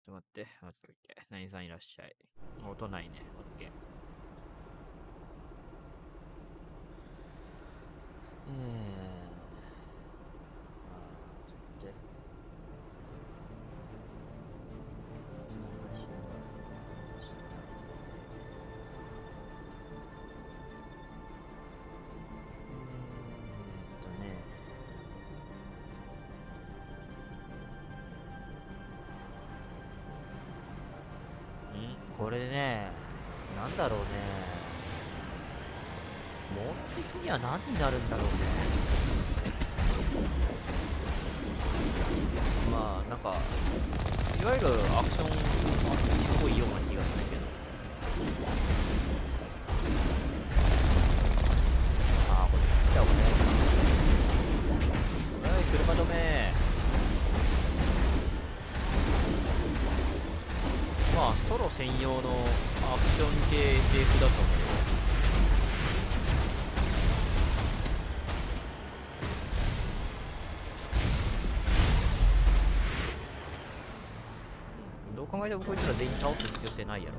と待って。オッケーオッケー。何さんいらっしゃい。音ないね。オッケー。ちょっと待って。これね、なんだろうね。モード的には何になるんだろうね。まあ、なんか、いわゆるアクション RPG っぽいような気がするけど。ああ、これ好きだわね。はい、車止め。まあソロ専用のアクション系 SF だと思う。どう考えてもこいつら全員倒す必要性ないやろ。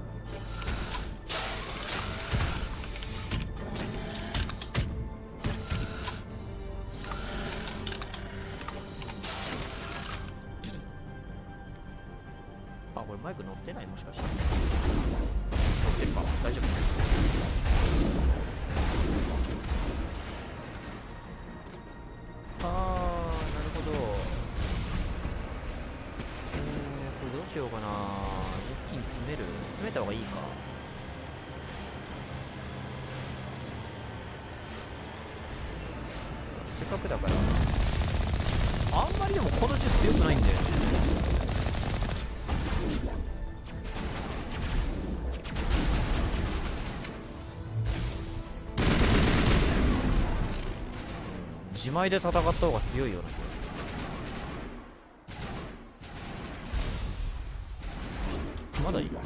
あ、これマイク乗ってない？もしかして乗ってるか？大丈夫？あー、なるほど。これどうしようかな。一気に詰めた方がいいか。せっかくだからあんまりでもこの銃強くないんだよね。自前で戦った方が強いような気がする。まだいいか。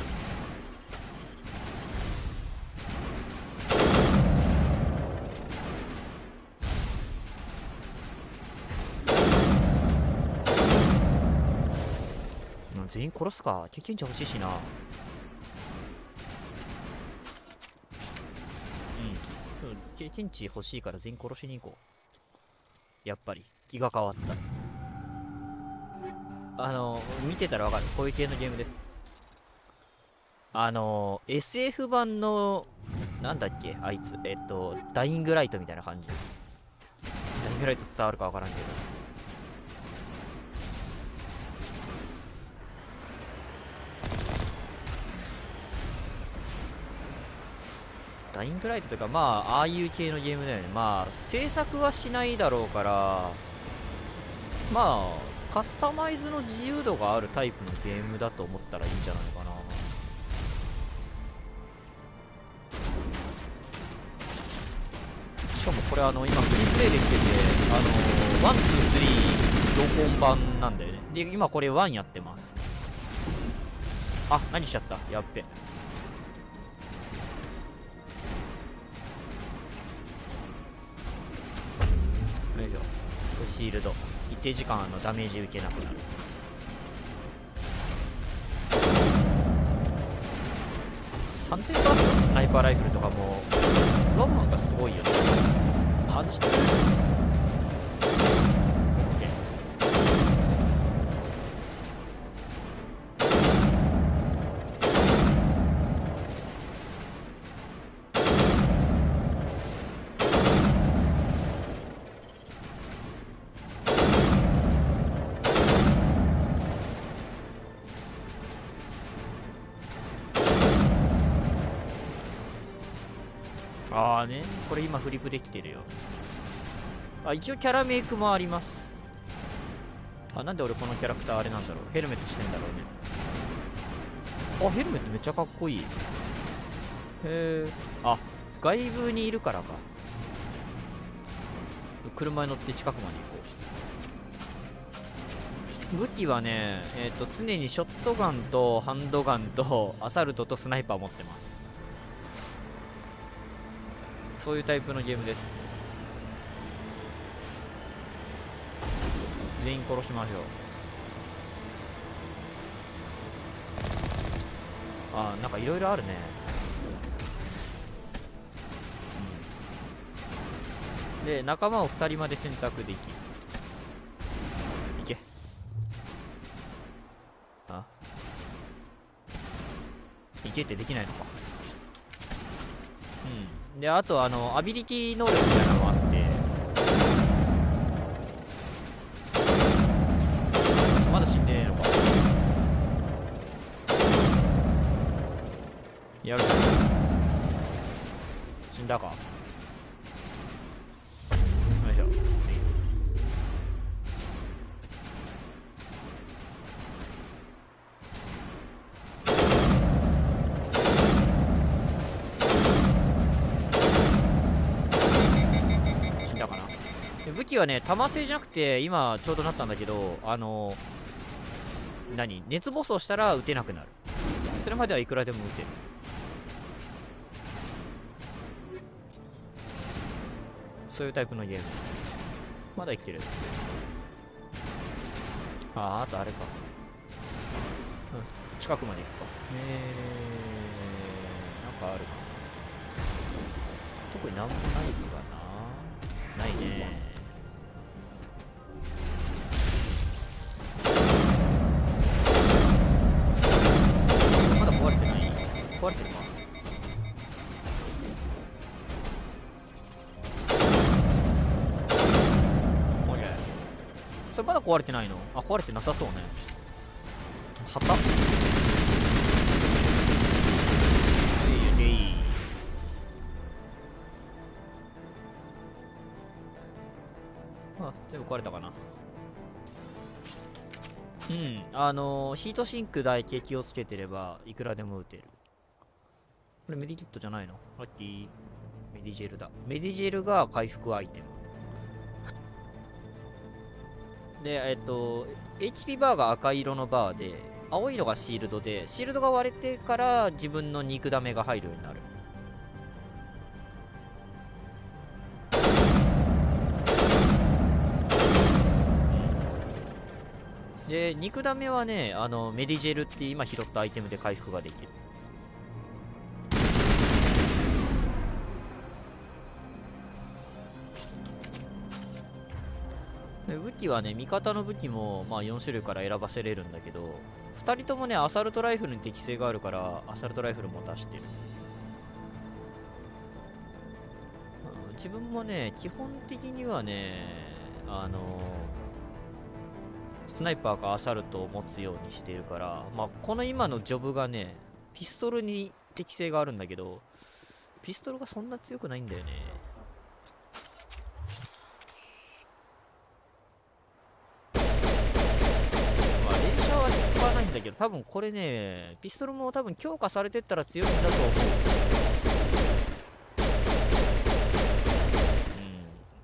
全員殺すか。経験値欲しいしな。経験値欲しいから全員殺しに行こう。やっぱり気が変わった。見てたらわかる。こういう系のゲームです。SF 版のなんだっけあいつ、ダイイングライトみたいな感じ。ダイイングライト伝わるかわからんけど、ダイイングライトとか、まあああいう系のゲームだよね。まあ制作はしないだろうから、まあカスタマイズの自由度があるタイプのゲームだと思ったらいいんじゃないかな。しかもこれ今フリープレイできてて、1、2、3同梱版なんだよね。で今これ1やってます。あ、何しちゃった。やっべ。よいしょ。シールド一定時間ダメージ受けなくなる。3点バーストのスナイパーライフルとかもロマンがすごいよね。パンチとかね、これ今フリップできてるよ。一応キャラメイクもあります。なんで俺このキャラクターあれなんだろう。ヘルメットしてんだろうね。ヘルメットめっちゃかっこいい。へえ。外部にいるからか。車に乗って近くまで行こう。武器はね、常にショットガンとハンドガンとアサルトとスナイパー持ってます。そういうタイプのゲームです。全員殺しましょう。あー、なんかいろいろあるね。で、仲間を2人まで選択できる。いけ。あ、いけってできないのか。うん。で、あとアビリティ能力みたいなのがあって、まだ死んでねえのか。やるか。死んだか。よいしょ。死んだかな。で武器はね、弾製じゃなくて、今ちょうどなったんだけど、熱暴走したら撃てなくなる。それまではいくらでも撃てる。そういうタイプのゲーム。まだ生きてる。あとあれか。うん、近くまで行くか。なんかあるかな。特になんもないかな。ないね。まだ壊れてない。壊れてるか。それまだ壊れてないの？あ、壊れてなさそうね。旗。あ、全部壊れたかな。うん、ヒートシンクだけ気をつけてればいくらでも撃てる。これメディキットじゃないの？ラッキー。メディジェルだ。メディジェルが回復アイテム。で、HP バーが赤色のバーで、青いのがシールドで、シールドが割れてから自分の肉ダメが入るようになる。で、肉ダメはね、メディジェルって今拾ったアイテムで回復ができる。で武器はね、味方の武器もまあ4種類から選ばせれるんだけど、2人ともね、アサルトライフルに適性があるから、アサルトライフルも出してる。自分もね、基本的にはね、スナイパーかアサルトを持つようにしてるから、まあ、この今のジョブがね、ピストルに適性があるんだけど、ピストルがそんな強くないんだよね。まあ、連射は使わないんだけど、多分これね、ピストルも多分強化されてったら強いんだと思う。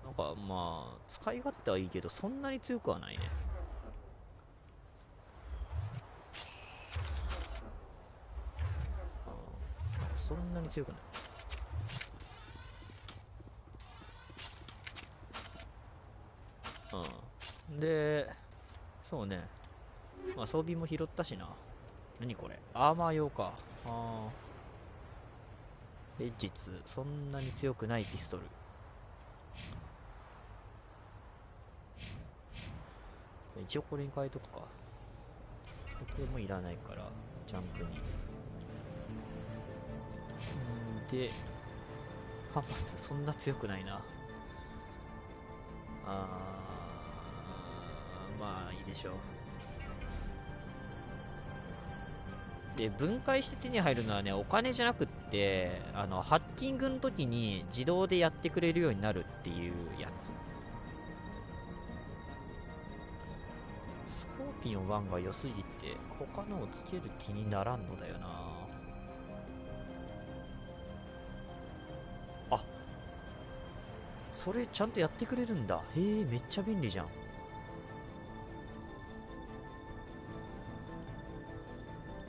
なんかまあ、使い勝手はいいけど、そんなに強くはないね。そんなに強くない。で、そうね。まあ装備も拾ったしな。何これ？アーマー用か。エ実、そんなに強くないピストル。一応これに変えとくか。これもいらないから、ジャンプに。で、反発、そんな強くないな。まあいいでしょう。で、分解して手に入るのはね、お金じゃなくって、ハッキングの時に自動でやってくれるようになるっていうやつ。スコーピオン1が良すぎて、他のをつける気にならんのだよな。あ、それちゃんとやってくれるんだ。へえ、めっちゃ便利じゃん。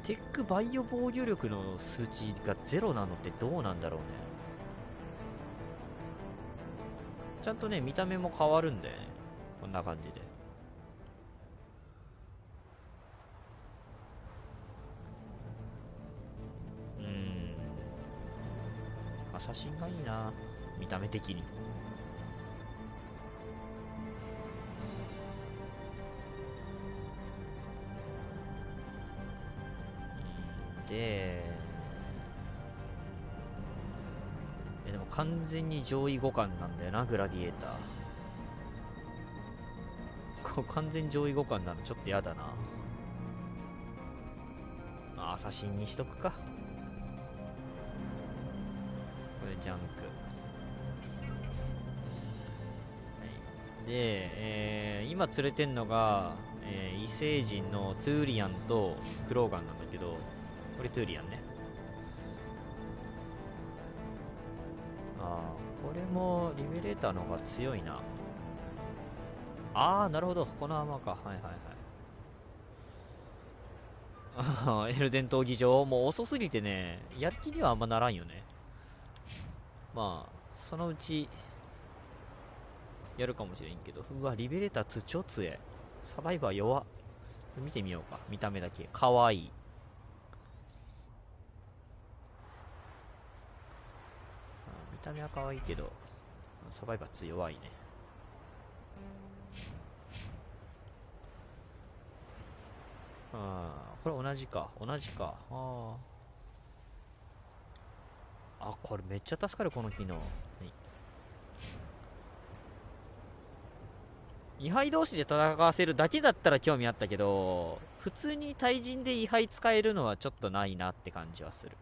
テックバイオ防御力の数値が0なのってどうなんだろうね。ちゃんとね、見た目も変わるんだよね。こんな感じで。あ、写真がいいな、見た目的に。でも完全に上位互換なんだよな、グラディエーター。こう完全上位互換なのちょっとやだな。ああ、写真にしとくか。これジャンク。はい、で、今連れてんのが、異星人のトゥーリアンとクローガンなんだけど、これトゥーリアンね。ああ、これもリベレーターの方が強いな。ああ、なるほど、この浜か。はいはいはい。エルデン闘技場、もう遅すぎてね、やる気にはあんまならんよね。まあ、そのうち、やるかもしれんけど。うわ、リベレーター超強え。サバイバー弱っ。見てみようか。見た目だけ。かわいい。見た目はかわいいけど、サバイバー強いね。これ同じか。同じか。あ、これめっちゃ助かる、この機能。はい、位牌同士で戦わせるだけだったら興味あったけど、普通に対人で位牌使えるのはちょっとないなって感じはする。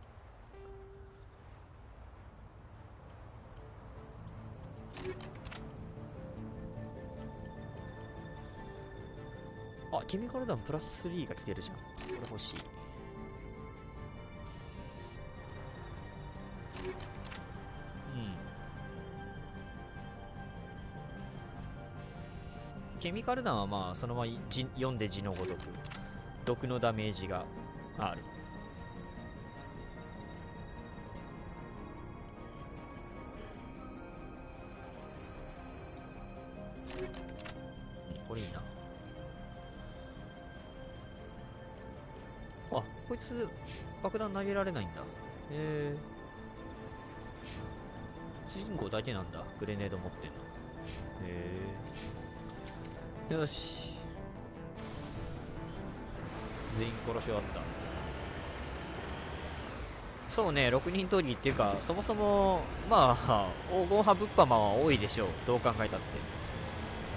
あ、ケミカル弾プラス3が来てるじゃん。これ欲しい。ケミカル弾はまあそのまま読んで字のごとく毒のダメージがある。これいいな。あ、こいつ爆弾投げられないんだ。主人公だけなんだ、グレネード持ってんの。よし、全員殺し終わった。そうね、6人闘技っていうか、そもそもまあ黄金派物販マンは多いでしょう、どう考えたって。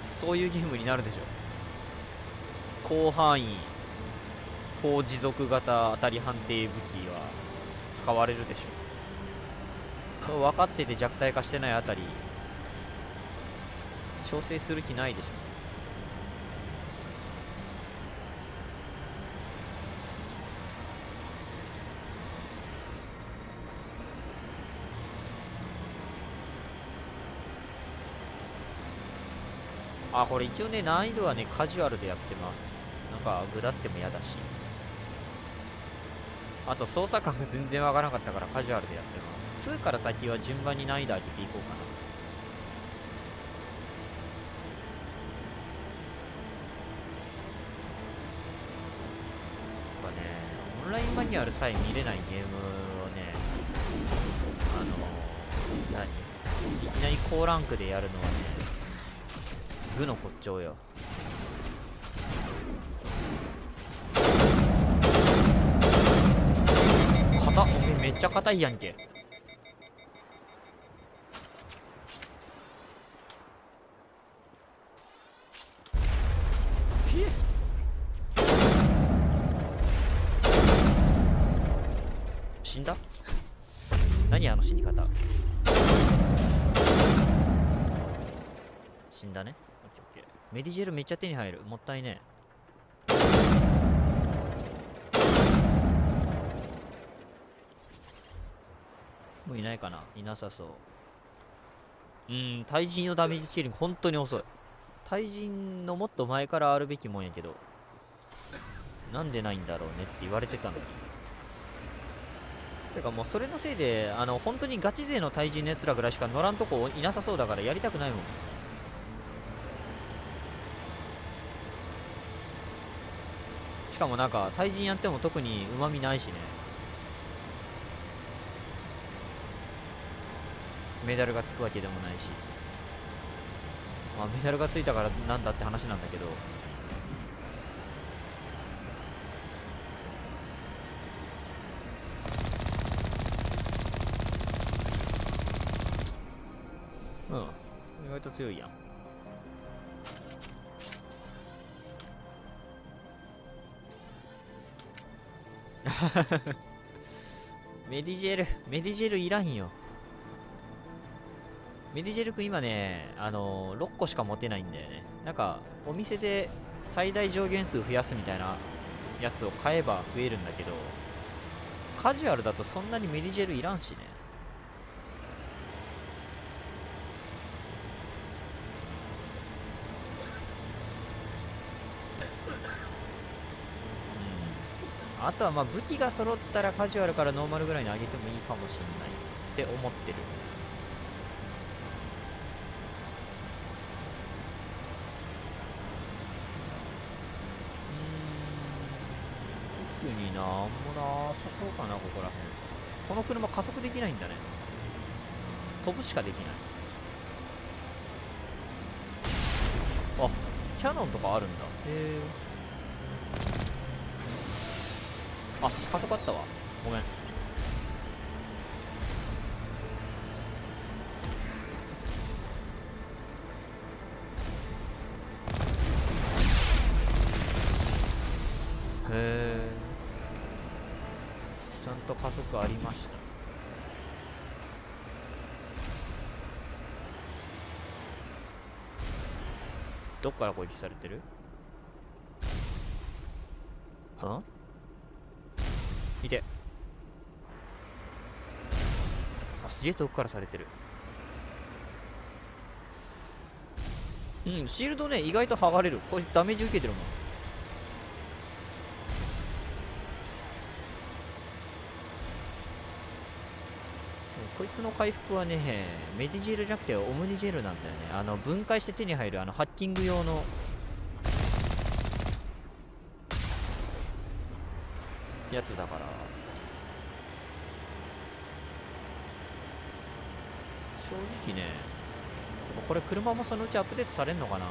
そういうゲームになるでしょう。広範囲高持続型当たり判定武器は使われるでしょう。分かってて弱体化してないあたり調整する気ないでしょ。あ、これ一応ね、難易度はね、カジュアルでやってます。なんか、ぐだっても嫌だし。あと、操作感が全然わからなかったから、カジュアルでやってます。2から先は順番に難易度上げていこうかな。やっぱね、オンラインマニュアルさえ見れないゲームをね、いきなり高ランクでやるのはね、愚の骨頂よ。硬っ、おめえめっちゃ硬いやんけ。死んだ？何あの死に方。死んだね。オッケーオッケー。メディジェルめっちゃ手に入る。もったいねえ。もういないかな。いなさそう。対人のダメージスケーリング本当に遅い。対人のもっと前からあるべきもんやけど、なんでないんだろうねって言われてたのに。てかもうそれのせいで、本当にガチ勢の対人のやつらぐらいしか乗らんとこいなさそうだからやりたくないもん。しかもなんか対人やっても特にうまみないしね。メダルがつくわけでもないし、まあメダルがついたからなんだって話なんだけど、うん、意外と強いやん。メディジェルいらんよ。メディジェルくん今ね、6個しか持てないんだよね。なんか、お店で最大上限数増やすみたいなやつを買えば増えるんだけど、カジュアルだとそんなにメディジェルいらんしね。あとはまあ武器が揃ったらカジュアルからノーマルぐらいに上げてもいいかもしれないって思ってる。特になんもなさそうかな、ここら辺。この車加速できないんだね。飛ぶしかできない。あ、キャノンとかあるんだ。へえ。あ、加速あったわ。ごめん。へえ。ちゃんと加速ありました。どっから攻撃されてる？ん？見て。あ、すげえ遠くからされてる。うん、シールドね、意外と剥がれる。これダメージ受けてるもん。こいつの回復はね、メディジェルじゃなくてオムニジェルなんだよね。分解して手に入るハッキング用のやつだから。正直ね、これ車もそのうちアップデートされんのかな。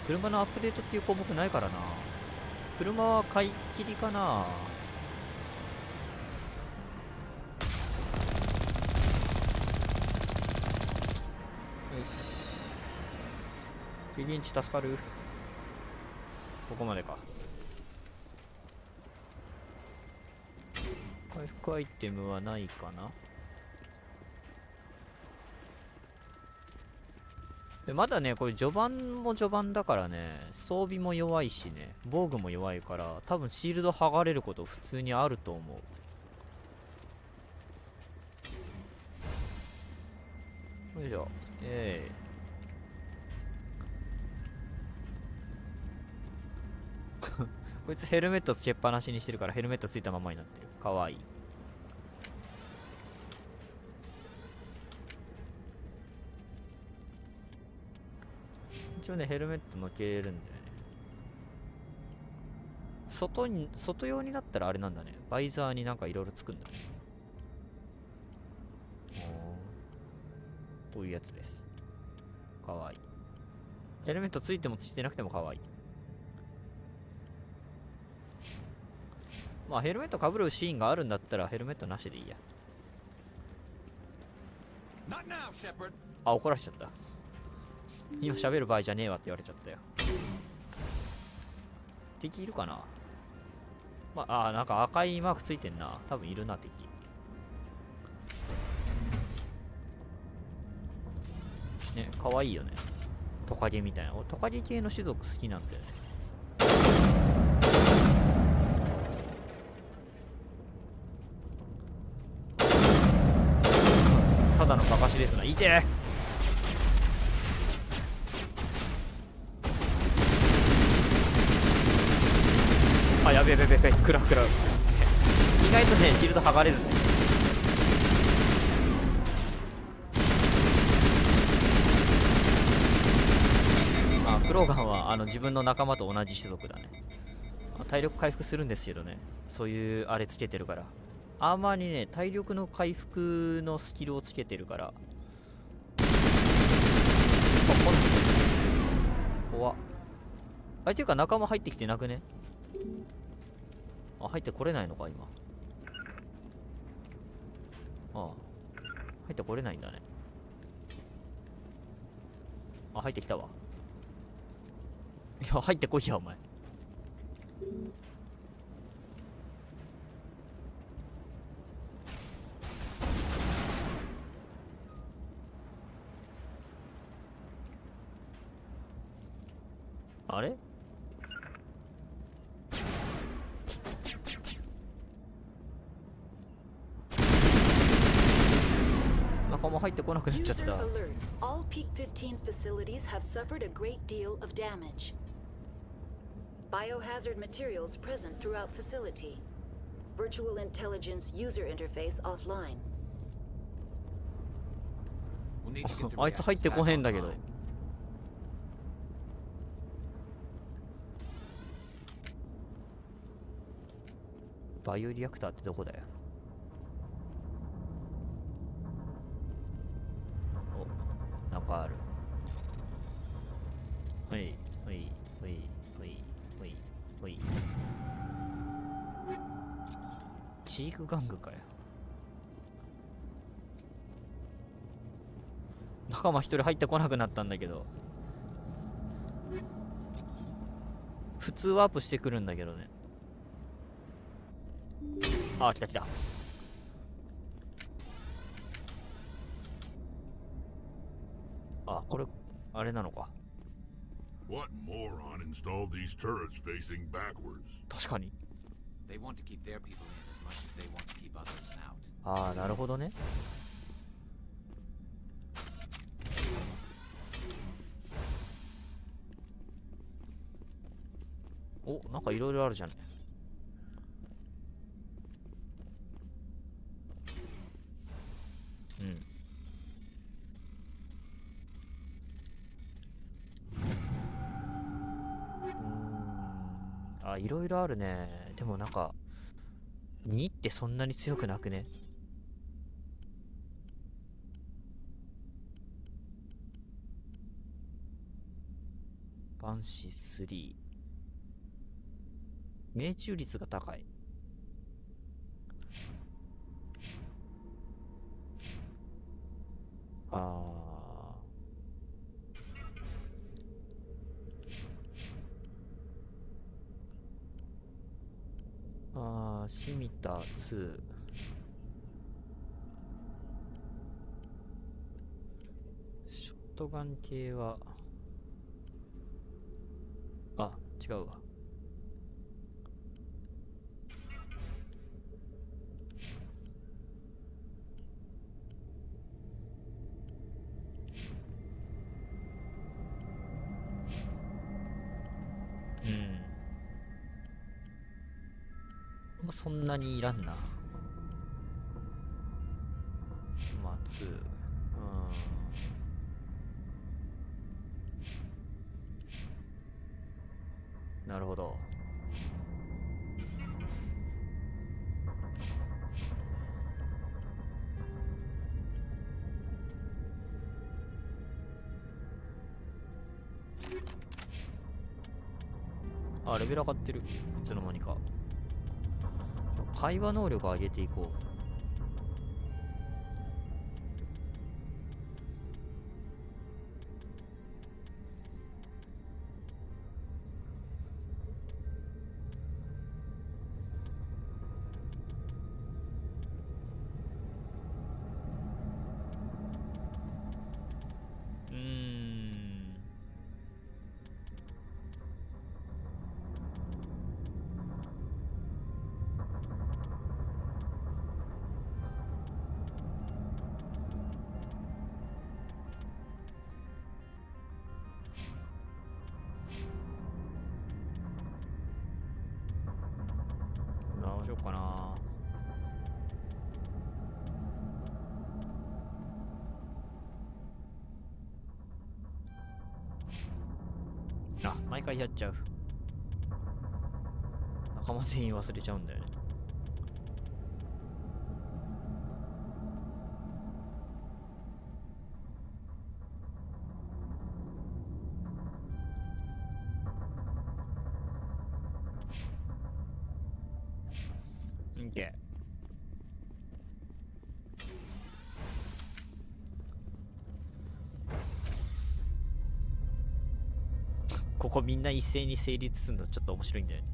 車のアップデートっていう項目ないからな。車は買い切りかな。よし、ピギンチ助かる。ここまでか。回復アイテムはないかな。でまだね、これ序盤も序盤だからね、装備も弱いしね、防具も弱いから、多分シールド剥がれること普通にあると思う。よいしょ。こいつヘルメットつけっぱなしにしてるからヘルメットついたままになってる。かわいい。一応ね、ヘルメットのけれるんだよね。外用になったらあれなんだね。バイザーになんかいろいろつくんだね。こういうやつです。かわいい。ヘルメットついてもついてなくてもかわいい。まあヘルメットかぶるシーンがあるんだったらヘルメットなしでいいや。あ、怒らしちゃった。今喋る場合じゃねえわって言われちゃったよ。敵いるかな。まあ、なんか赤いマークついてんな。多分いるな、敵。ね、かわいいよね。トカゲみたいな。トカゲ系の種族好きなんだよね。ただのバカしですな。いてー。あ、やべえべべべ、食らう。意外とね、シールド剥がれるんだよ。まあ、クローガンは自分の仲間と同じ種族だね。体力回復するんですけどね、そういうあれつけてるから。アーマーにね、体力の回復のスキルをつけてるから。怖っ。あれっていうか仲間入ってきてなくね？あ、入ってこれないのか今。ああ、入ってこれないんだね。あ、入ってきたわ。いや、入ってこいやお前。あれ？仲間入ってこなくなっちゃった。All Peak 15 facilities have suffered a great deal of damage. Biohazard materials present throughout facility. Virtual intelligence user interface offline. あいつ入ってこへんだけど。バイオリアクターってどこだよ。お、なんかある。ほいほいほいほいほいほい。チーク玩具かよ。仲間一人入ってこなくなったんだけど、普通ワープしてくるんだけどね。あ、来た来た。あ、これあれなのか。What moron installed these turrets facing backwards? 確かに。 They want to keep their people in as much as they want to keep others out. ああ、なるほどね。お、なんかいろいろあるじゃんね。うん。あ、いろいろあるね。でもなんか2ってそんなに強くなくね？バンシ3。命中率が高い。シミタ2。ショットガン系は、あ、違うわ。そんなにいらんな。松。なるほど。あ、レベル上がってる。いつの間にか。会話能力を上げていこう。どうしようかな。あ、毎回やっちゃう。仲間全員忘れちゃうんだよね。んけ。ここみんな一斉に成立するのちょっと面白いんだよね。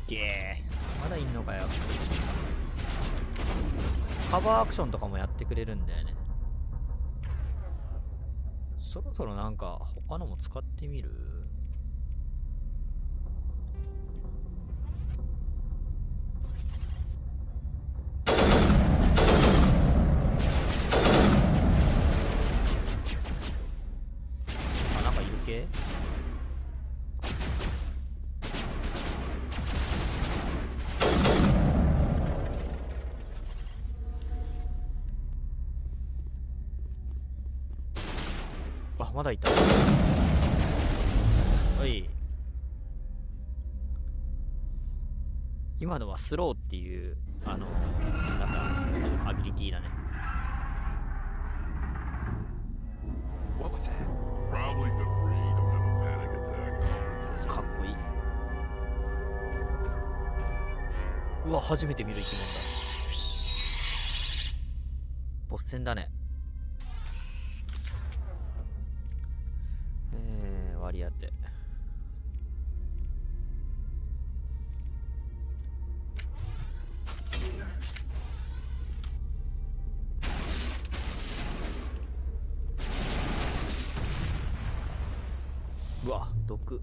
げー、まだいんのかよ。カバーアクションとかもやってくれるんだよね。そろそろなんか他のも使ってみる？あ、なんかいる系？あ、まだいた。はい。今のはスローっていう、なんか、アビリティだね。What was that? Probably the breed will have a panic attack. かっこいい。うわ、初めて見る生き物だ。ボス戦だね。割り当て。うわ、毒。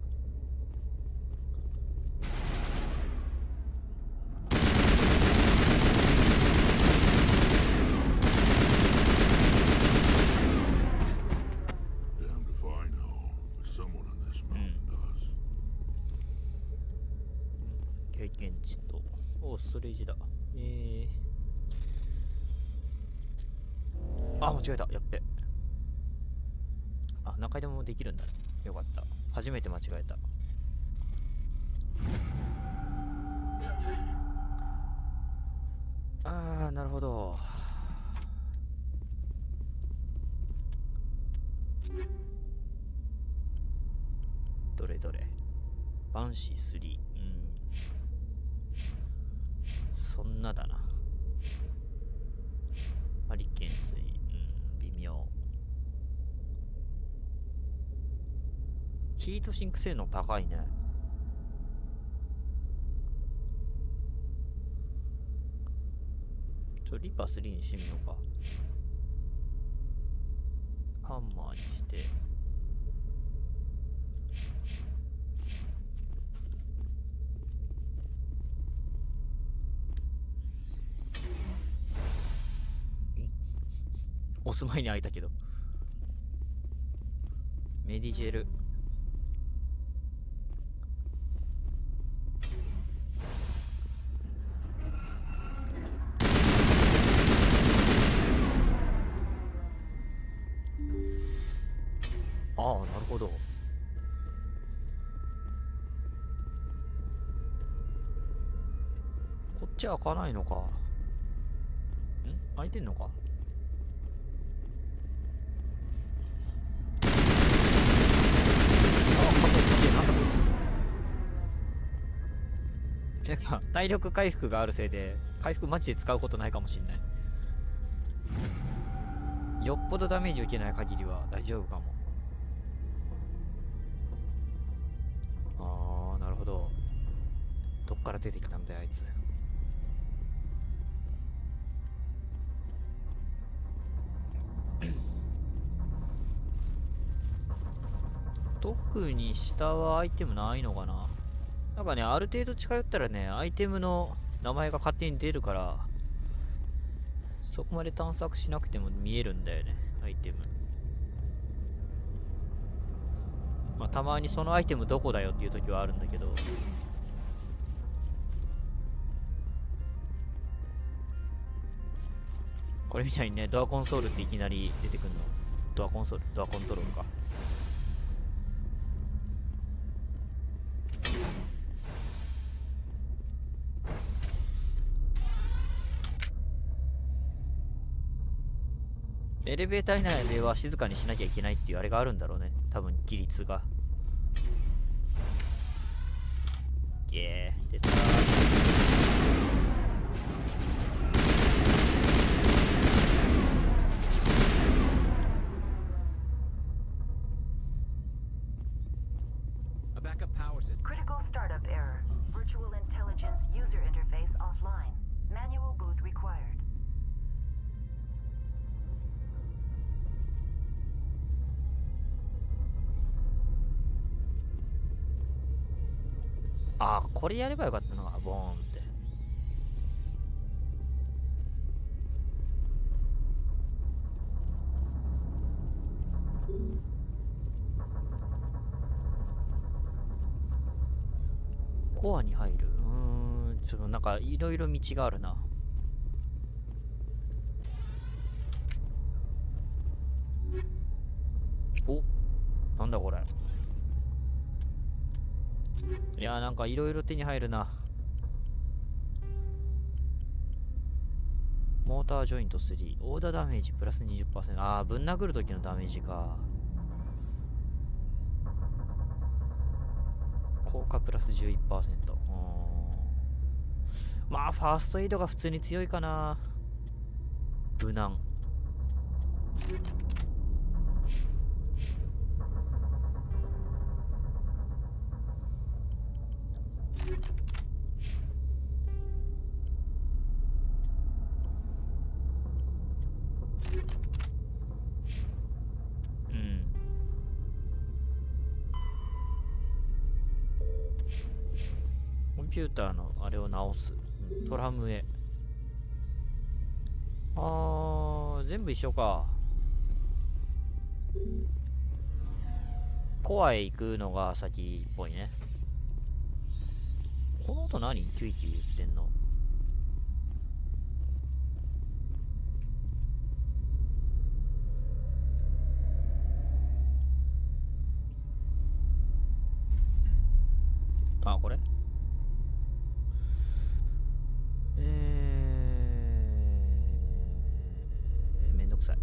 Damned if I know. Someone in this mountain does. 経験値と、お、ストレージだ。あ、間違えた。やっべ。あ、何回でもできるんだね。よかった。初めて間違えた。あー、なるほど。どれどれ。バンシー3。そんなだな。ハリケーン水。微妙。ヒートシンク性能高いね。リッパー3にしてみようか。ハンマーにして。押す前に開いたけど。メディジェル。ああ、なるほど。こっちは開かないのか。開いてんのか。てか体力回復があるせいで回復マジで使うことないかもしんない。よっぽどダメージ受けない限りは大丈夫かも。あー、なるほど。どっから出てきたんだよあいつ。特に下はアイテムないのかな。なんかね、ある程度近寄ったらね、アイテムの名前が勝手に出るから、そこまで探索しなくても見えるんだよね、アイテム。まあ、たまにそのアイテムどこだよっていう時はあるんだけど。これみたいにね、ドアコンソールっていきなり出てくるのドアコンソール、ドアコントロールか。エレベーター内では静かにしなきゃいけないっていうあれがあるんだろうね。多分規律が。ゲー出た。A backup power system. Critical startup error. Virtual intelligence user interface offline. Manual boot required. ああ、これやればよかったな、ボーンって。コアに入る。ちょっとなんかいろいろ道があるな。お、なんだこれ。いやー、なんかいろいろ手に入るな。モータージョイント3、オーダーダメージプラス 20%。ああ、ぶん殴るときのダメージか。効果プラス 11%。まあ、ファーストエイドが普通に強いかな。無難。コンピューターのあれを直す。トラムへ。全部一緒か。コアへ行くのが先っぽいね。この音何キュイキュイ言ってんの。あ、これめんどくさい。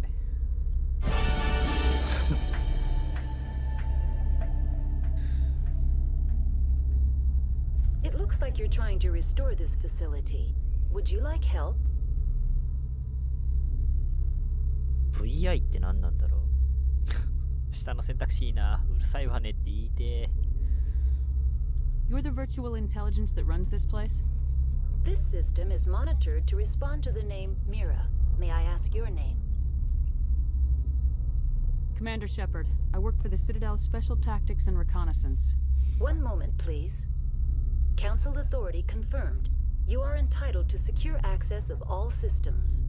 It looks like you're trying to restore this facility. Would you like help? VI って何なんだろう。下の選択肢いいな。うるさいわねって言いて。You're the virtual intelligence that runs this place? This system is monitored to respond to the name Mira. May I ask your name? Commander Shepard. I work for the Citadel's Special Tactics and Reconnaissance. One moment, please. Council authority confirmed. You are entitled to secure access of all systems.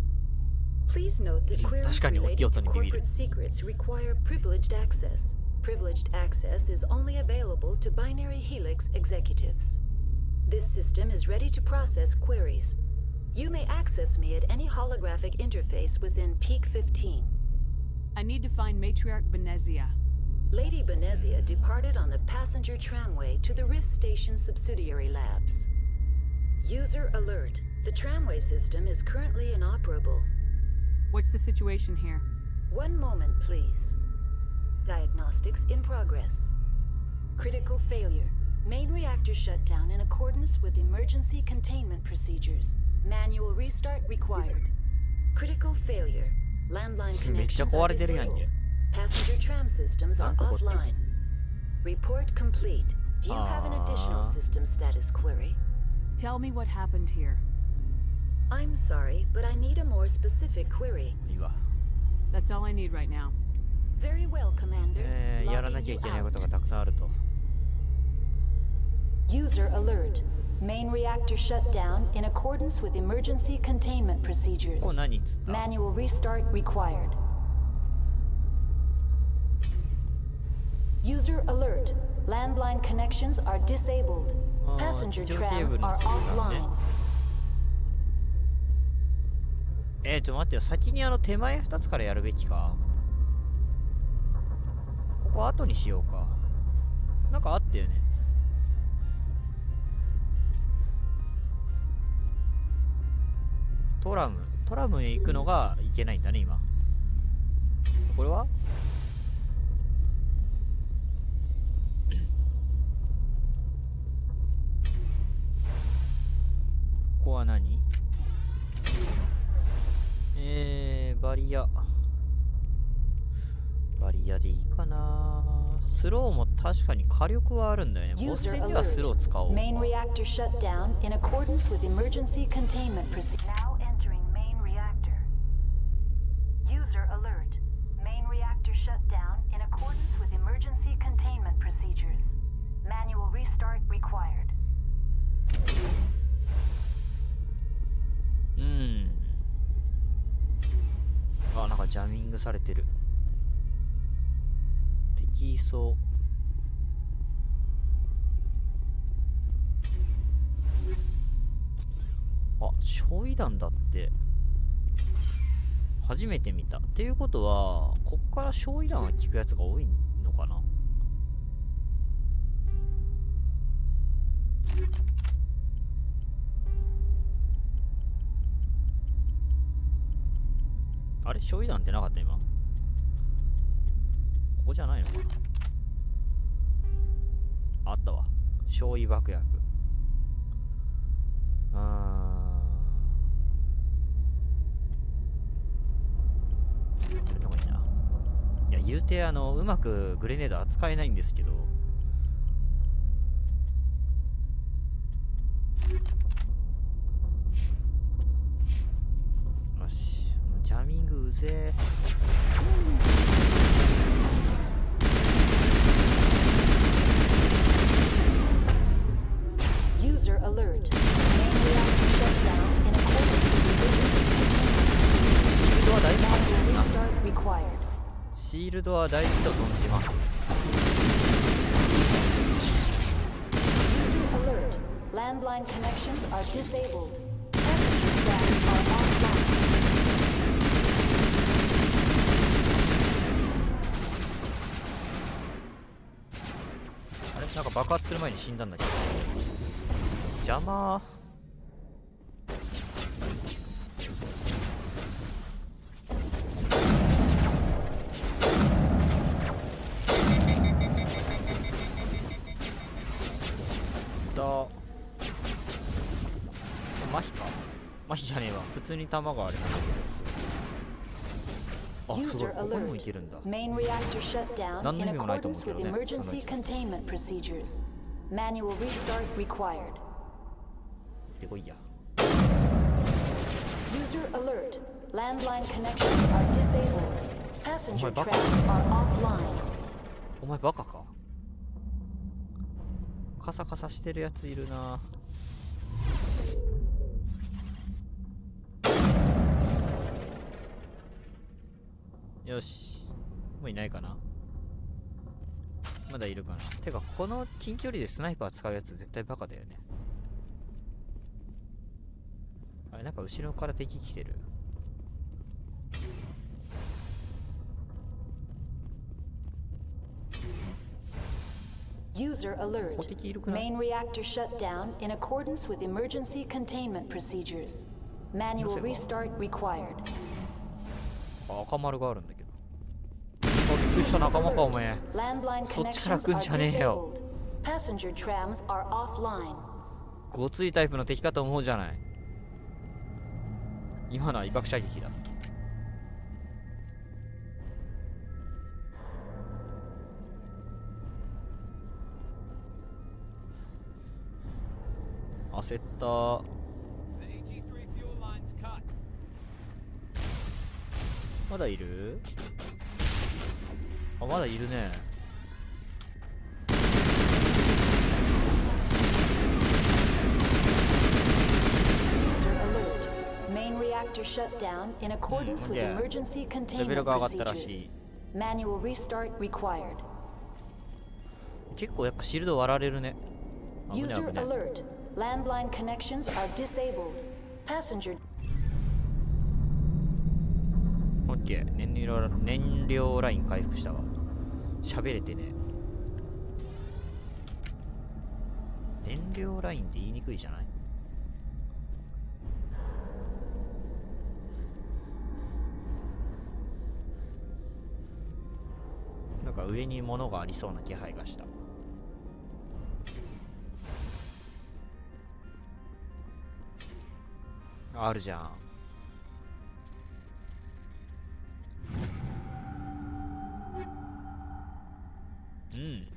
Please note that queries related to corporate secrets require privileged access. Privileged access is only available to binary helix executives. This system is ready to process queries. You may access me at any holographic interface within Peak 15. I need to find Matriarch Benezia. Lady Benezia departed on the passenger tramway to the Rift Station subsidiary labs. User alert. The tramway system is currently inoperable. What's the situation here? One moment, please. Diagnostics in progress. Critical failure. Main reactor shut down in accordance with emergency containment procedures. Manual restart required. Critical failure. Landline connections are disabled. Passenger tram systems are offline. Report complete. Do you have an additional system status query? Tell me what happened here. I'm sorry, but I need a more specific query. That's all I need right now. Very well, Commander. やらなきゃいけないことがたくさんあると。User alert. Main reactor shut down in accordance with emergency containment procedures. Manual restart required. User alert. Landline connections are disabled. Passenger trams are offline. ちょっと待ってよ。先に手前2つからやるべきか。こ後にしようか。なんかあったよね。トラムへ行くのがいけないんだね今。これはここは何？バリアでいいかな。スローも確かに火力はあるんだよね。ボス戦ではスロー使おう。Main reactor shut down in accordance with emergency containment procedures. Now entering main reactor. User alert. Main reactor shut down in accordance with emergency containment procedures. Manual restart required. あ、なんかジャミングされてる。敵いそう。あ、焼夷弾だって。初めて見た。っていうことは、こっから焼夷弾が効くやつが多いのかな。あれ焼夷弾ってなかった今。ここじゃないのかな。あったわ。焼夷爆薬。これの方がいいな。いや、言うてうまくグレネード扱えないんですけど。よし、もうジャミングうぜえ。User alert. Main reactor shut down in accordance with emergency シールドは大事かもしれ containment んな。 restart required. シールドは大事と存じます。 User alert. Landline connections are disabled. Passenger tracks are offline. あれなんか爆発する前に死んだんだけど。邪魔ー。だ。麻痺か。麻痺じゃねえわ。普通に弾があれなんだけど。あ、すごい。 User ここにもい alert. けるんだ。 Main reactor shut down 何の in 意味もないと思う accordance けど with ね。 emergency containment procedures. Manual restart required. でこいや。 User alert. Landline connections are disabled. Passenger Oh my tracks are offline. お前バカか。カサカサしてるやついるな。よし、もういないかな。まだいるかな。てかこの近距離でスナイパー使うやつ絶対バカだよね。あれなんか後ろから敵来てる。User alert. ここ敵いるくない？ Main reactor shut down in accordance with emergency containment procedures. Manual restart required. あ、赤丸があるんだけど。あ、びっくりした。仲間かお前。 Landline そっちから connections 来ん are じゃねえよ。 disabled. Passenger trams are offline. ごついタイプの敵かと思うじゃない。今のは威嚇射撃だ。焦ったー。まだいる？あ、まだいるね。User alert. Main reactor shut down in accordance with yeah. emergency レベル containment が上がったらし procedures. い。 Manual restart required. 結構やっぱシールド割られるね。危ね User 危ね。 alert. Landline connections are disabled. Passenger オッケー。燃料ライン回復したわ。喋れてね。燃料ラインって言いにくいじゃない？なんか上に物がありそうな気配がした。あるじゃん。うん。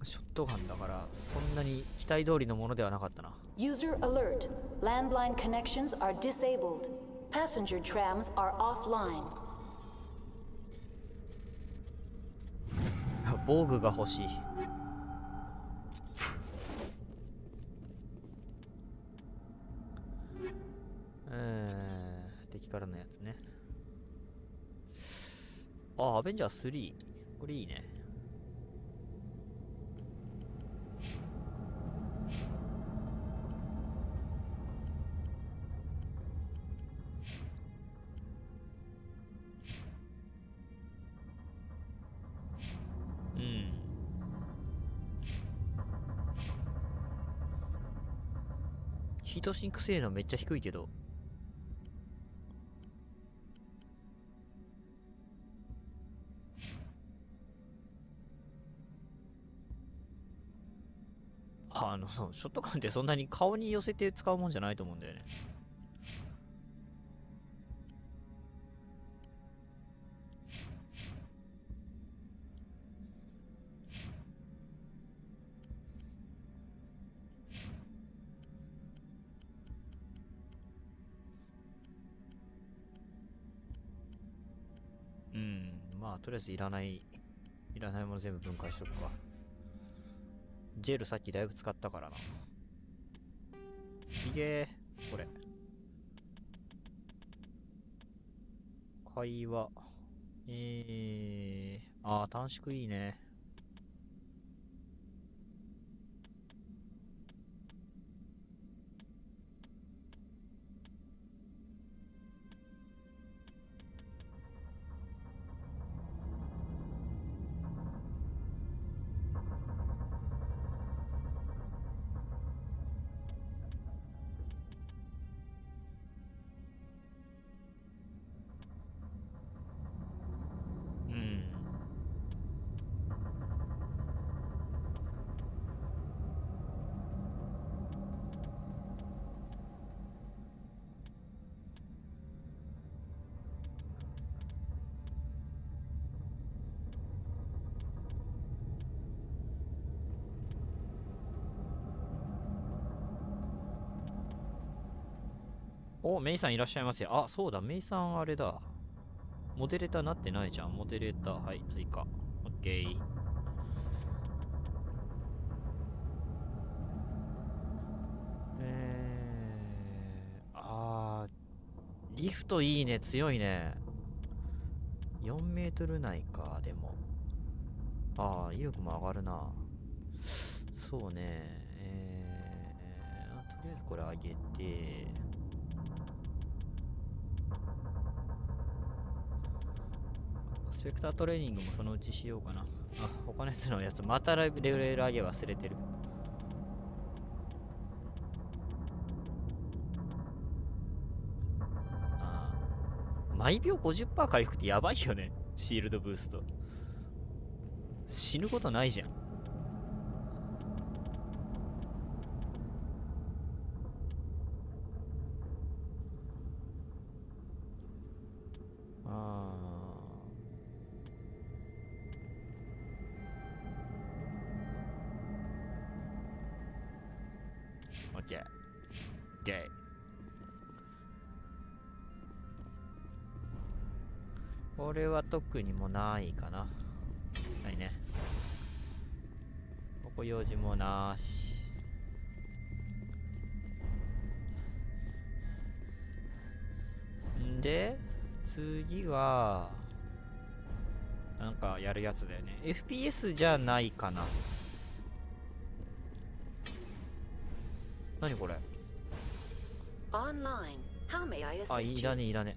ショットガンだからそんなに期待通りのものではなかったな。User alert. Landline connections are disabled. Passenger trams are offline. 防具が欲しい。敵からのやつね。あ、アベンジャー3。これいいね。うん。ヒートシンク性能めっちゃ低いけど。ショットガンってそんなに顔に寄せて使うもんじゃないと思うんだよね。うん、まあとりあえずいらないもの全部分解しとくか。ジェルさっきだいぶ使ったからな。ひげー、これ。会話。短縮いいね。お、メイさんいらっしゃいませ。あ、そうだ、メイさんあれだ。モデレーターなってないじゃん。モデレーター、はい、追加。オッケー。リフトいいね、強いね。4メートル内か、でも。威力も上がるな。そうね。とりあえずこれ上げて。スペクタートレーニングもそのうちしようかな。他のやつのやつ、またレベル上げ忘れてる。毎秒 50% 回復ってやばいよね。シールドブースト。死ぬことないじゃん。オッケー。オッケー。これは特にもないかな。ないね。ここ用事もなーし。んで、次は、なんかやるやつだよね。FPS じゃないかな。何これ。Online. How may I assist いらね。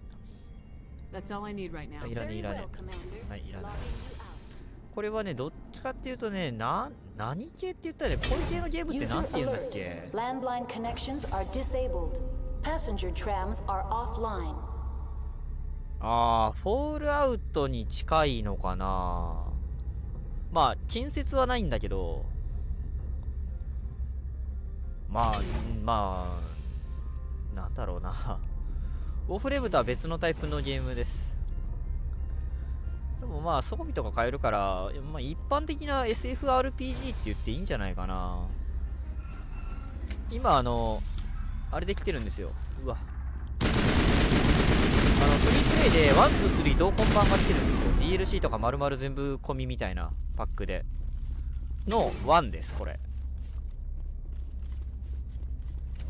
That's all I need right now. いらねえいらね Very well, え。 Commander. はい、いらない Logging you out. これはね、どっちかっていうとね、何系って言ったらね、こういう系のゲームって User なんて言うんだっ alert. け。 Landline connections are disabled. Passenger trams are offline. あー、フォールアウトに近いのかな。まあ、建設はないんだけど、まあ、なんだろうな。ウォーフレームとは別のタイプのゲームです。でもまあ、装備とか変えるから、まあ、一般的な SFRPG って言っていいんじゃないかな。今、あれできてるんですよ。うわ。フリープレイで1、2、3同梱版が来てるんですよ。DLC とか丸々全部込みみたいなパックで。の1です、これ。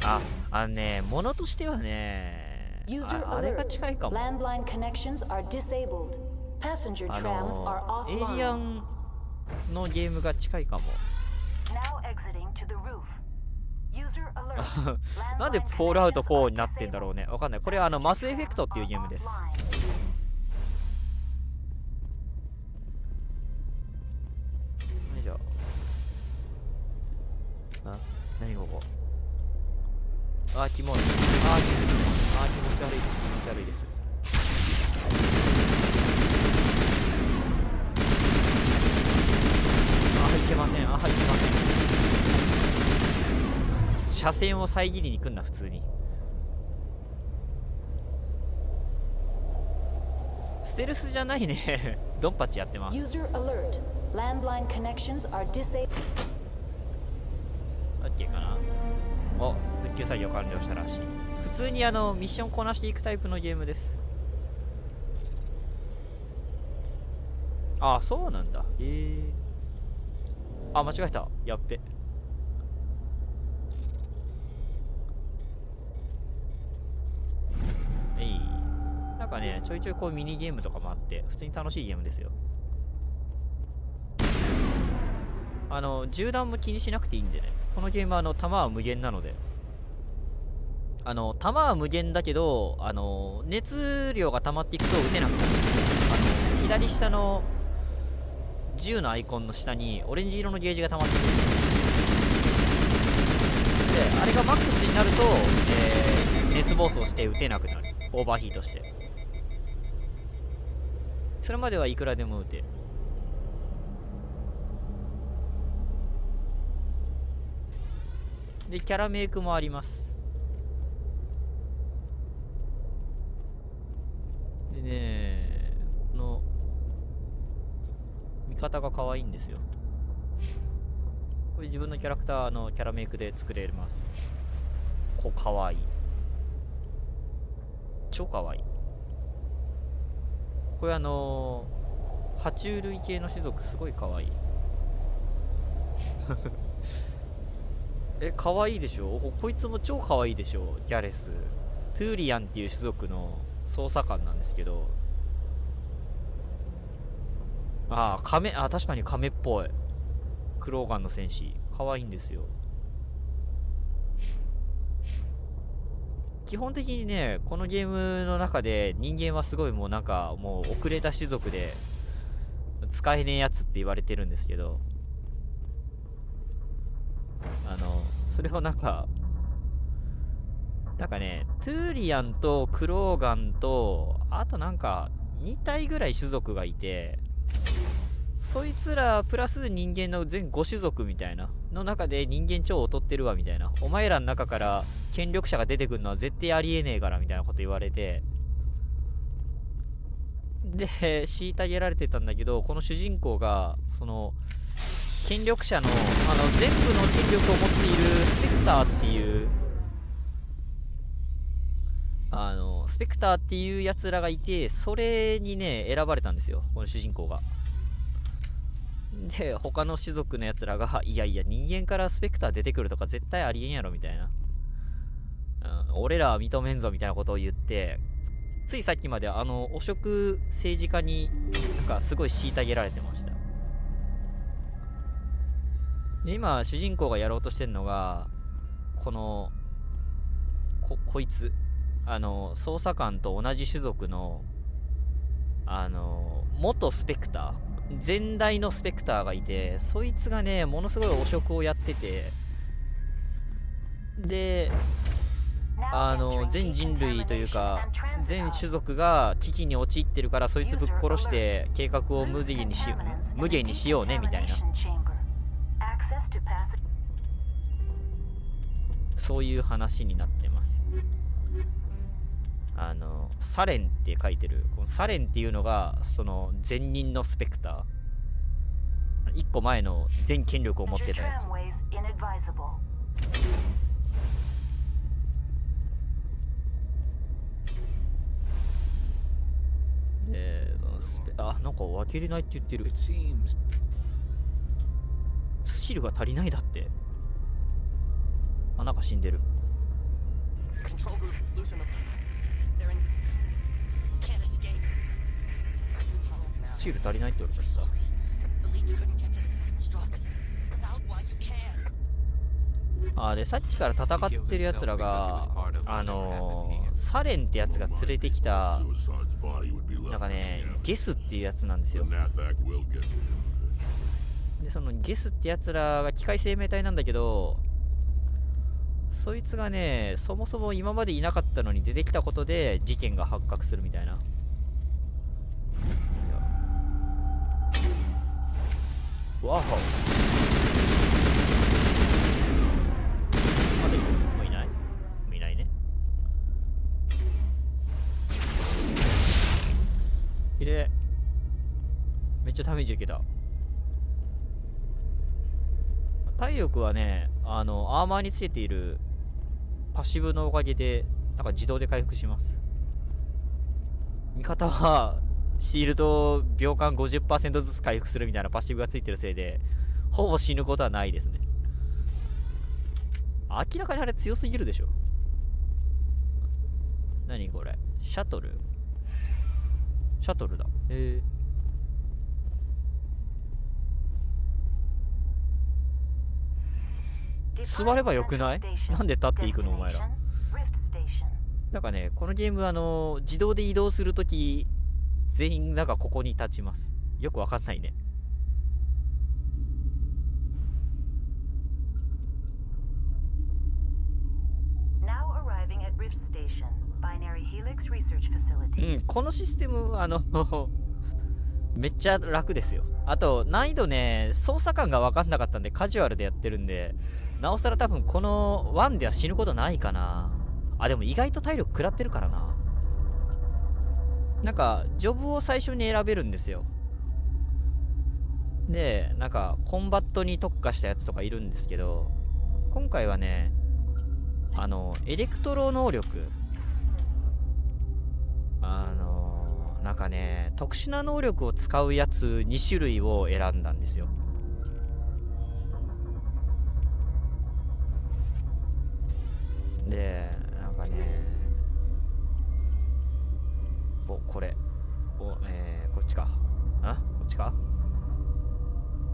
あのね、ものとしてはね、あれが近いかも。Landline connections are disabled. Passenger trams are エイリア offline. ンのゲームが近いかも。 Now exiting to the roof. User alert. なんでフォールアウトこうになってんだろうね。わかんない。これマスエフェクトっていうゲームです。よいしょ。何ここ。キモい。気持ち悪いです。気持ち悪いです。いけません。いけません。車線を遮りに来んな、普通に。ステルスじゃないね。ドンパチやってます。User alert. Landline connections are disabled. オッケーかな。お、復旧作業完了したらしい。普通にミッションこなしていくタイプのゲームです。あ、そうなんだ。間違えた。やっべ。なんかね、ちょいちょいこうミニゲームとかもあって、普通に楽しいゲームですよ。銃弾も気にしなくていいんでね。このゲームは弾は無限なので。弾は無限だけど、熱量が溜まっていくと撃てなくなる。左下の銃のアイコンの下にオレンジ色のゲージが溜まってくる。で、あれがマックスになると、熱暴走して撃てなくなる。オーバーヒートして。それまではいくらでも撃てる。で、キャラメイクもあります。でね、見方が可愛いんですよ。これ自分のキャラクターのキャラメイクで作れます。可愛い。超可愛い。これ爬虫類系の種族すごい可愛い。可愛いでしょ。こいつも超可愛いでしょ。ギャレス。トゥーリアンっていう種族の捜査官なんですけど。確かに亀っぽい。クローガンの戦士。可愛いんですよ。基本的にね、このゲームの中で人間はすごいもう遅れた種族で使えねえやつって言われてるんですけど、それをなんかね、トゥーリアンとクローガンと、あと2体ぐらい種族がいて、そいつらプラス人間の全5種族みたいなの中で人間超劣ってるわみたいな、お前らの中から権力者が出てくるのは絶対ありえねえからみたいなこと言われて、で虐げられてたんだけど、この主人公がその権力者の全部の権力を持っているスペクターっていうやつらがいて、それにね選ばれたんですよ、この主人公が。で他の種族のやつらが、いやいや人間からスペクター出てくるとか絶対ありえんやろみたいな、俺らは認めんぞみたいなことを言って、ついさっきまで汚職政治家にすごい虐げられてました。で今主人公がやろうとしてるのがこいつ捜査官と同じ種族の元スペクター、前代のスペクターがいて、そいつがねものすごい汚職をやってて、で全人類というか全種族が危機に陥ってるから、そいつぶっ殺して計画を無限にしようねみたいな、そういう話になってます。サレンって書いてる、このサレンっていうのがその前任のスペクター、一個前の全権力を持ってたやつ。なんか分けれないって言ってる。スキルが足りないだって。なんか死んでる。スキル足りないって言われちゃった。でさっきから戦ってるやつらがサレンってやつが連れてきたなんかねゲスっていうやつなんですよ。でそのゲスってやつらが機械生命体なんだけど、そいつがねそもそも今までいなかったのに出てきたことで事件が発覚するみたいな。わお、まだもういない？もういないね。きれい。めっちゃダメージ受けた。体力はね、アーマーにつけているパッシブのおかげでなんか自動で回復します。味方はシールド秒間 50% ずつ回復するみたいなパッシブがついてるせいでほぼ死ぬことはないですね。明らかにあれ強すぎるでしょ。何これ、シャトルだ。座ればよくない？なんで立っていくのお前ら。なんかねこのゲーム自動で移動するとき全員なんかここに立ちます。よくわかんないね。このシステムめっちゃ楽ですよ。あと難易度ね操作感が分かんなかったんでカジュアルでやってるんで、なおさら多分この1では死ぬことないかな。でも意外と体力食らってるからな。なんかジョブを最初に選べるんですよ。でなんかコンバットに特化したやつとかいるんですけど、今回はねエレクトロ能力なんかね特殊な能力を使うやつ2種類を選んだんですよ。でなんかねこれこっちかこっちか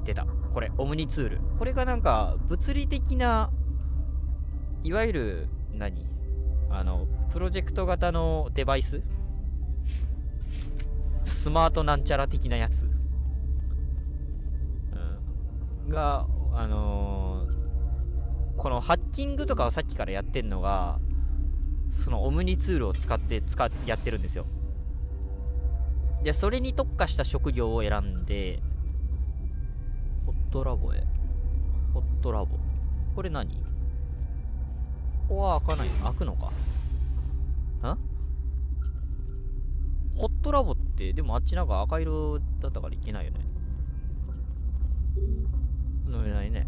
出た。これオムニツール。これがなんか物理的ないわゆるプロジェクト型のデバイス、スマートなんちゃら的なやつ、がこのハッキングとかをさっきからやってんのがそのオムニツールを使ってやってるんですよ。でそれに特化した職業を選んでホットラボ。これ何？ここは開かない。開くのか。ホットラボってでもあっちなんか赤色だったからいけないよね。乗れないね。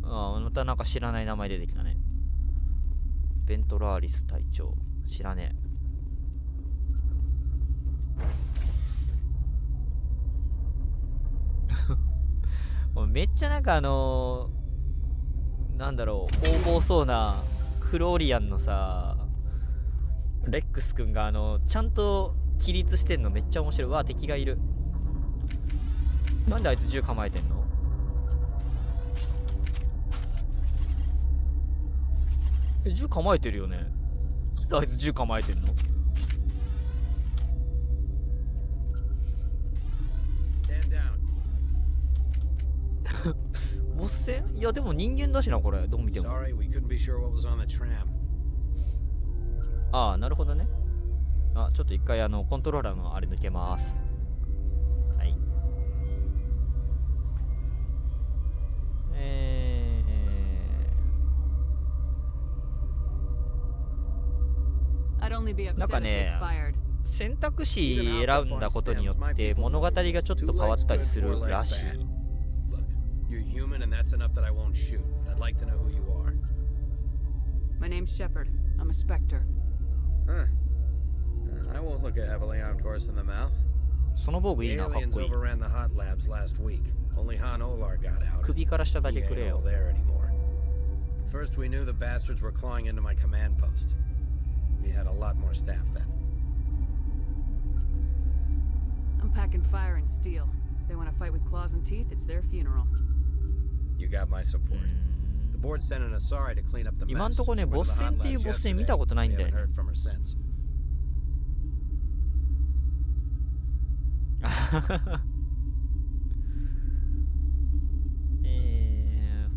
またなんか知らない名前出てきたね。ベントラーリス隊長。知らねえ。めっちゃなんかなんだろう、横暴そうなクローリアンのさレックスくんがちゃんと起立してんのめっちゃ面白い。敵がいる。なんであいつ銃構えてんの？銃構えてるよね。なんであいつ銃構えてんの？ボス戦？いやでも人間だしな、これどう見ても。Sorry, we couldn't be sure what was on the tram. ああ、なるほどね。あ、ちょっと一回コントローラーのあれ抜けます。はい。なんかね、選択肢選んだことによって物語がちょっと変わったりするらしい。You're human and that's enough that I won't shoot. I'd like to know who you are. My name's Shepard. I'm a Spectre. Huh. I won't look a heavily armed horse in the mouth. その防具いい The な、かっ aliens こいい。 overran the hot labs last week. Only Han Olar got out. 首から下だ He けく ain't れよ all。there anymore. First we knew the bastards were clawing into my command post. We had a lot more staff then. I'm packing fire and steel. They want to fight with claws and teeth, it's their funeral. You got my support. The board sent an Asari to clean up the mess. 今んとこね、 She went to ボ the ス戦 hot っていう labs ボス戦見 yesterday. たことないん We だよ haven't ね。 heard from her since.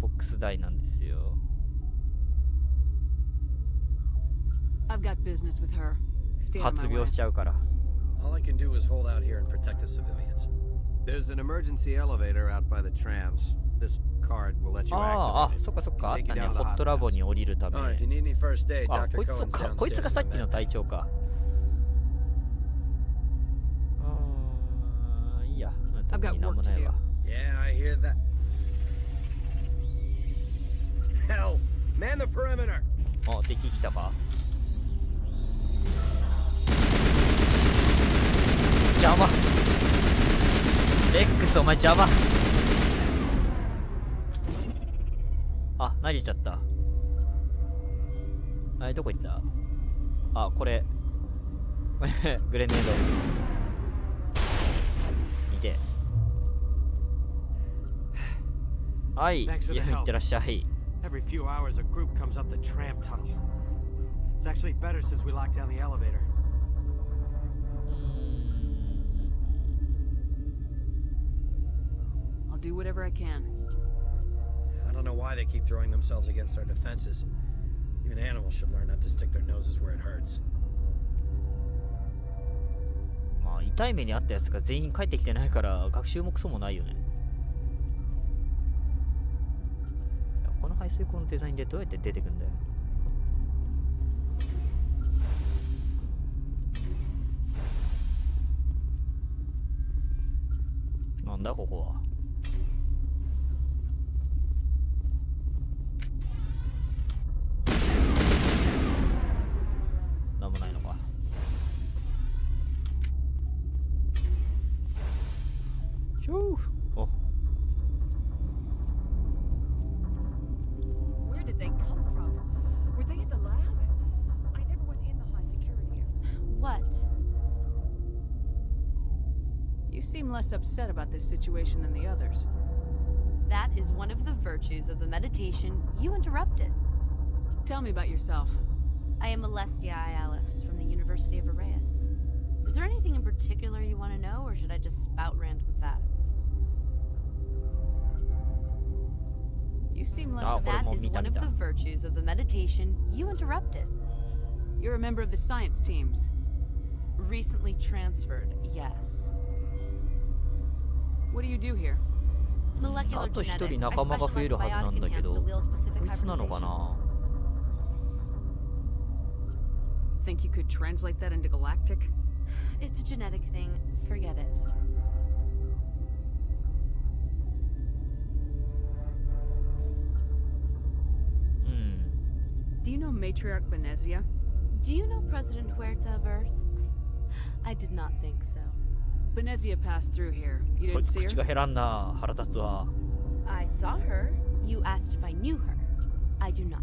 フォックス大なんですよ。I've got business with her. Stay out of 発 my way. 病しちゃうから。 All I can do is hold out here and protect the civilians. There's an emergency elevator out by the trams. This card will let you ああ、 activate そっかそっか、あっ Take た you ね、 down ホ to the ットラボに降りるため。 Alright, if you need any first aid, あ、 Dr. こいつそっ Cohen's か、こいつ downstairs がさっ in き the の med 隊長か。いいや、特になんもないわ。 Yeah, I hear that. Hell, man the perimeter. あ、敵来たか。邪魔。レックスお前邪魔。あ、投げちゃった。あれどこ行った？あ、これグレネード。見て。はい、いや、いってらっしゃい。 Every few hours, a group comes up the tram tunnel. It's actually better since we locked down the elevator. I'll do whatever I can. I don't know why they keep throwing themselves against our defenses. Even animals should learn not to stick their noses where it hurts. まあ、痛い目にあったやつが全員帰ってきてないから学習もクソもないよね。この排水口のデザインでどうやって出てくんだよ。なんだここは。なんもないのか。ひょう。お。Where did they come from? Were they at the lab? I never went in the high security area. What? You seem less upset about this situation than the others. That is one of the virtues of the meditation you interrupted. Tell me about yourself. I am Alestia Alice from the University of Arrayas. Is there anything in particular you want to know, or should I just spout random facts? You seem less Ah, That is one of the virtues of the meditation you interrupted. You're a member of the science teams. Recently transferred, yes. What do you do here? Molecular あと一 genetics. 人 I 仲間が増 specialize える in はずなん biotic だけ enhanced ど、 allele specific こいつなのか hybridization. な。 Think you could translate that into galactic? It's a genetic thing. Forget it. Do you know Matriarch Benezia? Do you know President Huerta of Earth? I did not think so. Benezia passed through here. You こい didn't つ see 口 her? が減らんな。腹立つわ。 I saw her. You asked if I knew her. I do not.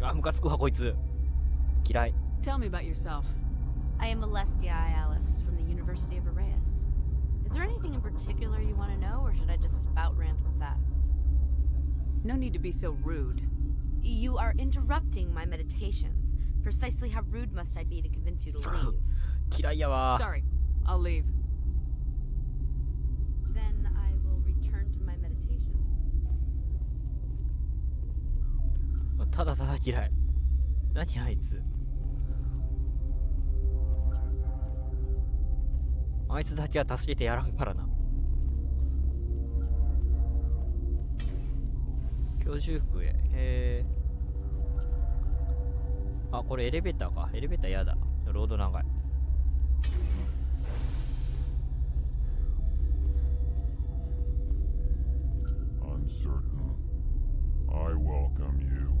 あ、ムカつくわこいつ。嫌い。 Tell me about yourself. I am Alestia Alice from the University of Arrayas. Is there anything in particular you want to know, or should I just spout random facts? No need to be so rude. You are interrupting my meditations. Precisely how rude must I be to convince you to leave? 嫌いやわ。 Sorry, I'll leave. Then I will return to my meditation. ただただ嫌い。何あいつ。あいつだけは助けてやらんからな。居住区へ。へえ。あ、これエレベーターか。エレベーターやだ。ロード長い。Uncertain. I welcome you.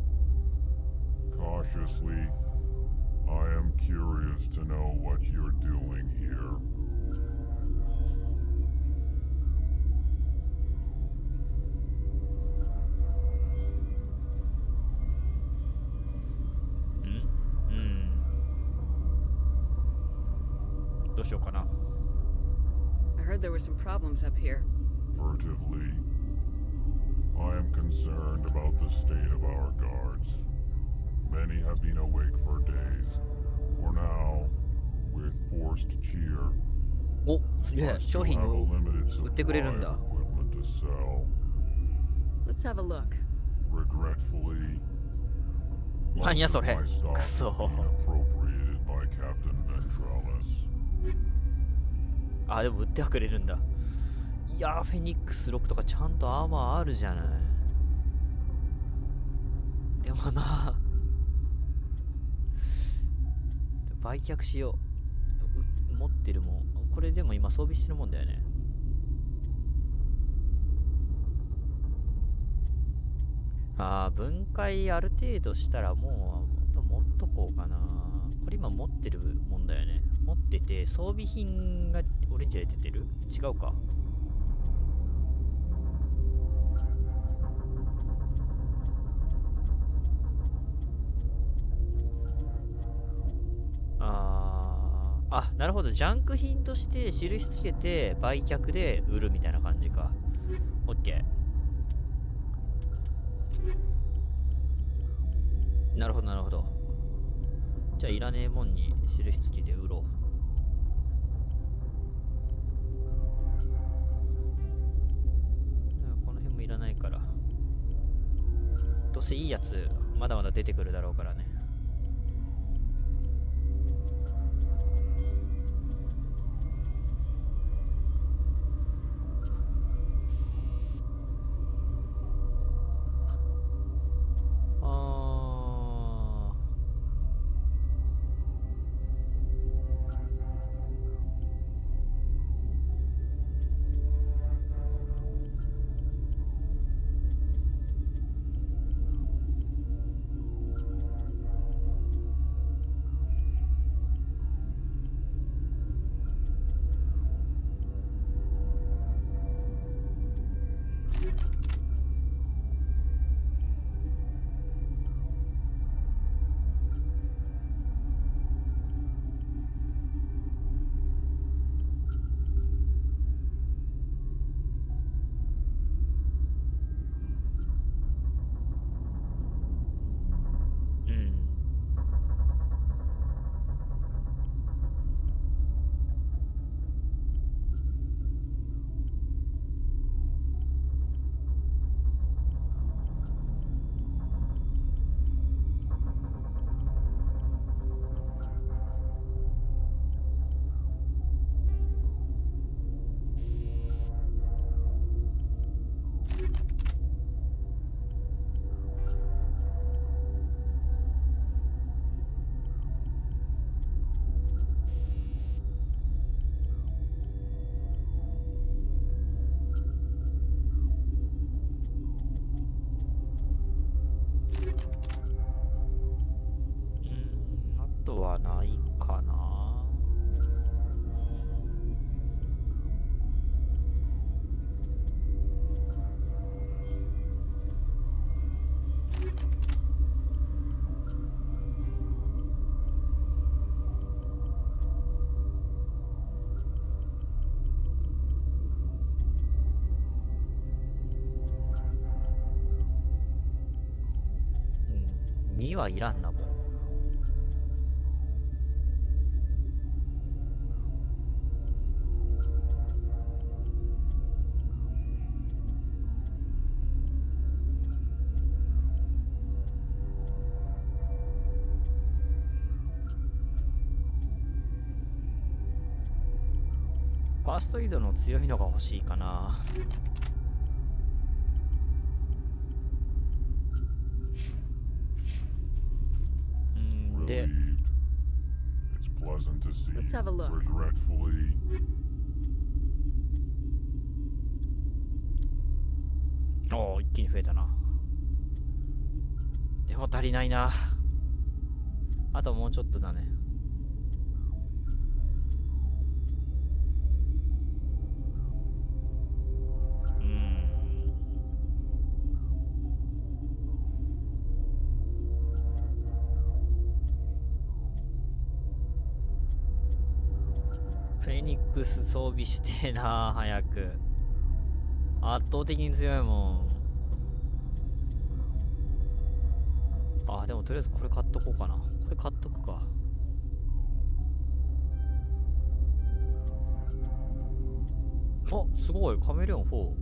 Cautiously, I am curious to know what you're doing here. Hmm. どうしようかな。I heard there were some problems up here. Furtively, I am concerned about the state of our guards. Many have been awake for days. For now, with forced cheer, お、すげえ。 I 商 still 品 have a を limited 売ってくれるん supply だ。 of equipment to sell. Let's have a look. Regretfully, 何や most そ of れ。 my stock く has そ。 been appropriated by Captain Ventralis. あ、でも売ってはくれるんだ。いやー、フェニックス6とかちゃんとアーマーあるじゃない。でもな、売却しよう。持ってるもん。これでも今装備してるもんだよね。ああ、分解ある程度したらもう持っとこうかな。これ今持ってるもんだよね。持ってて装備品がオレンジで出てる？違うか。あ、なるほど。ジャンク品として印つけて売却で売るみたいな感じか。オッケー。なるほどなるほど。じゃあいらねえもんに印つけて売ろう。この辺もいらないから。どうせいいやつまだまだ出てくるだろうからね。あとはないかな。2はいらんなもん。バースト移動の強いのが欲しいかな。で It's pleasant to see. Let's have a look. Regretfully. おお、一気に増えたな。でも足りないな。あともうちょっとだね。フェニックス装備してえな、早く。圧倒的に強いもん。あ、でもとりあえずこれ買っとこうかな。これ買っとくか。あ、すごい。カメレオン4。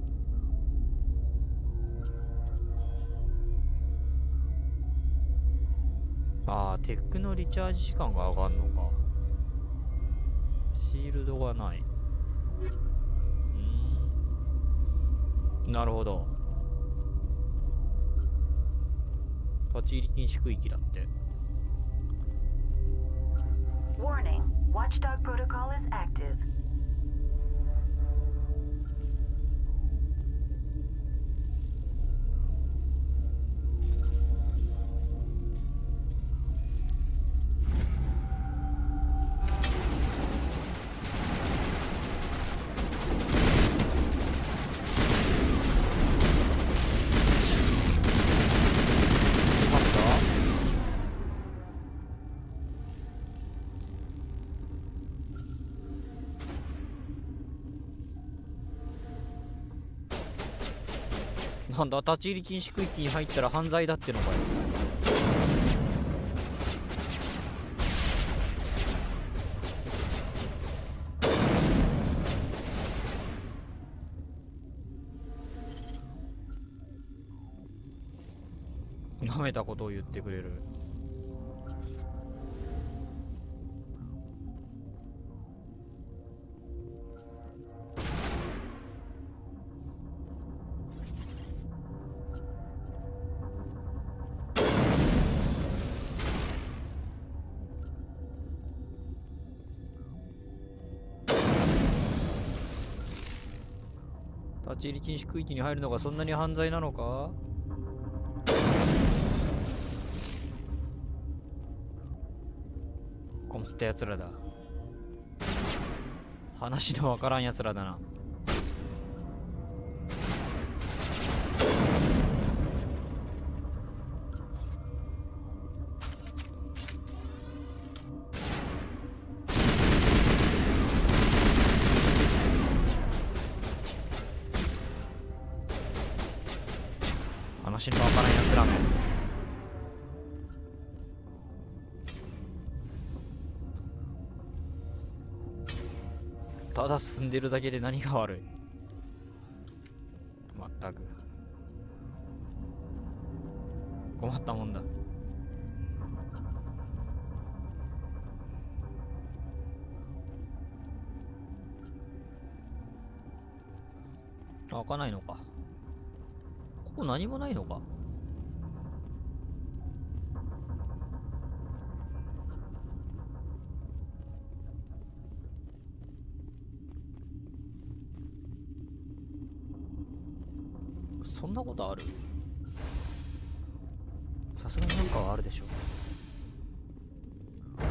あー、テックのリチャージ時間が上がるのか。シールドがない。なるほど。立ち入り禁止区域だって。Warning, Watchdog protocol is active. なんだ、立ち入り禁止区域に入ったら犯罪だってのかよ。舐めたことを言ってくれる。立ち入り禁止区域に入るのがそんなに犯罪なのか。思ったやつらだ。話のわからんやつらだな。話のわからんやつらめ。ただ進んでるだけで何が悪い。まったく困ったもんだ。開かないのか。ここ何もないのか。そんなことある？さすがになんかはあるでしょ。こ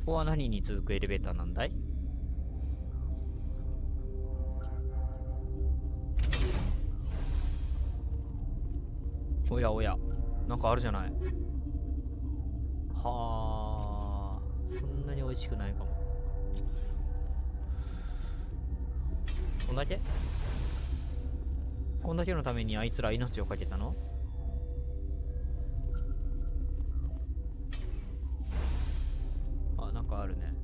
こは何に続くエレベーターなんだい？おやおや、なんかあるじゃない。はあ、そんなに美味しくないかも。こんだけ？こんだけのためにあいつら命をかけたの？あ、なんかあるね。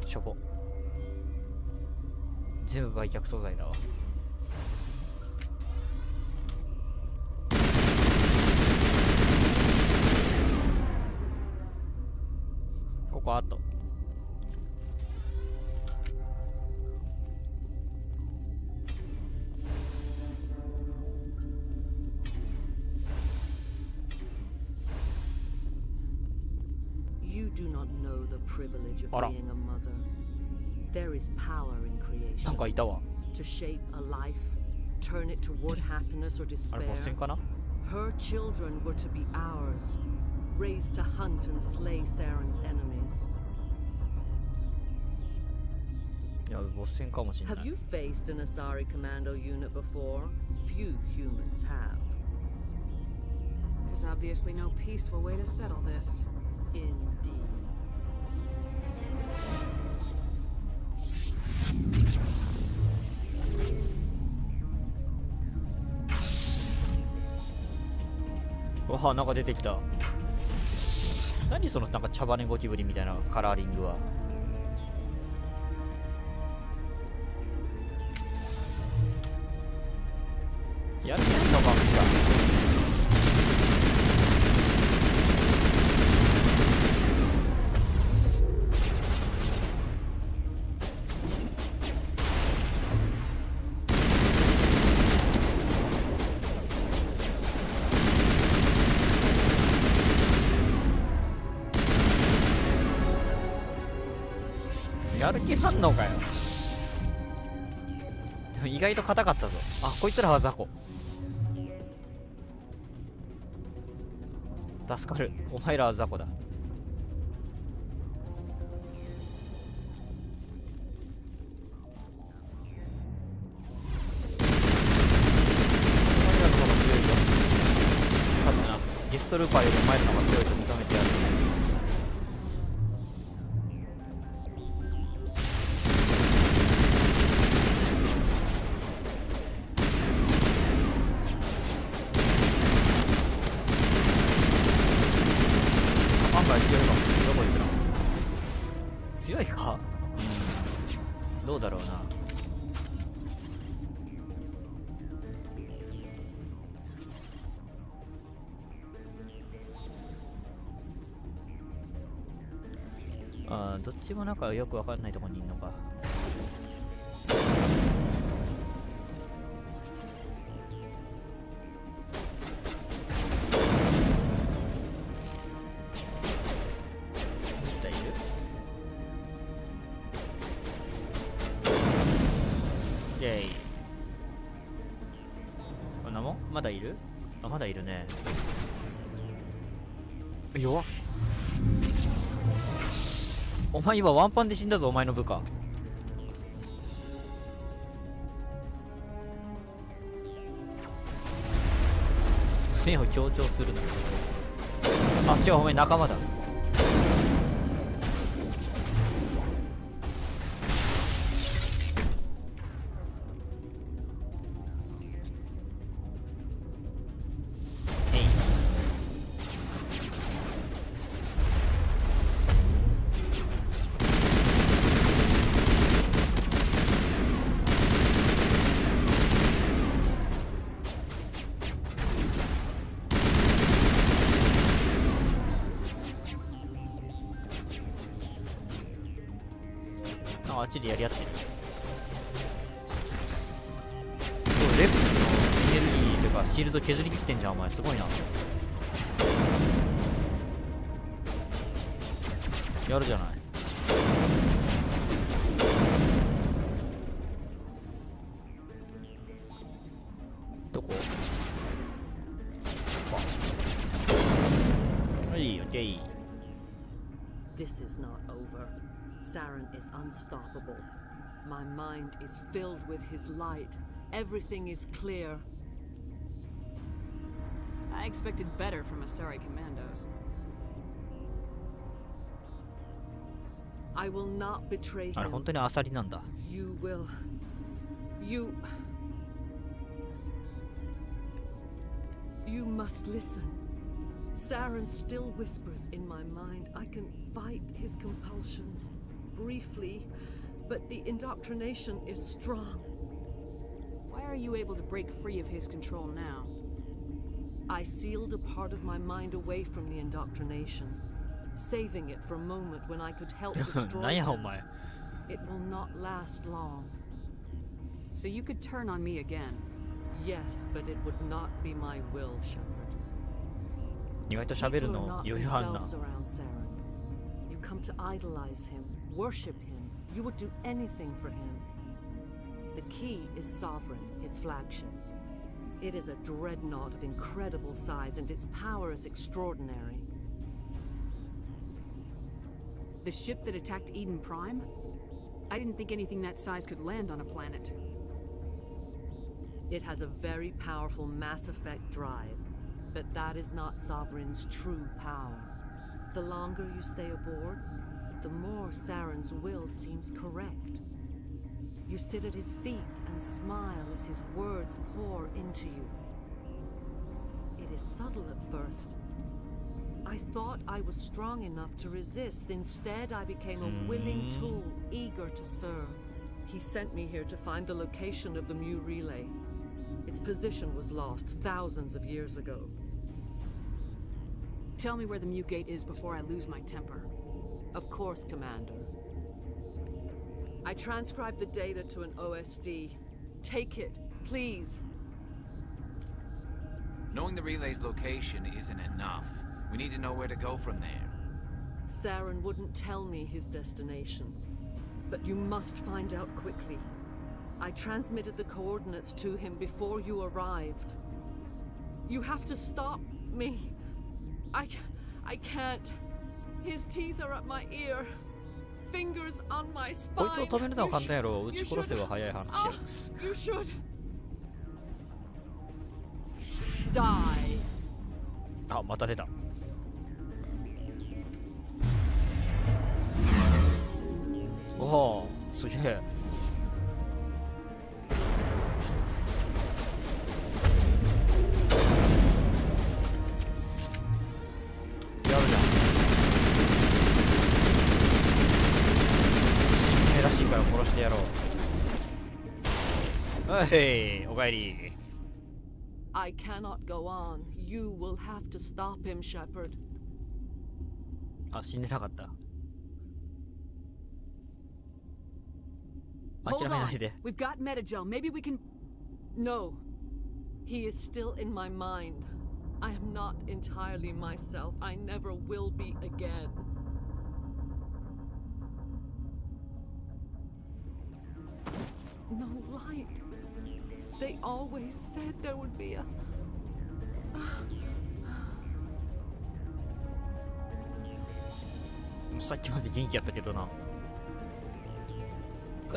しょぼ。全部売却素材だわ。こ後。You do not know the privilege of あら。 being a mother. There is power in なん creation かいたわ。 to shape a life, turn it toward happiness or あれ despair. ボス戦かな。 Her children were to be ours, raised to hunt and slay Saren's enemies. いやボス戦かもしれな Have い。 you faced an Asari commando unit before? Few humans have. There's obviously no peaceful way to settle this. Indeed. わあなんか出てきた。何そのなんか茶羽ゴキブリみたいなカラーリングは。やる気ないのかやる気反応かよ。でも意外と硬かったぞ。あ、こいつらは雑魚。助かる。お前らは雑魚だ。お前らの方が強いよ。多分な、ゲストルーパーよりお前らの方が強いと認めてやる。強いか？うん。どうだろうな。ああ、どっちもなんかよくわかんないところにいるのか。こんなもん？まだいる？あ、まだいるね。弱っ。お前今ワンパンで死んだぞ、お前の部下。目を強調するな。あ、違う、お前仲間だ。あっちでやり合ってる。そう、レックスのエネルギーというかシールド削りきってんじゃん、お前。すごいな。やるじゃない。どこ？はい、オッケー。 This is not over. Saren is unstoppable. My mind is filled with his light. Everything is clear. I expected better from Asari commandos. I will not betray あれ him. 本当にアサリなんだ。 You will. You must listen. Saren still whispers in my mind. I can fight his compulsions briefly, but the indoctrination is strong. Why are you able to break free of his control now? I sealed a part of my mind away from the indoctrination. saving it for a moment when I could help destroy なんやお them. 前。 It will not last long. So you could turn on me again. Yes, but it would not be my will, Shepard. 意外と喋る People の are not 余裕あんな。 themselves around Saren. You come to idolize him, worship him. You would do anything for him. The key is Sovereign, his flagship. It is a dreadnought of incredible size, and its power is extraordinary. The ship that attacked Eden Prime? I didn't think anything that size could land on a planet. It has a very powerful MassEffect drive, but that is not Sovereign's true power. The longer you stay aboard, the more Saren's will seems correct. You sit at his feet and smile as his words pour into you. It is subtle at first. I thought I was strong enough to resist. Instead, I became a willing tool, eager to serve. He sent me here to find the location of the Mu relay. Its position was lost thousands of years ago. Tell me where the Mu Gate is before I lose my temper. Of course, Commander. I transcribed the data to an OSD. Take it, please. Knowing the relay's location isn't enough. We need to know where to go from there. Saren wouldn't tell me his destination. But you must find out quickly. I transmitted the coordinates to him before you arrived. You have to stop me. I can't. His teeth are at my ear. Fingers on my こい spine. つを止めるのは簡単やろ。撃ち殺せば早い話や。 You should die. あ、また出た。おお、すげえ。やるじゃん。新兵らしいから殺してやろう。はい、おかえり。I cannot go on. You will have to stop him, Shepard. あ、死んでなかった。 Hold 諦め on. ないで。 We've got Metagel. Maybe we can. No. He is still in my mind. I am not entirely myself. I never will be again. No light. They always said there would be a. さっきまで元気やったけどな。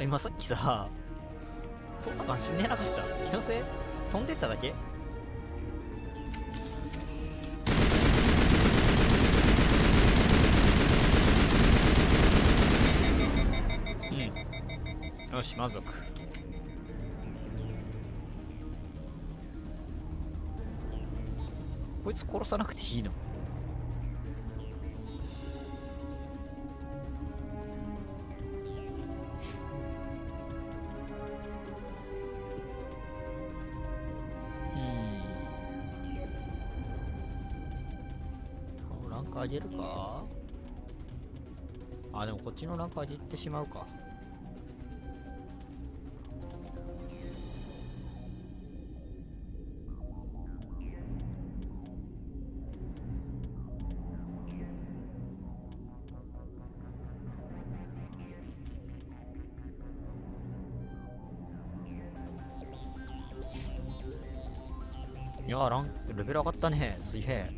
今さっきさ、操作官死んでなかった。気のせい？飛んでっただけ？うん。よし、満足。こいつ殺さなくていいの？ランク上げるか？あ、でもこっちのランク上げてしまうか。いやー、レベル上がったね。すげえ。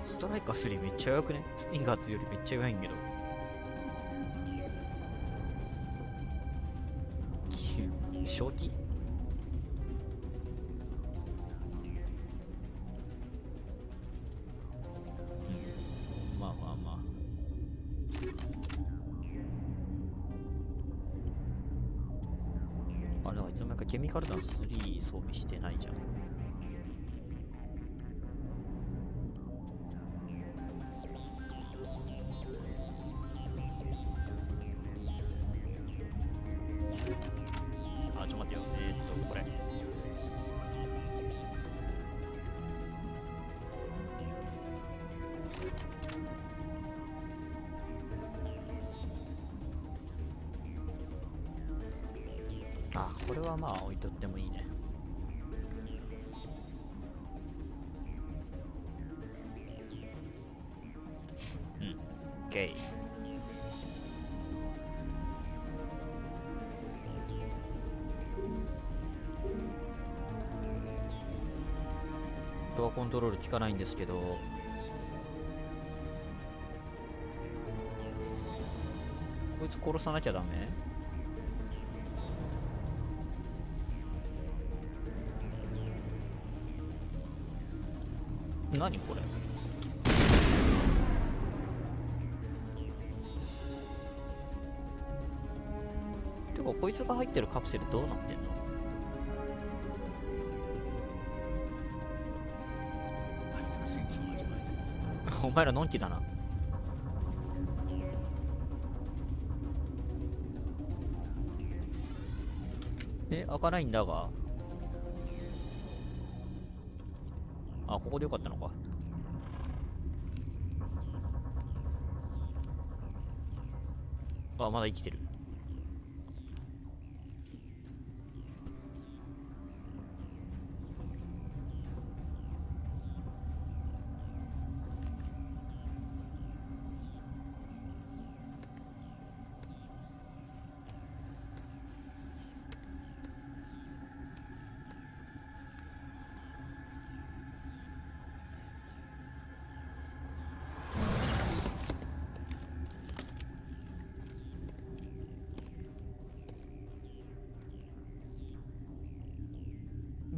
ストライカー3めっちゃ弱くね？スティンガー2よりめっちゃ弱いんけど。正気？まあまあまあ。あれ、いつの間にかケミカルダン3装備してないじゃん。あ、ちょっと待ってよ。これ。あ、これはまあ置いとってもいいね。うん、OK。ドアコントロール効かないんですけど、こいつ殺さなきゃダメ？何これ？てかこいつが入ってるカプセルどうなってんの？お前らのんきだな。開かないんだが。あ、ここでよかったのか。あ、まだ生きてる。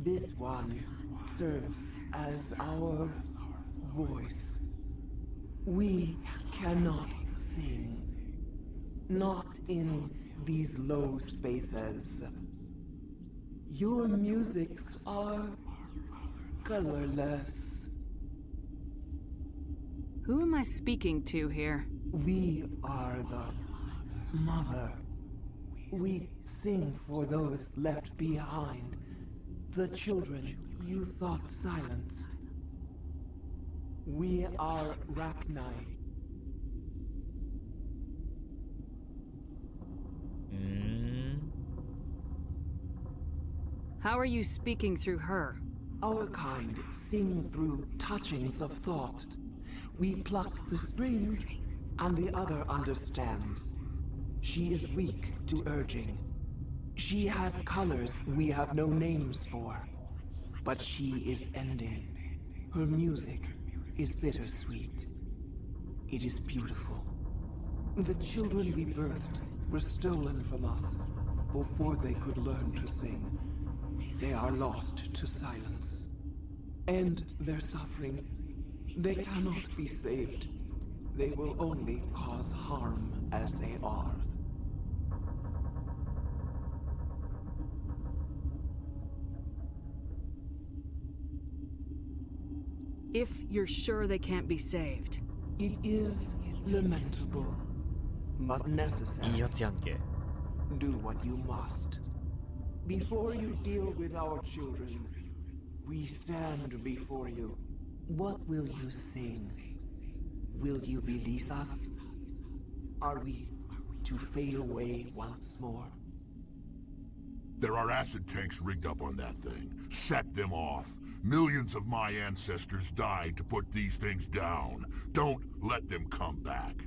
This one serves as our voice. We cannot sing. Not in these low spaces. Your musics are colorless. Who am I speaking to here? We are the mother. We sing for those left behind. The children you thought silenced. We are Rachni. How are you speaking through her? Our kind sing through touchings of thought. We pluck the strings, and the other understands. She is weak to urging. She has colors we have no names for. But she is ending. Her music is bittersweet. It is beautiful. The children we birthed were stolen from us before they could learn to sing. They are lost to silence. And their suffering, they cannot be saved. They will only cause harm as they are. If you're sure they can't be saved. It is lamentable, but necessary. Do what you must. Before you deal with our children, we stand before you. What will you sing? Will you release us? Are we to fade away once more? There are acid tanks rigged up on that thing. Set them off. Millions of my ancestors died to put these things down. Don't let them come back.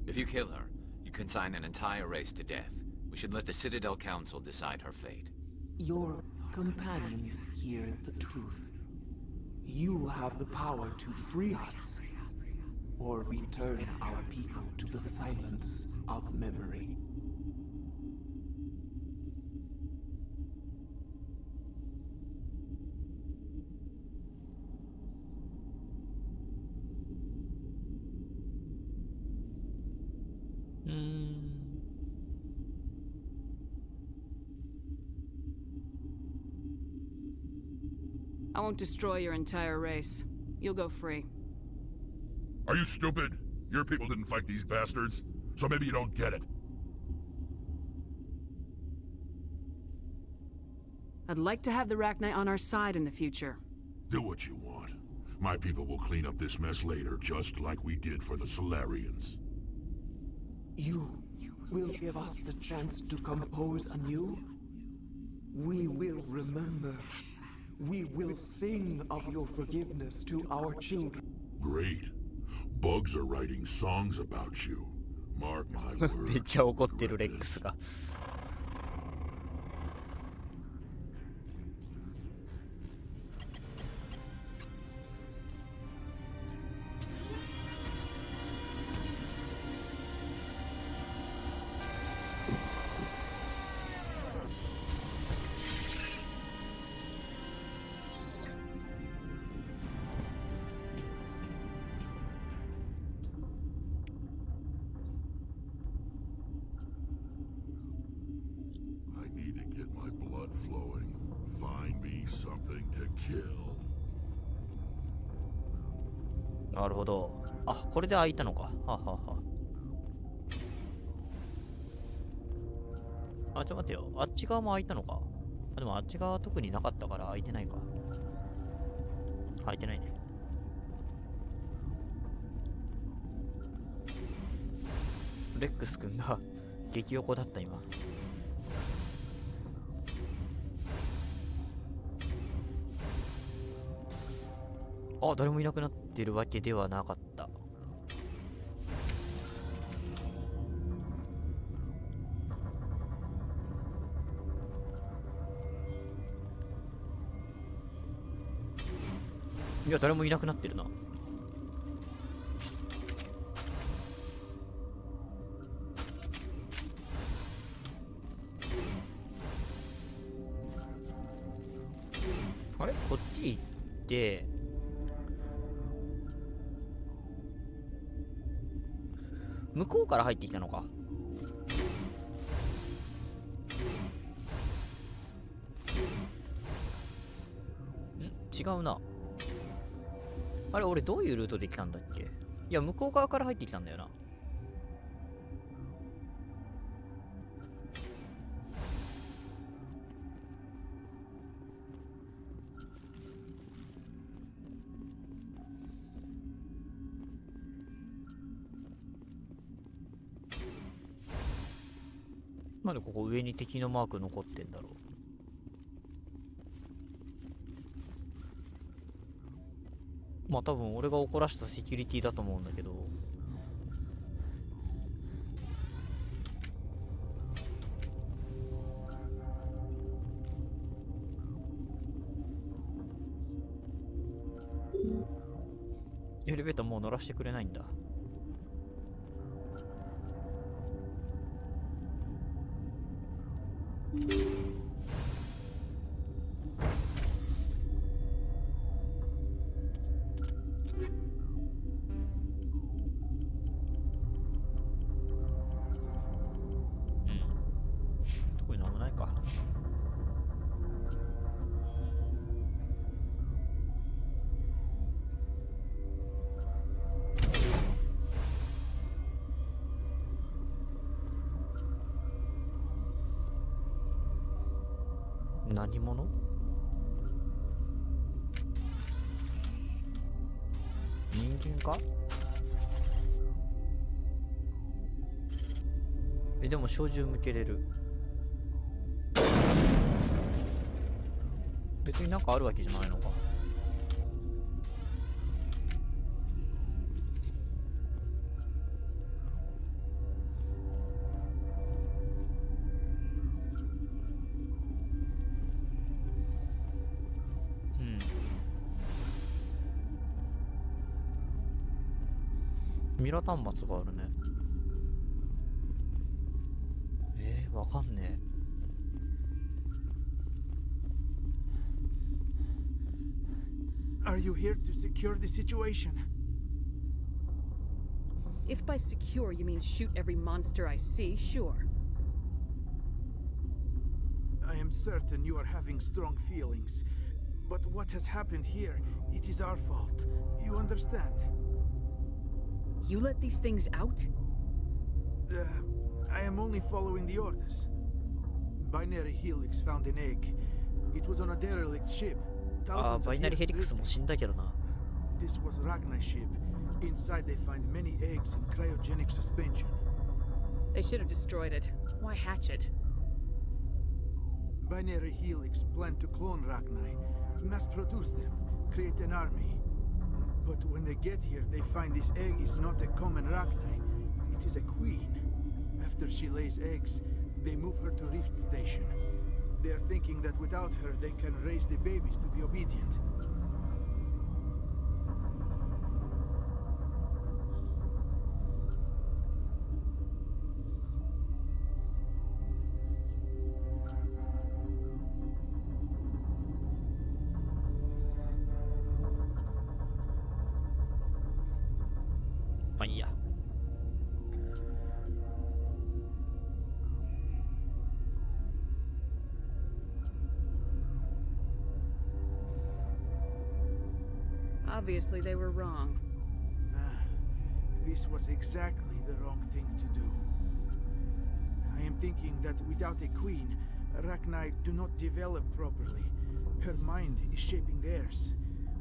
If you kill her, you consign an entire race to death. We should let the Citadel Council decide her fate. Your companions hear the truth. You have the power to free us, or return our people to the silence of memory. I won't destroy your entire race. You'll go free. Are you stupid? Your people didn't fight these bastards, so maybe you don't get it. I'd like to have the Rachni on our side in the future. Do what you want. My people will clean up this mess later, just like we did for the Solarians. You will give us the chance to compose anew? We will remember. We will sing of your forgiveness to our children. Great. Bugs are writing songs about you. Mark my めっ words. ちゃ怒ってるレックスが。I need to get my blood flowing. Find me something to kill. なるほど。あ、これで開いたのか。はあはあはあ。あ、ちょっと待ってよ。あっち側も開いたのか。あ、でもあっち側は特になかったから開いてないか。開いてないね。レックス君が激横だった今。あ、誰もいなくなってるわけではなかった。いや、誰もいなくなってるな。あれ、こっち行って向こうから入ってきたのか。違うな。あれ、俺どういうルートで来たんだっけ。いや、向こう側から入ってきたんだよな。なんでここ上に敵のマーク残ってんだろう。まあ多分俺が怒らしたセキュリティだと思うんだけど。エレベーターもう乗らせてくれないんだ。これなんもないか。何者？人間か？でも小銃向けれる。別になんかあるわけじゃないのか。ミラー端末があるね。わかんねえ。Are you here to secure the situation? If by secure you mean shoot every monster I see, sure. I am certain you are having strong feelings. But what has happened here, it is our fault. You understand? You let these things out? I am only following the orders. Binary Helix found an egg. It was on a derelict ship. Binary Helix も死んだけどな。This was Ragnar's ship. Inside they find many eggs in cryogenic suspension. They should have destroyed it. Why hatch it? Binary Helix planned to clone Ragnar, mass produce them, create an army. But when they get here, they find this egg is not a common Ragnar. It is a queen. After she lays eggs, they move her to Rift Station. They are thinking that without her, they can raise the babies to be obedient. Obviously, they were wrong. This was exactly the wrong thing to do. I am thinking that without a queen, Ragnar do not develop properly. Her mind is shaping theirs.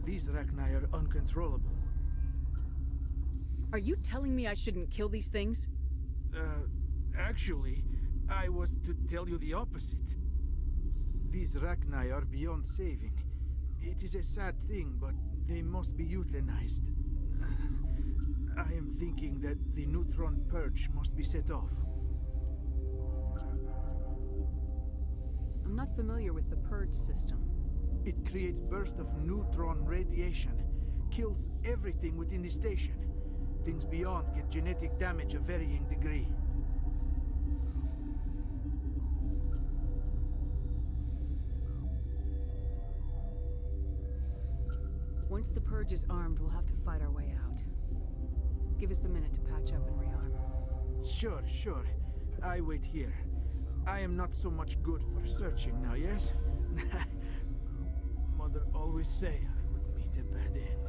These Ragnar are uncontrollable. Are you telling me I shouldn't kill these things? Actually, I was to tell you the opposite. These Ragnar are beyond saving. It is a sad thing, but they must be euthanized. I am thinking that the neutron purge must be set off. I'm not familiar with the purge system. It creates bursts of neutron radiation, kills everything within the station. Things beyond get genetic damage of varying degree. Once the purge is armed, we'll have to fight our way out. Give us a minute to patch up and rearm. Sure. I wait here. I am not so much good for searching now, yes? Mother always say I would meet a bad end.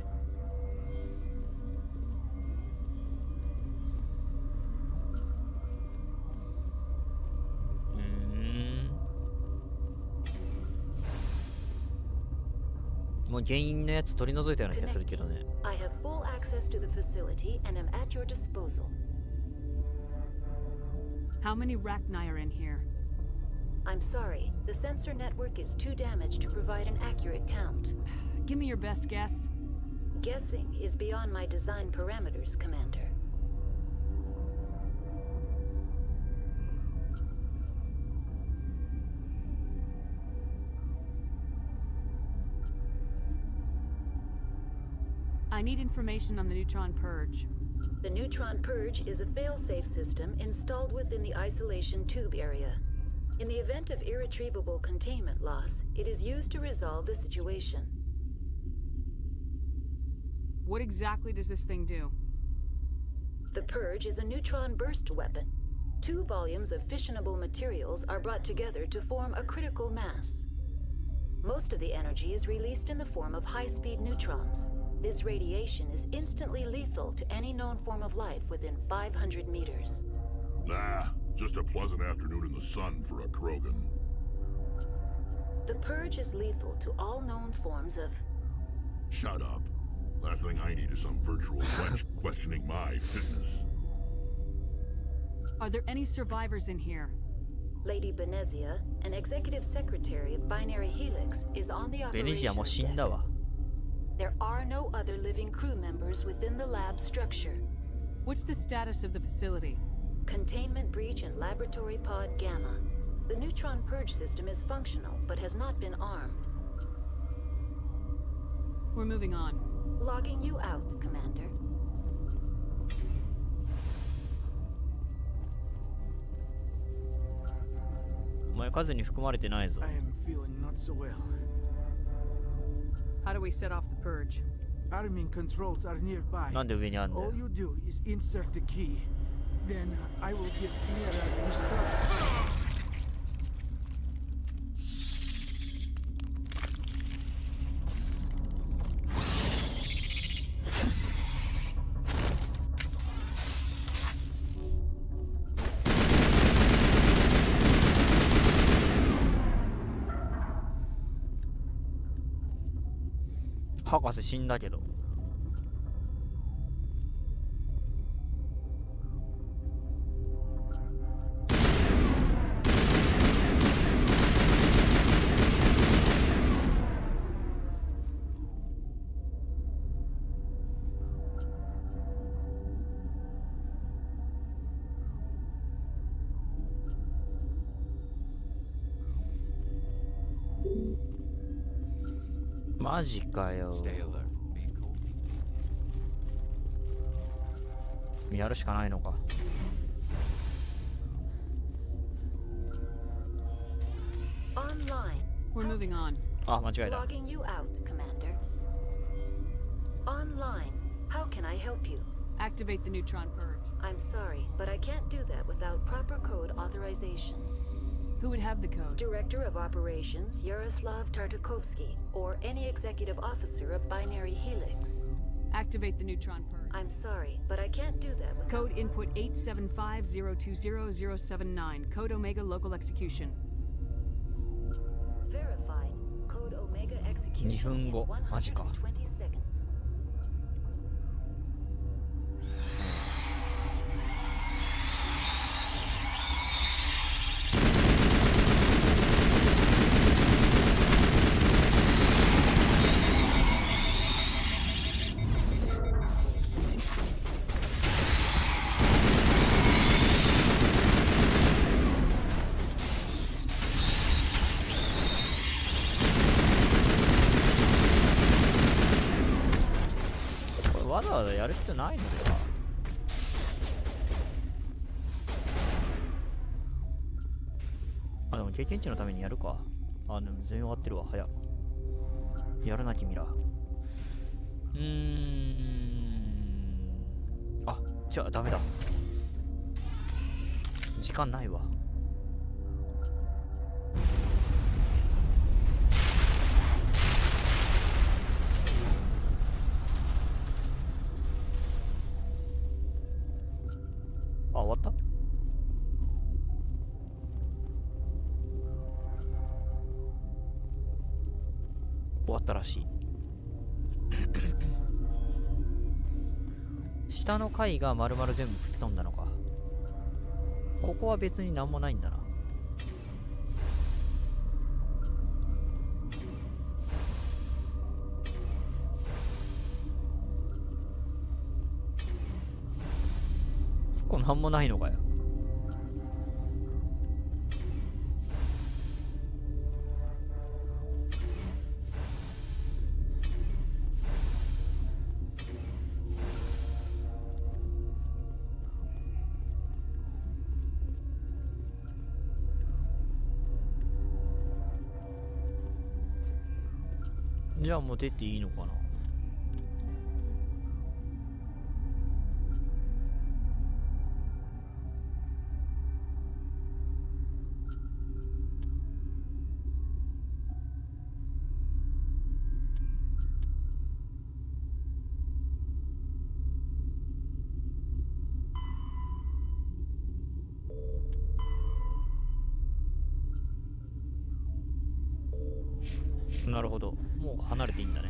I have full access to the facility and am at your disposal. How many Ragnar are in here? I'm sorry, the sensor network is too damaged to provide an accurate count. Give me your best guess. Guessing is beyond my design parameters, Commander. I need information on the neutron purge. The neutron purge is a fail-safe system installed within the isolation tube area. In the event of irretrievable containment loss, it is used to resolve the situation. What exactly does this thing do? The purge is a neutron burst weapon. 2 volumes of fissionable materials are brought together to form a critical mass. Most of the energy is released in the form of high-speed neutrons. This radiation is instantly lethal to any known form of life within 500 meters. Nah, just a pleasant afternoon in the sun for a Krogan. The purge is lethal to all known forms of... Shut up. Last thing I need is some virtual wench questioning my fitness. Are there any survivors in here? Lady Benezia, an executive secretary of Binary Helix, is on the operation deck. There are no other living crew members within the lab structure. What's the status of the facility? Containment breach in Laboratory Pod Gamma. The neutron purge system is functional, but has not been armed. We're moving on. Logging you out, Commander. 前数に含まれてないぞ。 I am feeling not so well. How do we set off the purge? Arming controls are nearby. なんで上にあんだよ。 All you do is insert the key. Then I will give Clear a restart. 博士死んだけど。マジかよ。やるしかないのか。We're moving on. あ、間違えた。 Logging you out, Commander. Online. How can I help you? Activate the neutron purge. I'm sorry, but I can't do that without proper code authorization. Who would have the code? Director of Operations Yaroslav Tartakovsky, or any executive officer of Binary Helix. Activate the neutron purge. I'm sorry, but I can't do that without... Code input 875020079. Code Omega local execution. Verified. Code Omega 2 execution 分 in 後。マジか。 120 seconds. わざわざやる必要ないのでは。あ、でも経験値のためにやるか。あ、でも全員終わってるわ。早っ。やるな君ら。あ、じゃあダメだ。時間ないわ。あ、終わった？終わったらしい。下の階が丸々全部吹き飛んだのか。ここは別になんもないんだな。そこなんもないのかよ。じゃあもう出ていいのかな。なるほど。もう離れていいんだね。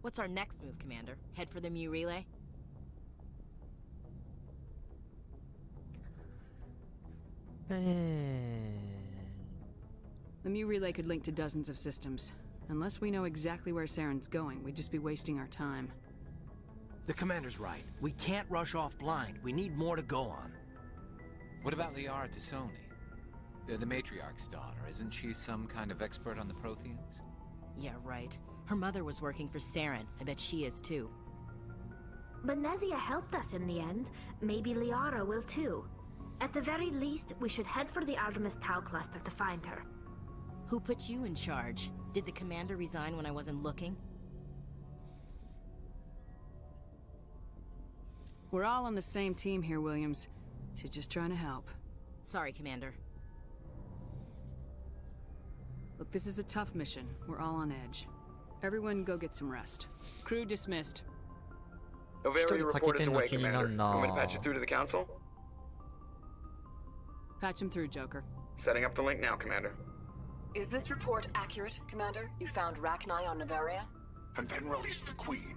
What's our next move, Commander? Head for the Mu relay? The Mu relay could link to dozens of systems. Unless we know exactly where Saren's going, we'd just be wasting our time. The commander's right. We can't rush off blind. We need more to go on. What about Liara Tassoni? The matriarch's daughter. Isn't she some kind of expert on the Protheans? Yeah, right. Her mother was working for Saren. I bet she is too. But Nezia helped us in the end. Maybe Liara will too. At the very least, we should head for the Artemis Tau cluster to find her. Who put you in charge? Did the commander resign when I wasn't looking? We're all on the same team here, Williams. She's just trying to help. Sorry, Commander. Look, this is a tough mission. We're all on edge. Everyone go get some rest. Crew dismissed. Novaria report is away, Commander. Want me to patch it through to the Council? Patch him through, Joker. Setting up the link now, Commander. Is this report accurate, Commander? You found Rachni on Novaria? And then released the Queen.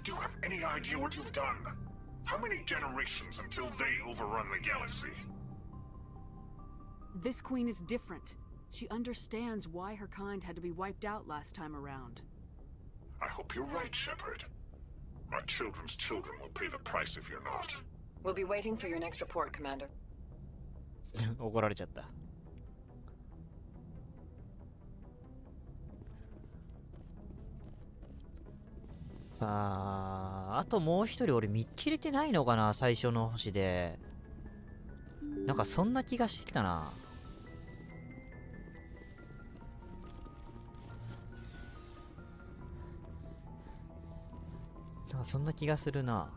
Do you have any idea what you've done? How many generations until they overrun the galaxy? This Queen is different. She understands why her kind had to be wiped out last time around. I hope you're right, Shepard. My children's children will pay the price if you're not. We'll be waiting for your next report, Commander. 怒られちゃった。あともう一人俺見切れてないのかな、最初の星で。なんかそんな気がしてきたな。なんかそんな気がするな。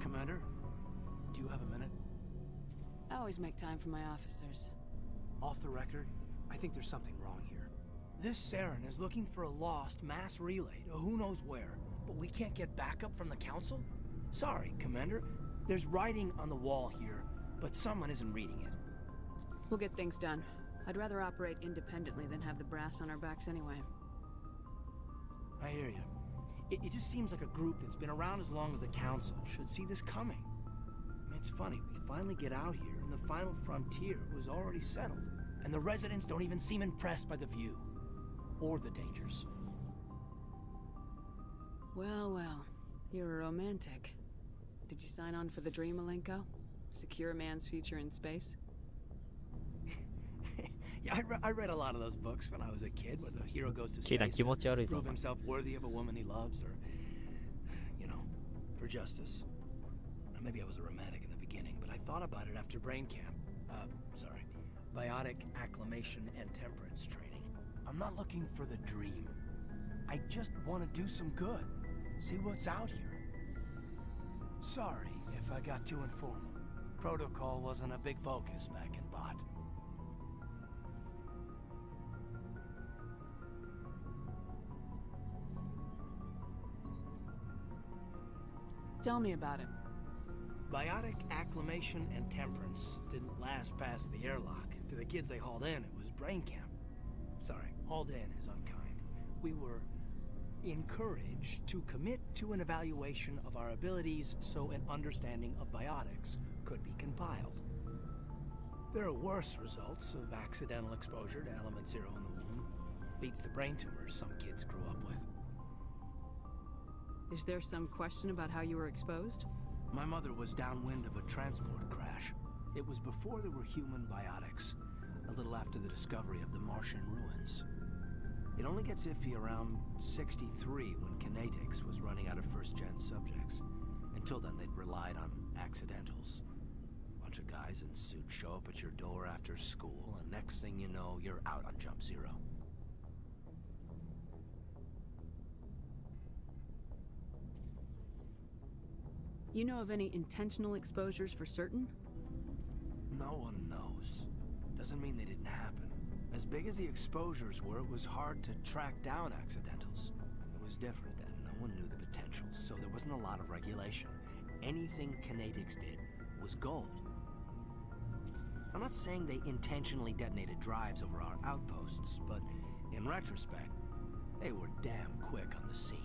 Commander, do you have a minute? I always make time for my officers. Off the record, I think there's something wrong here. This Saren is looking for a lost mass relay to who knows where, but we can't get backup from the Council? Sorry, Commander. There's writing on the wall here, but someone isn't reading it. We'll get things done. I'd rather operate independently than have the brass on our backs anyway. I hear you. It just seems like a group that's been around as long as the Council should see this coming. I mean, it's funny, we finally get out here and the final frontier was already settled. And the residents don't even seem impressed by the view. Or the dangers. Well, well. You're a romantic. Did you sign on for the dream, Malenko? Secure a man's future in space? Yeah, I read a lot of those books when I was a kid, where the hero goes to space to prove himself worthy of a woman he loves, or, you know, for justice. Now, maybe I was a romantic in the beginning, but I thought about it after brain camp. Biotic acclimation and temperance training. I'm not looking for the dream. I just want to do some good. See what's out here. Sorry if I got too informal. Protocol wasn't a big focus back in Bot. Tell me about it. Biotic acclimation and temperance didn't last past the airlock. To the kids they hauled in, it was brain camp. Sorry, hauled in is unkind. We were encouraged to commit to an evaluation of our abilities so an understanding of biotics could be compiled. There are worse results of accidental exposure to element 0 in the womb. Beats the brain tumors some kids grew up with. Is there some question about how you were exposed? My mother was downwind of a transport crash. It was before there were human biotics, a little after the discovery of the Martian ruins. It only gets iffy around 63 when Kinetics was running out of first-gen subjects. Until then, they'd relied on accidentals. A bunch of guys in suits show up at your door after school, and next thing you know, you're out on Jump Zero. You know of any intentional exposures for certain? No one knows. Doesn't mean they didn't happen. As big as the exposures were, it was hard to track down accidentals. It was different then. No one knew the potential, so there wasn't a lot of regulation. Anything Kinetics did was gold. I'm not saying they intentionally detonated drives over our outposts, but in retrospect, they were damn quick on the scene.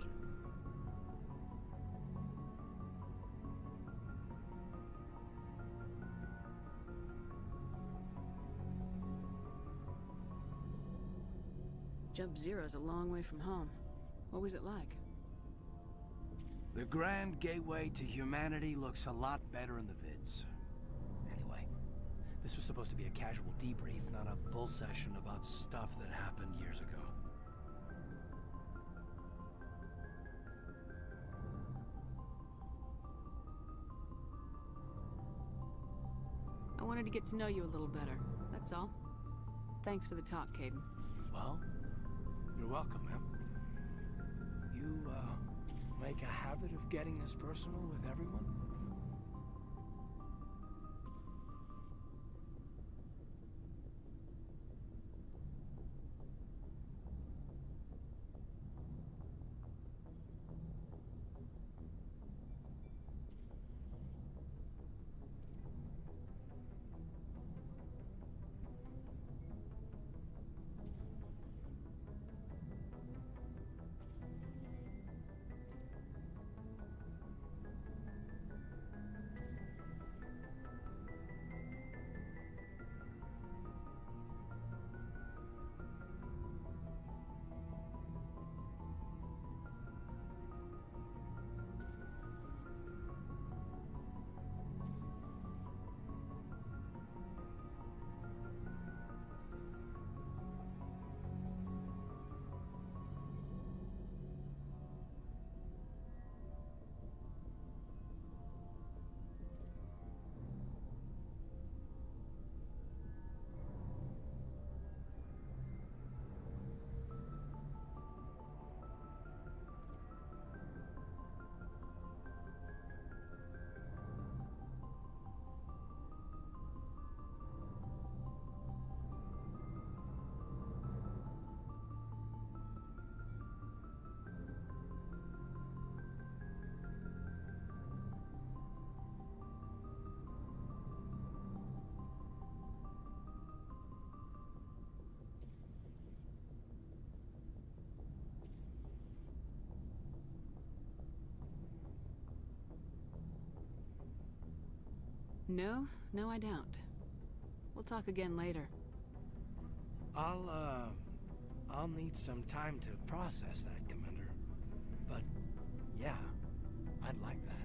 Jump Zero's a long way from home. What was it like? The grand gateway to humanity looks a lot better in the vids. Anyway, this was supposed to be a casual debrief, not a bull session about stuff that happened years ago. I wanted to get to know you a little better, that's all. Thanks for the talk, Caden. Well, you're welcome, ma'am. You, make a habit of getting this personal with everyone? No, I don't. We'll talk again later. I'll need some time to process that, Commander. But, yeah, I'd like that.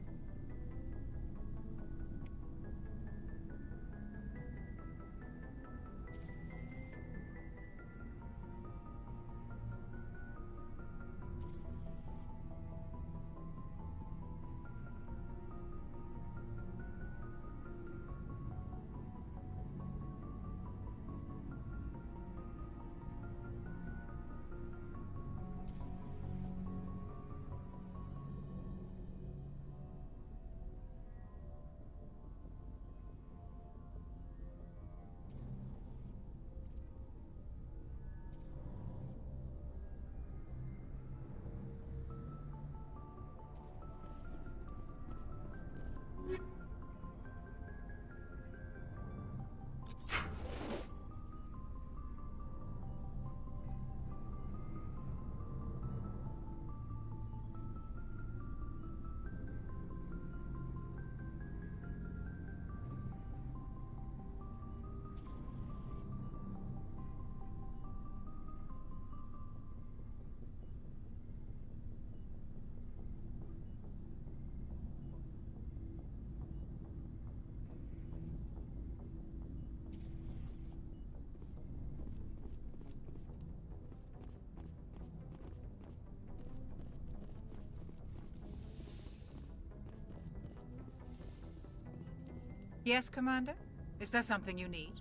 Yes, Commander? Is there something you need?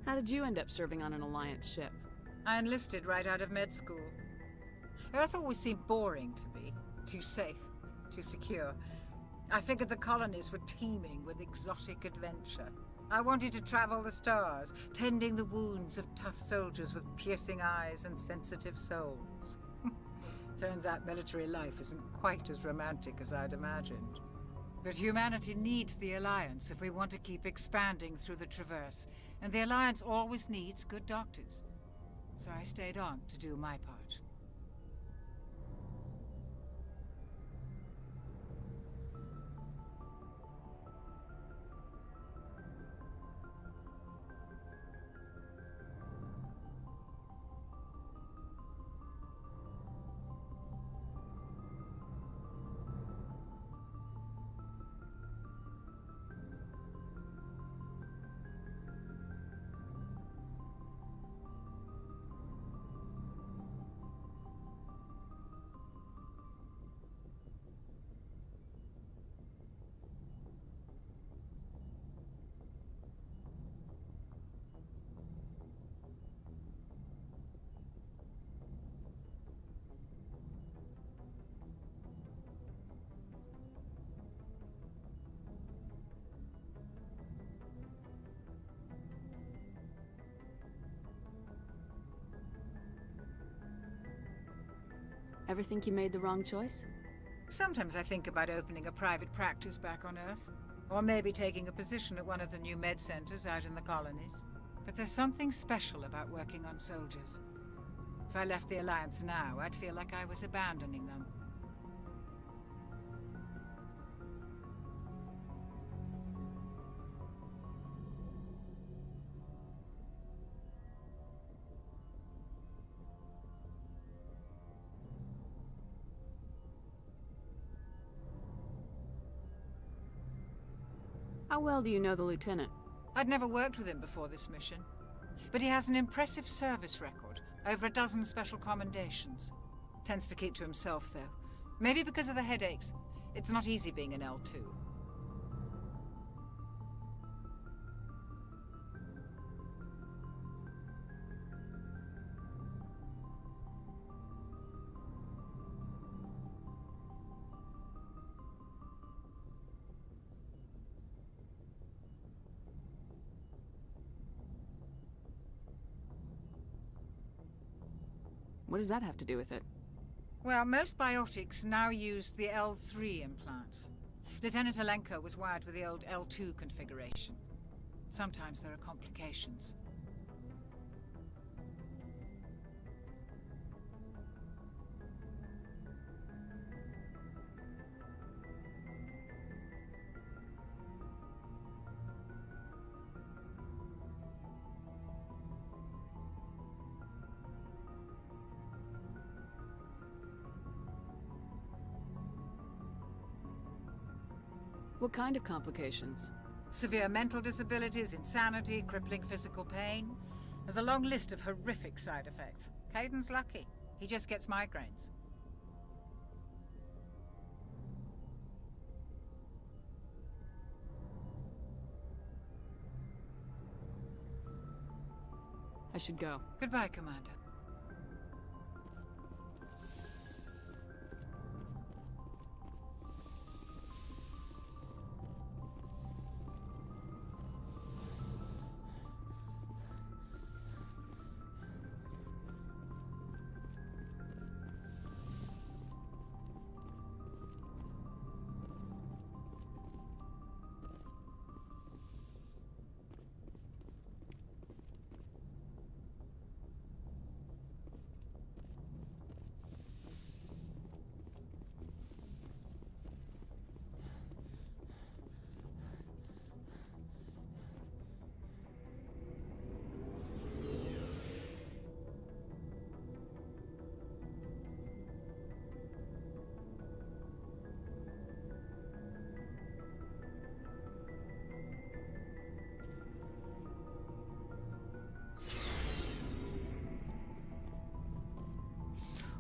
How did you end up serving on an Alliance ship? I enlisted right out of med school. Earth always seemed boring to me. Too safe, too secure. I figured the colonies were teeming with exotic adventure. I wanted to travel the stars, tending the wounds of tough soldiers with piercing eyes and sensitive souls. Turns out military life isn't quite as romantic as I'd imagined. But humanity needs the Alliance if we want to keep expanding through the Traverse, and the Alliance always needs good doctors. So I stayed on to do my part. Ever think you made the wrong choice? Sometimes I think about opening a private practice back on Earth. Or maybe taking a position at one of the new med centers out in the colonies. But there's something special about working on soldiers. If I left the Alliance now, I'd feel like I was abandoning them. How well do you know the lieutenant? I'd never worked with him before this mission. But he has an impressive service record, over a dozen special commendations. Tends to keep to himself, though. Maybe because of the headaches. It's not easy being an L2. What does that have to do with it? Well, most biotics now use the L3 implants. Lieutenant Alenko was wired with the old L2 configuration. Sometimes there are complications. What kind of complications? Severe mental disabilities, insanity, crippling physical pain. There's a long list of horrific side effects. Caden's lucky. He just gets migraines. I should go. Goodbye, Commander.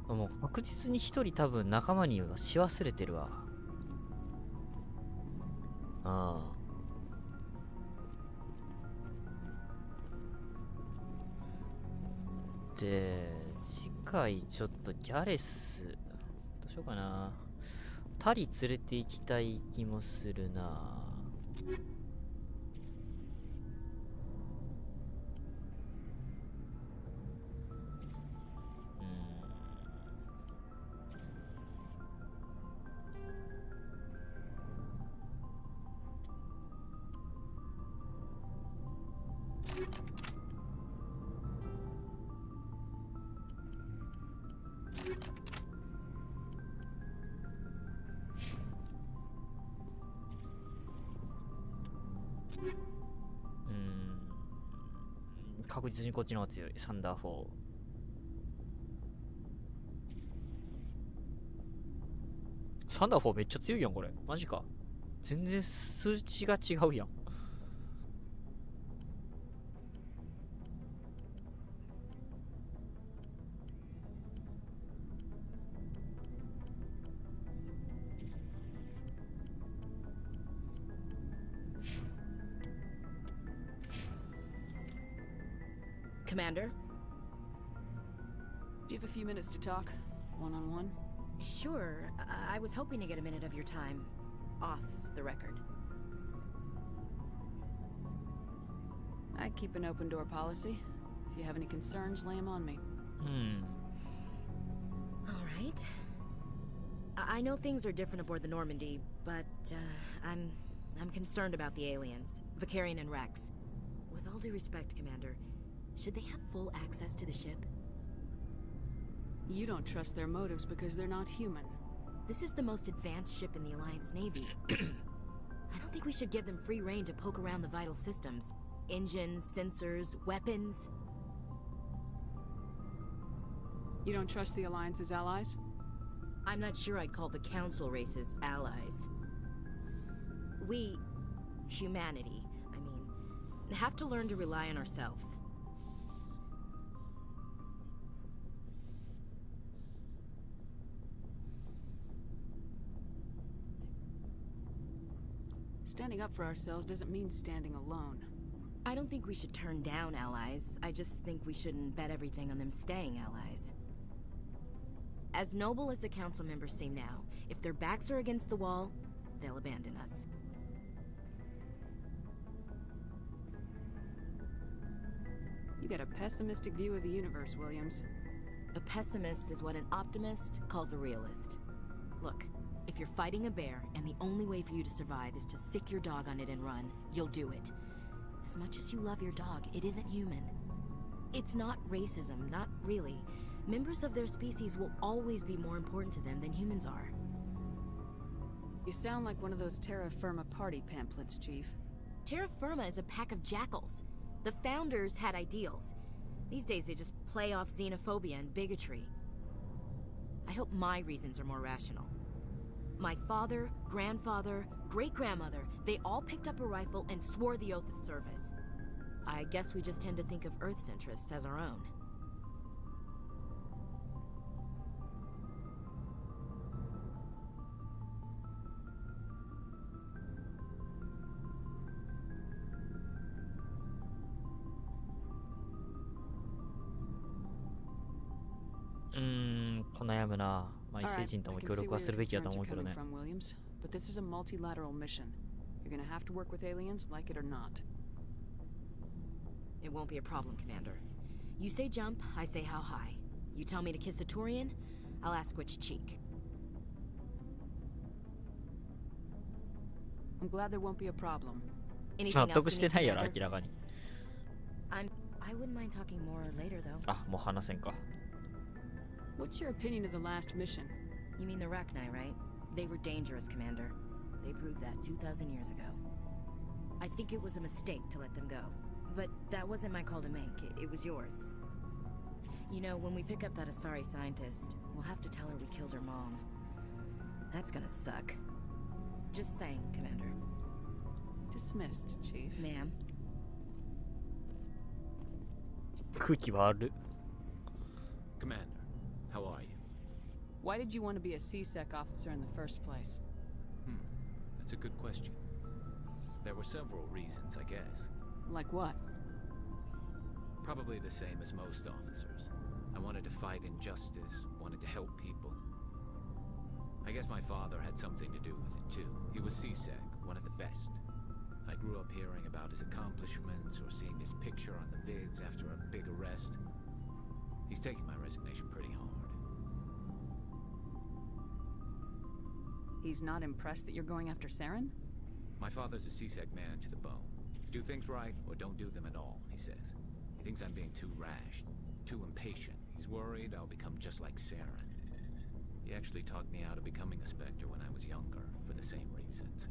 もう確実に一人多分仲間にはし忘れてるわ。ああ。で、次回ちょっとギャレス、どうしようかな。タリ連れて行きたい気もするな。確実にこっちの方が強い。サンダー4。サンダー4めっちゃ強いやんこれ。マジか。全然数値が違うやん。Commander? Do you have a few minutes to talk? One-on-one? Sure. I was hoping to get a minute of your time. Off the record. I keep an open door policy. If you have any concerns, lay them on me. All right. I know things are different aboard the Normandy, but I'm concerned about the aliens, Vicarian and Rex. With all due respect, Commander, should they have full access to the ship? You don't trust their motives because they're not human. This is the most advanced ship in the Alliance Navy. I don't think we should give them free rein to poke around the vital systems. Engines, sensors, weapons. You don't trust the Alliance's allies? I'm not sure I'd call the Council races allies. We, humanity, I mean, have to learn to rely on ourselves. Standing up for ourselves doesn't mean standing alone. I don't think we should turn down allies. I just think we shouldn't bet everything on them staying allies. As noble as the council members seem now, if their backs are against the wall, they'll abandon us. You get a pessimistic view of the universe, Williams. A pessimist is what an optimist calls a realist. Look, if you're fighting a bear and the only way for you to survive is to sick your dog on it and run, you'll do it. As much as you love your dog, it isn't human. It's not racism, not really. Members of their species will always be more important to them than humans are. You sound like one of those Terra Firma party pamphlets, Chief. Terra Firma is a pack of jackals. The founders had ideals. These days they just play off xenophobia and bigotry. I hope my reasons are more rational. My father, grandfather, great-grandmother, they all picked up a rifle and swore the oath of service. I guess we just tend to think of Earth's interests as our own.悩むな。まあ、異星人とも協力はするべきだと思うけどね。But this is a multilateral mission. You're gonna have to work with aliens, like it or not. It won't be a problem, Commander. You say jump, I say how high. You tell me to kiss a Turian, I'll ask which cheek. I'm glad there won't be a problem. Anything else you need, Commander? 明らかに。I wouldn't mind talking more later, though. あ、もう話せんか。What's your opinion of the last mission? You mean the Rachni, right? They were dangerous, Commander. They proved that 2,000 years ago. I think it was a mistake to let them go. But that wasn't my call to make. It was yours. You know, when we pick up that Asari scientist, we'll have to tell her we killed her mom. That's gonna suck. Just saying, Commander. Dismissed, Chief. Ma'am. 空気悪い。Commander, how are you? Why did you want to be a CSEC officer in the first place? That's a good question. There were several reasons, I guess. Like what? Probably the same as most officers. I wanted to fight injustice, wanted to help people. I guess my father had something to do with it too. He was CSEC, one of the best. I grew up hearing about his accomplishments or seeing his picture on the vids after a big arrest. He's taking my resignation pretty hard. He's not impressed that you're going after Saren? My father's a CSEC man to the bone. Do things right or don't do them at all, he says. He thinks I'm being too rash, too impatient. He's worried I'll become just like Saren. He actually talked me out of becoming a Spectre when I was younger, for the same reasons.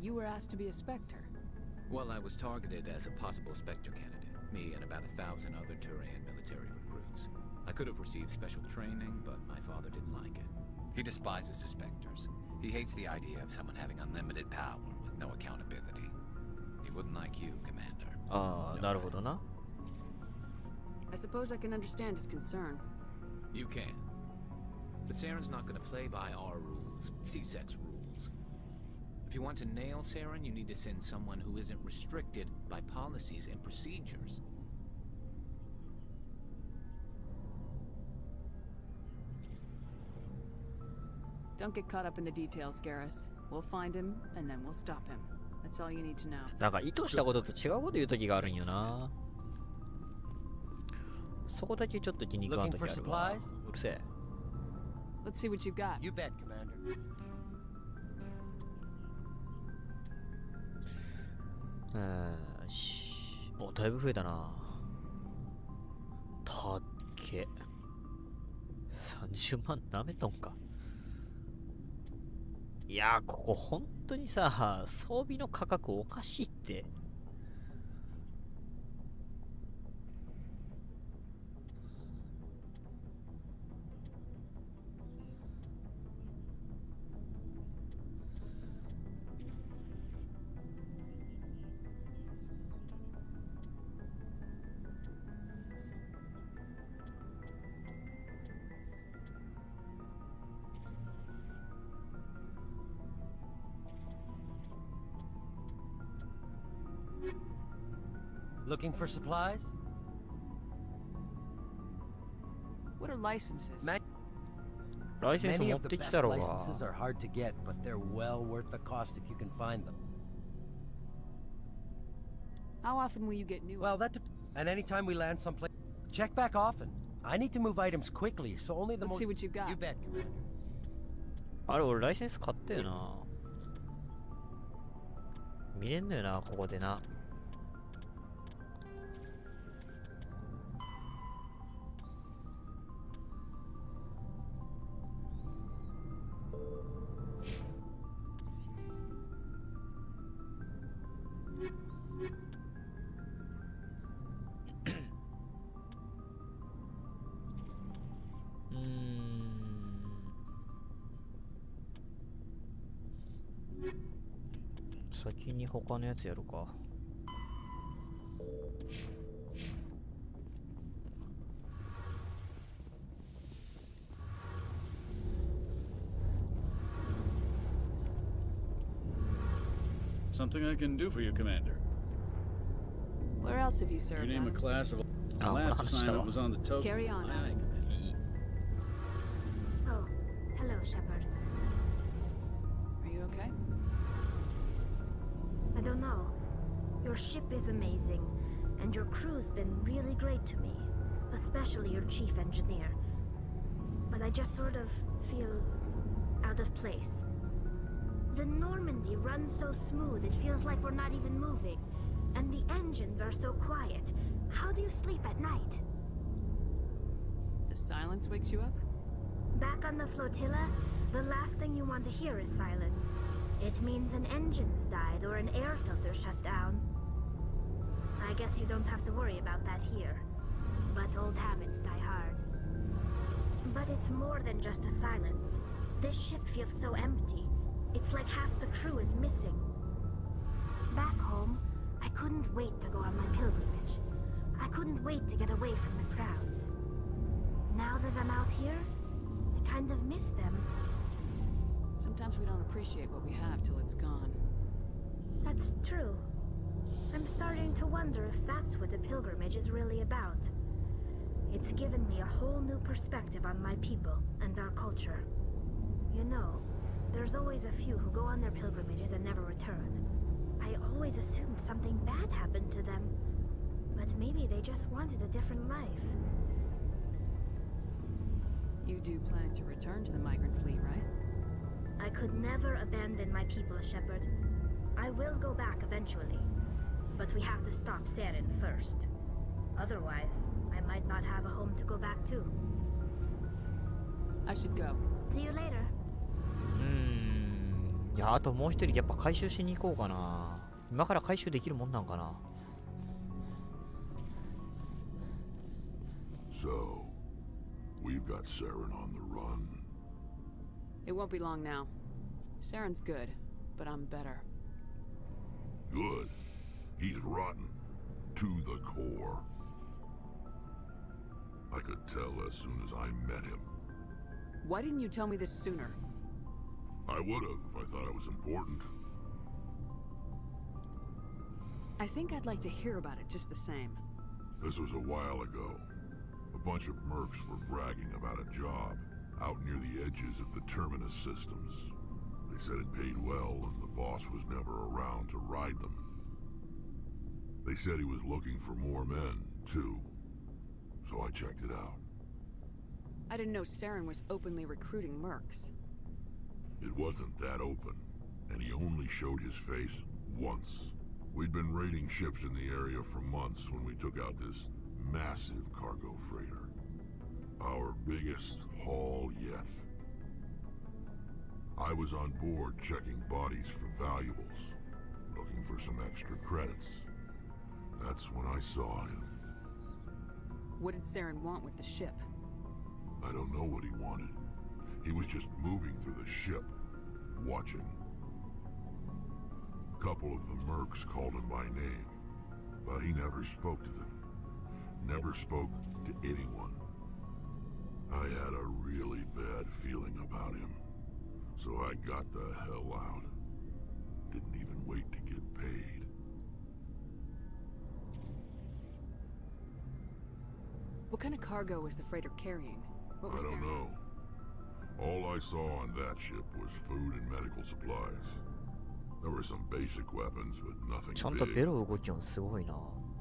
You were asked to be a Spectre? Well, I was targeted as a possible Spectre candidate. Me and about 1,000 other Turian military recruits. I could have received special training, but my father didn't like it. He despises the Spectres. He hates the idea of someone having unlimited power with no accountability. He wouldn't like you, Commander. Naるほどな。I suppose I can understand his concern. You can. But Saren's not going to play by our rules, CSEC's rules. If you want to nail Saren, you need to send someone who isn't restricted by policies and procedures. Don't get caught up in the details, Garrus. We'll find him, and then we'll stop him. That's all you need to know. なんか意図したことと違うこと言う時があるんよな。そこだけちょっと気に食わん時あるわ。うるせえ。Let's see what you got. You bet, Commander. よし。お、だいぶ増えたな。たっけ。30万なめとんか。いやー、ここ本当にさ、装備の価格おかしいって。Looking for supplies? What are licenses? ライセンス Many 持 of っ the てき best たろうが。 licenses are hard to get, but they're well worth the cost if you can find them. How often will you get new? Well, that and anytime we land someplace, check back often. I need to move items quickly, so only the Let's most. see what you got. You bet, Commander. あれ、俺ライセンス買ったよな。見れんのよな、ここでな。先に他のやつやるか。Something I can do for you, Commander. Where else have you served? You name a class of. The last assignment was on the token. Carry on. Oh, hello, Shepard. Are you okay? I don't know. Your ship is amazing, and your crew's been really great to me, especially your chief engineer. But I just sort of feel out of place. The Normandy runs so smooth it feels like we're not even moving, and the engines are so quiet. How do you sleep at night? The silence wakes you up? Back on the flotilla, the last thing you want to hear is silence. It means an engine's died or an air filter shut down. I guess you don't have to worry about that here. But old habits die hard. But it's more than just the silence. This ship feels so empty. It's like half the crew is missing. Back home, I couldn't wait to go on my pilgrimage. I couldn't wait to get away from the crowds. Now that I'm out here, I kind of miss them. Sometimes we don't appreciate what we have till it's gone. That's true. I'm starting to wonder if that's what the pilgrimage is really about. It's given me a whole new perspective on my people and our culture. You know, there's always a few who go on their pilgrimages and never return. I always assumed something bad happened to them. But maybe they just wanted a different life. You do plan to return to the migrant fleet, right? I could never abandon my people, Shepard. I will go back eventually. But we have to stop Saren first. Otherwise, I might not have a home to go back to. I should go. See you later. いや、あともう一人やっぱ回収しに行こうかな。今から回収できるもんなんかな。So, we've got Saren on the run. It won't be long now. Saren's good, but I'm better. Good. He's rotten. To the core. I could tell as soon as I met him. Why didn't you tell me this sooner? I would have if I thought it was important. I think I'd like to hear about it just the same. This was a while ago. A bunch of mercs were bragging about a job out near the edges of the terminus systems. They said it paid well and the boss boss was never around to ride them. They said he was looking for more men, too. So I checked it out. I didn't know Saren was openly recruiting mercs. It wasn't that open, and he only showed his face once. We'd been raiding ships in the area for months when we took out this massive cargo freighter. Our biggest haul yet. I was on board checking bodies for valuables, looking for some extra credits. That's when I saw him. What did Saren want with the ship? I don't know what he wanted. He was just moving through the ship, watching. A couple of the mercs called him by name, but he never spoke to them. Never spoke to anyone. I had a really bad feeling about him, so I got the hell out. Didn't even wait to get paid. What kind of cargo was the freighter carrying? What was I don't Saren? know. All I saw on that ship was food and medical supplies. There were some basic weapons, but nothing ちゃんと big. ベロ動きもすごいな。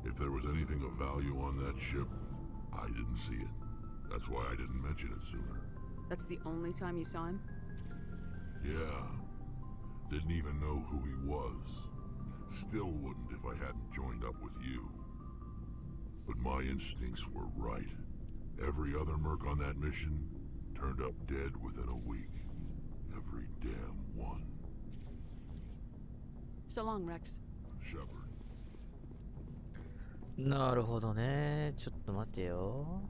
If there was anything of value on that ship, I didn't see it. That's why I didn't mention it sooner. That's the only time you saw him? Yeah. Didn't even know who he was. Still wouldn't if I hadn't joined up with you. But my instincts were right. Every other merc on that mission turned up dead within a week. Every damn one. So long, Rex. Shepard. なるほどね。ちょっと待てよ。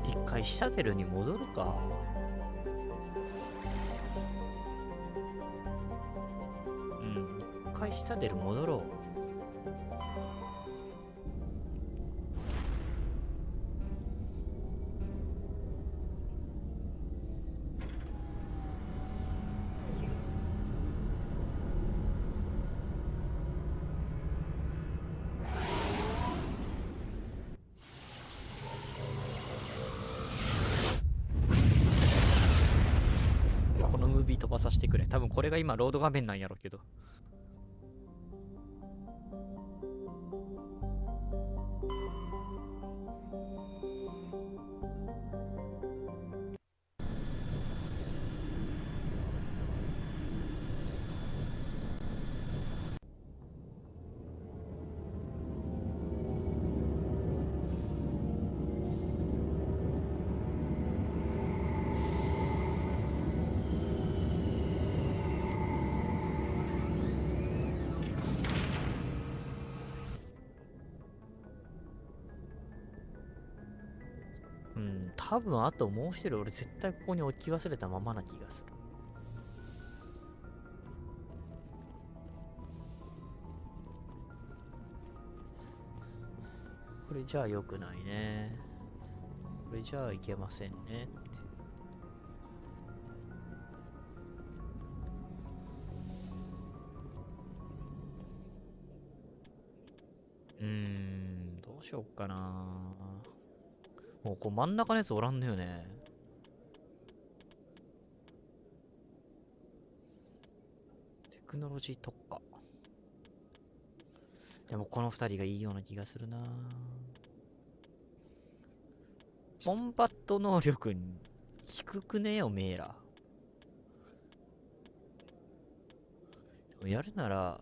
一回シャテルに戻るか。うん、一回シャテル戻ろう。飛ばさせてくれ。多分これが今ロード画面なんやろうけど。多分あともう一人俺絶対ここに置き忘れたままな気がする。これじゃあ良くないね。これじゃあいけませんねって。どうしよっかな。もうこう真ん中のやつおらんのよね。テクノロジー特化。でもこの二人がいいような気がするな。コンバット能力に低くねえよメーラ。でもやるなら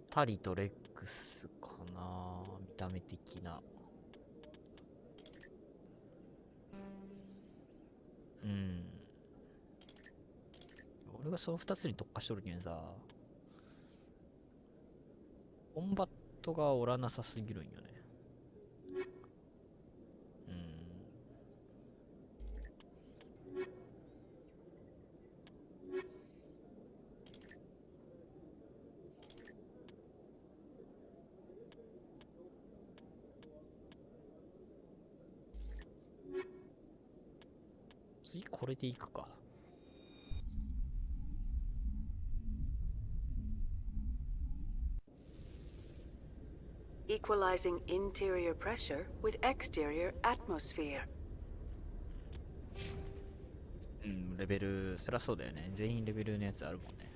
タリとレックスかな、見た目的な。うん。俺がその2つに特化しとるけんさ、コンバットがおらなさすぎるんよね。次これでいくか。Equalizing interior pressure with exterior atmosphere. うん、レベル、そりゃそうだよね。全員レベルのやつあるもんね。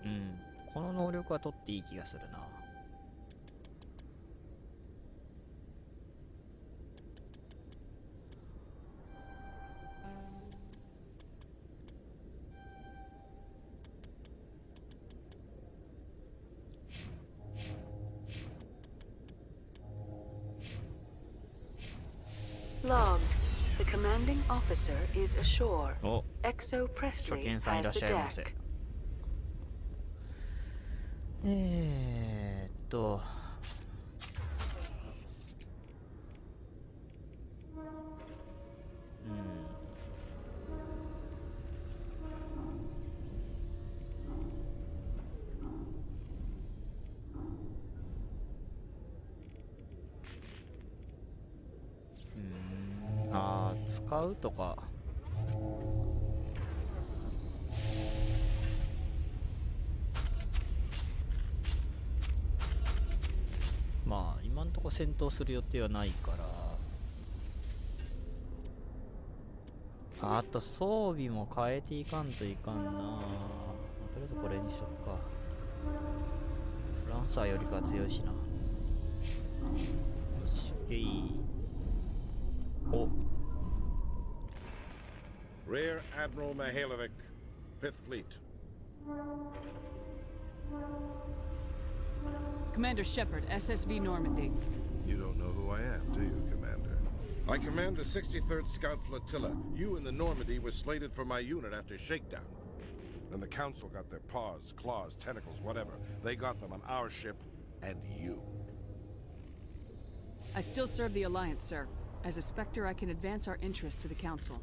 うん、この能力は取っていい気がするな。Logged. The commanding officer is ashore. お、 Exo 初 Presley 見さんい has らっ the しゃいませ。 deck. あー、使うとか。まあ今んとこ戦闘する予定はないから、あと装備も変えていかんといかんな。とりあえずこれにしとくか。ランサーよりかは強いしな。よし、お、Rear Admiral Mihailovic, 5th Fleet. Commander Shepard, SSV Normandy. You don't know who I am, do you, Commander? I command the 63rd Scout Flotilla. You and the Normandy were slated for my unit after shakedown. Then the Council got their paws, claws, tentacles, whatever. They got them on our ship, and you. I still serve the Alliance, sir. As a Spectre, I can advance our interests to the Council.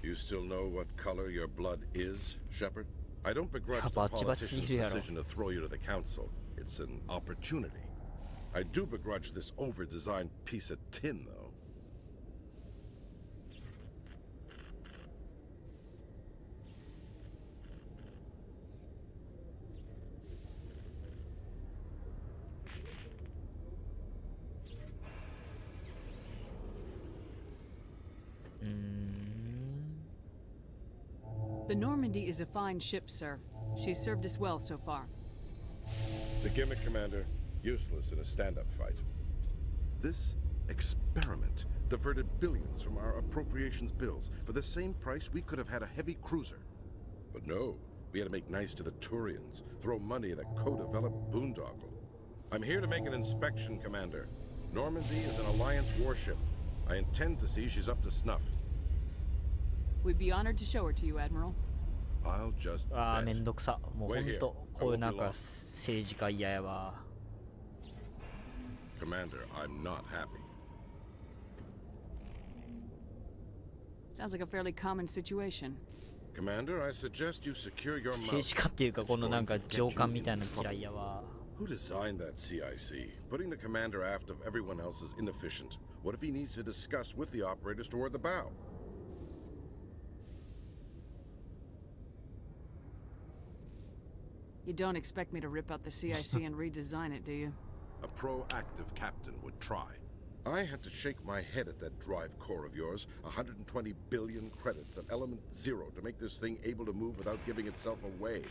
You still know what color your blood is, Shepard? I don't begrudge the politician's decision to throw you to the Council. It's an opportunity. I do begrudge this over-designed piece of tin, though. The Normandy is a fine ship, sir. She's served us well so far. It's a gimmick, Commander. Useless in a stand-up fight. This experiment diverted billions from our appropriations bills. For the same price, we could have had a heavy cruiser. But no, we had to make nice to the Turians, throw money at a co-developed boondoggle. I'm here to make an inspection, Commander. Normandy is an Alliance warship. I intend to see she's up to snuff. We'd be honored to show her to you, Admiral. I'll just ああ、めんどくさ。もうほんと、こういうなんか政治家嫌やわ。Commander, I'm not happy. Sounds like a fairly common situation. Commander, I suggest you secure your 政治家っていうかこのなんか上官みたいなの嫌いやわ。 Who designed that CIC? Putting the commander aft of everyone else is inefficient. What if he needs to discuss with the operators toward the bow? You don't expect me to rip out the CIC and redesign it, do you? A proactive captain would try. I had to shake my head at that drive core of yours. 120 billion credits at element 0 to make this thing able to move without giving itself away.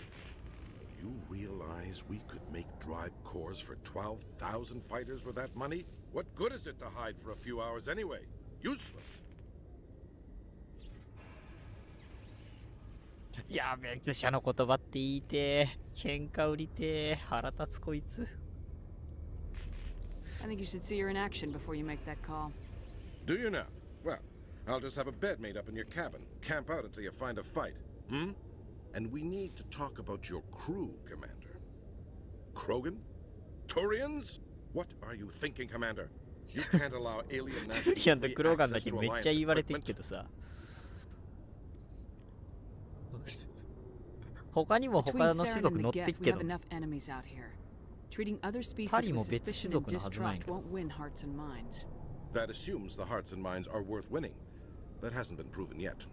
You realize we could make drive cores for 12,000 fighters with that money? What good is it to hide for a few hours anyway? Useless. やべえ、拙者の言葉って言いてー。喧嘩売りてー。腹立つこいつ。I think you should see her in action before you make that call. Do you now? Well, I'll just have a bed made up in your cabin. Camp out until you find a fight. Hmm? And we need to talk about your crew, Commander. Krogan? Turians? What are you thinking, Commander? You can't allow alien nationals Turian と free クローガンだ access け to めっ Alliance ちゃ言われてる equipment. けどさ。他にも他の種族乗ってっけど。 Treating other species with suspicion and distrust won't win hearts and minds. That assumes the hearts and minds are worth winning. That hasn't been proven yet.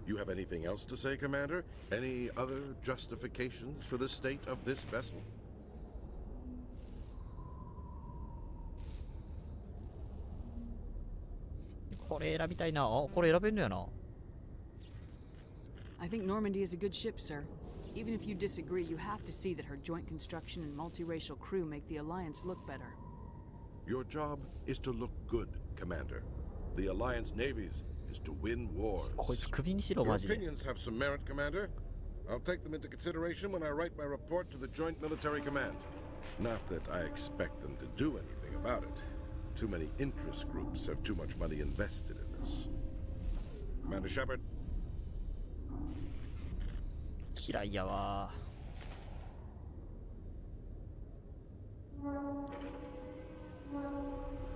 You have anything else to say, Commander? Any other justifications for the state of this vessel? これ選びたいな。あ、これ選べんのやな。I think Normandy is a good ship, sir. Even if you disagree, you have to see that her joint construction and multiracial crew make the Alliance look better. Your job is to look good, Commander. The Alliance navies is to win wars. Your opinions have some merit, Commander. I'll take them into consideration when I write my report to the Joint Military Command. Not that I expect them to do anything about it. Too many interest groups have too much money invested in this. Commander Shepard. 嫌いやわ。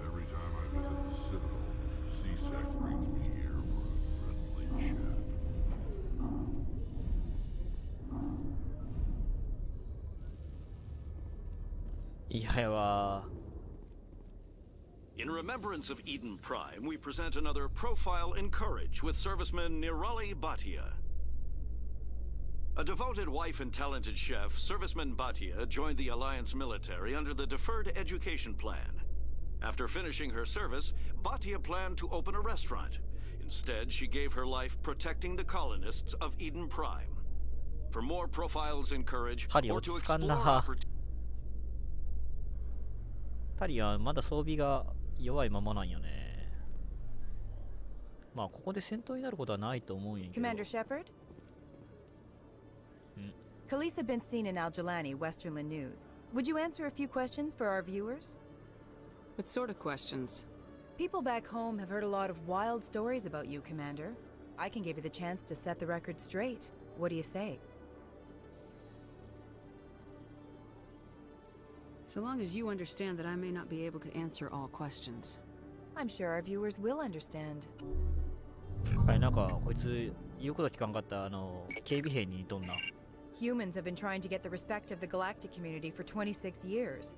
Every time I visit the Citadel, CSEC brings me here for a friendly chat. In remembrance of Eden Prime, we present another profile in courage with serviceman Nirali Bhatia. A devoted wife and talented chef, Serviceman Bhatia joined the Alliance military under the Deferred Education Plan. After finishing her service, Bhatia planned to open a restaurant. Instead, she gave her life protecting the colonists of Eden Prime. For more profiles in courage, or to explore opportunities... タリはまだ装備が弱いままなんよね。まあここで戦闘になることはないと思うんやけど。 Commander Shepard? Khalees had been seen in Al-Jalani, Westerland News. Would you answer a few questions for our viewers? What sort of questions? People back home have heard a lot of wild stories about you, Commander. I can give you the chance to set the record straight. What do you say? So long as you understand that I may not be able to answer all questions. I'm sure our viewers will understand. はい、なんかこいつ言うこと聞かんかった警備兵に似とんな。 Humans have been trying to get the respect of the galactic community for 26 years.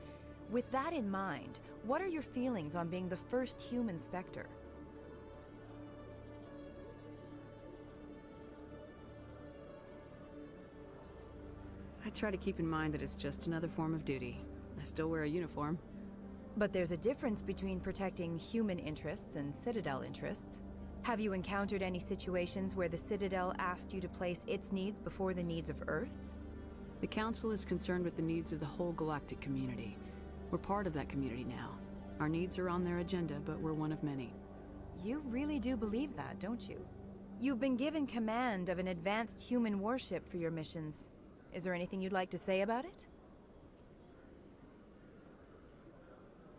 With that in mind, what are your feelings on being the first human Spectre? I try to keep in mind that it's just another form of duty. I still wear a uniform. But there's a difference between protecting human interests and Citadel interests. Have you encountered any situations where the Citadel asked you to place its needs before the needs of Earth? The Council is concerned with the needs of the whole galactic community. We're part of that community now. Our needs are on their agenda, but we're one of many. You really do believe that, don't you? You've been given command of an advanced human warship for your missions. Is there anything you'd like to say about it?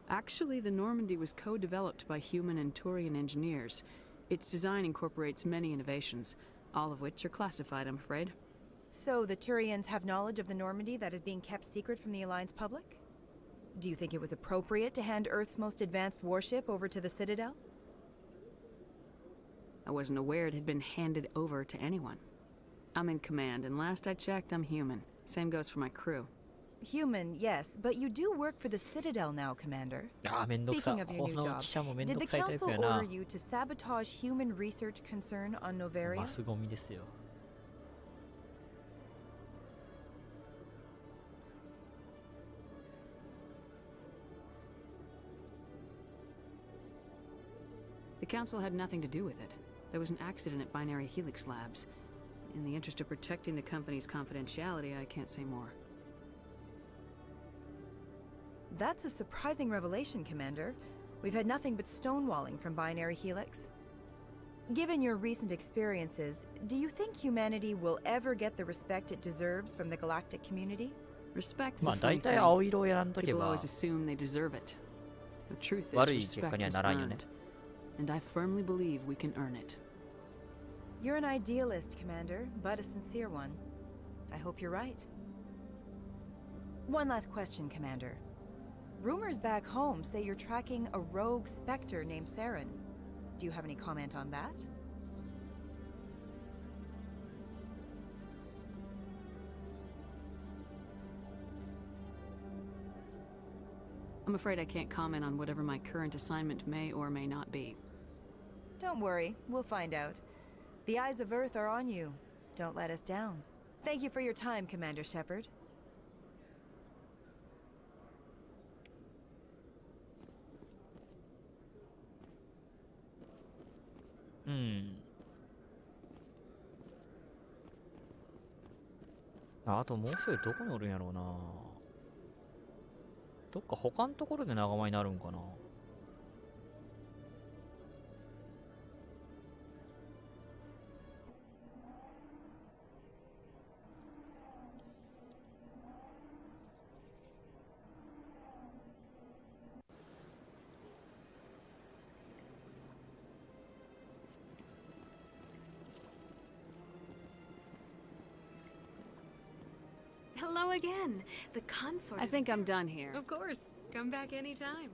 Actually, the Normandy was co-developed by human and Turian engineers. Its design incorporates many innovations, all of which are classified, I'm afraid. So the Turians have knowledge of the Normandy that is being kept secret from the Alliance public? Do you think it was appropriate to hand Earth's most advanced warship over to the Citadel? I wasn't aware it had been handed over to anyone. I'm in command, and last I checked, I'm human. Same goes for my crew. Human, yes, but you do work for the Citadel now, Commander. Speaking of your new job, did the Council order you to sabotage human research concern on Noveria? マスゴミですよ。The Council had nothing to do with it. There was an accident at Binary Helix Labs. In the interest of protecting the company's confidentiality, I can't say more. That's a surprising revelation, Commander. We've had nothing but stonewalling from Binary Helix. Given your recent experiences, do you think humanity will ever get the respect it deserves from the galactic community? Respect's a funny thing. People always assume they deserve it. The truth is, respect is earned. And I firmly believe we can earn it. You're an idealist, Commander, but a sincere one. I hope you're right. One last question, Commander. Rumors back home say you're tracking a rogue Spectre named Saren. Do you have any comment on that? I'm afraid I can't comment on whatever my current assignment may or may not be. Don't worry, we'll find out. The eyes of Earth are on you. Don't let us down. Thank you for your time, Commander Shepard. Hmm. あともう一人どこにおるんやろうな。どっか他のところで仲間になるんかな。Hello again. The consort. I think I'm done here. Of course. Come back anytime.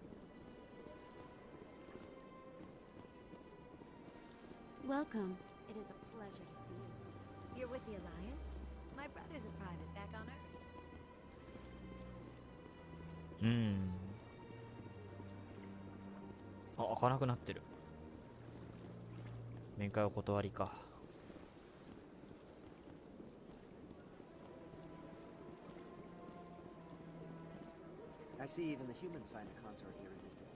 Welcome. It is a pleasure to see you. You're with the Alliance? My brother's a private back on Earth. あ、開かなくなってる。面会お断りか。I see even the humans find a consort irresistible.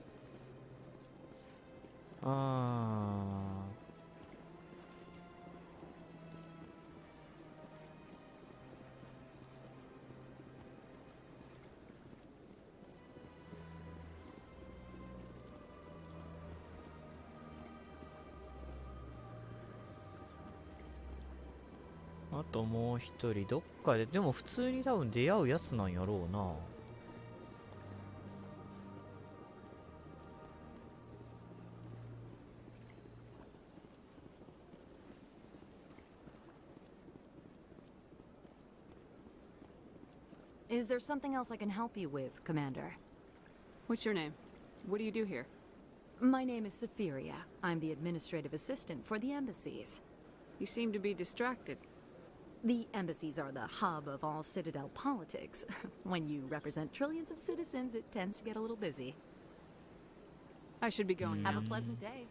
あともう一人どっかででも普通に多分出会うやつなんやろうな。Is there something else I can help you with, Commander? What's your name? What do you do here? My name is Safiria. I'm the administrative assistant for the embassies. You seem to be distracted. The embassies are the hub of all Citadel politics. When you represent trillions of citizens, it tends to get a little busy. I should be going. Have a pleasant day.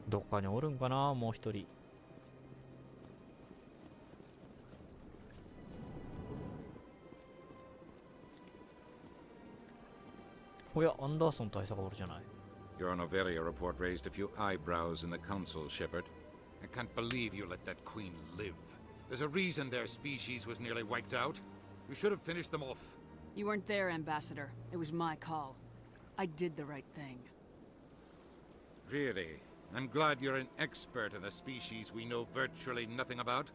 どっかにおるんかな、もう一人。おや、アンダーソン大佐がおるじゃない。Your Noveria report raised a few eyebrows in the council, Shepard. I can't believe you let that queen live. There's a reason their species was nearly wiped out. You should have finished them off. You weren't there, Ambassador. It was my call. I did the right thing. Really? I'm glad you're an expert in a species we know virtually nothing about.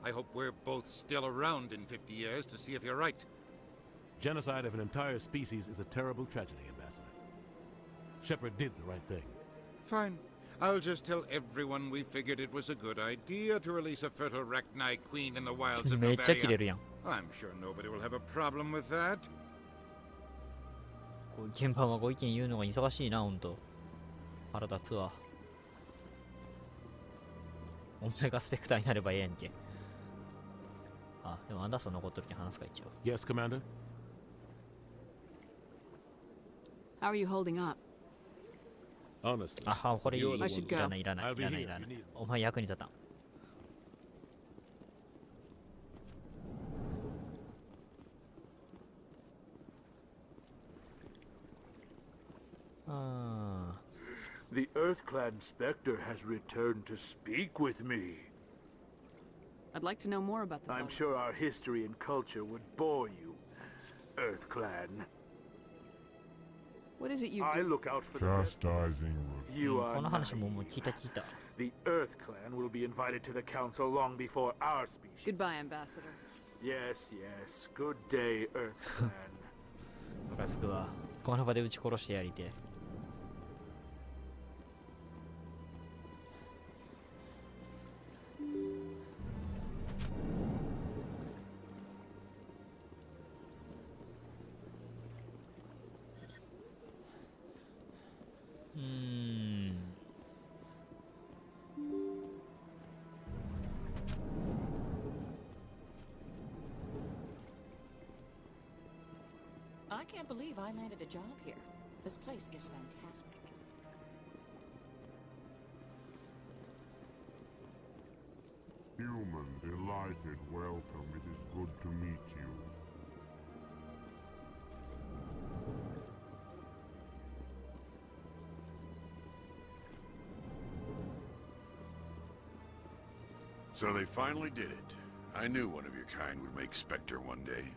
I hope we're both still around in 50 years to see if you're right. Genocide of an entire species is a terrible tragedy, Ambassador. Shepard did the right thing. Fine. I'll just tell everyone we figured it was a good idea to release a fertile Rachni queen in the wilds of Noveria. I'm sure nobody will have a problem with that. 現場はご意見言うのが忙しいな、ほんと。腹立つわ。お前がスペクターになればええやんけ。あ、でもアンダーソン残っとるけん話すか一応。Yes, Commander? How are you holding up? Honestly. あ、これいら I should go. ないいらないいらないいらない。お前役に立たん。The EarthClan Spectre has returned to speak with me. I'd like to know more about the I'm bonus. sure our history and culture would bore you, EarthClan. What is it you I do? look out for Chastising the You こ are の話も naive. もう聞いた聞いた。 The EarthClan will be invited to the Council long before our species. Goodbye, Ambassador. Yes, yes. Good day, EarthClan. ムカつくわ。この場で撃ち殺してやりてえ。I can't believe I landed a job here. This place is fantastic. Human, delighted welcome. It is good to meet you. So they finally did it. I knew one of your kind would make Spectre one day.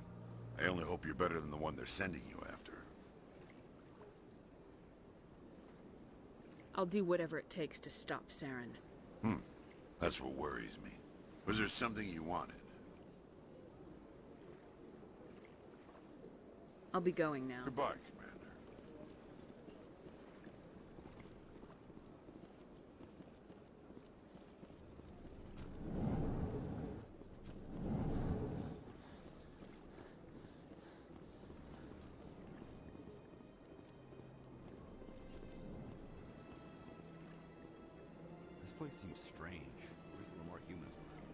I only hope you're better than the one they're sending you after. I'll do whatever it takes to stop Saren. That's what worries me. Was there something you wanted? I'll be going now. Goodbye, Commander. This place seems strange. Wish there were more humans around.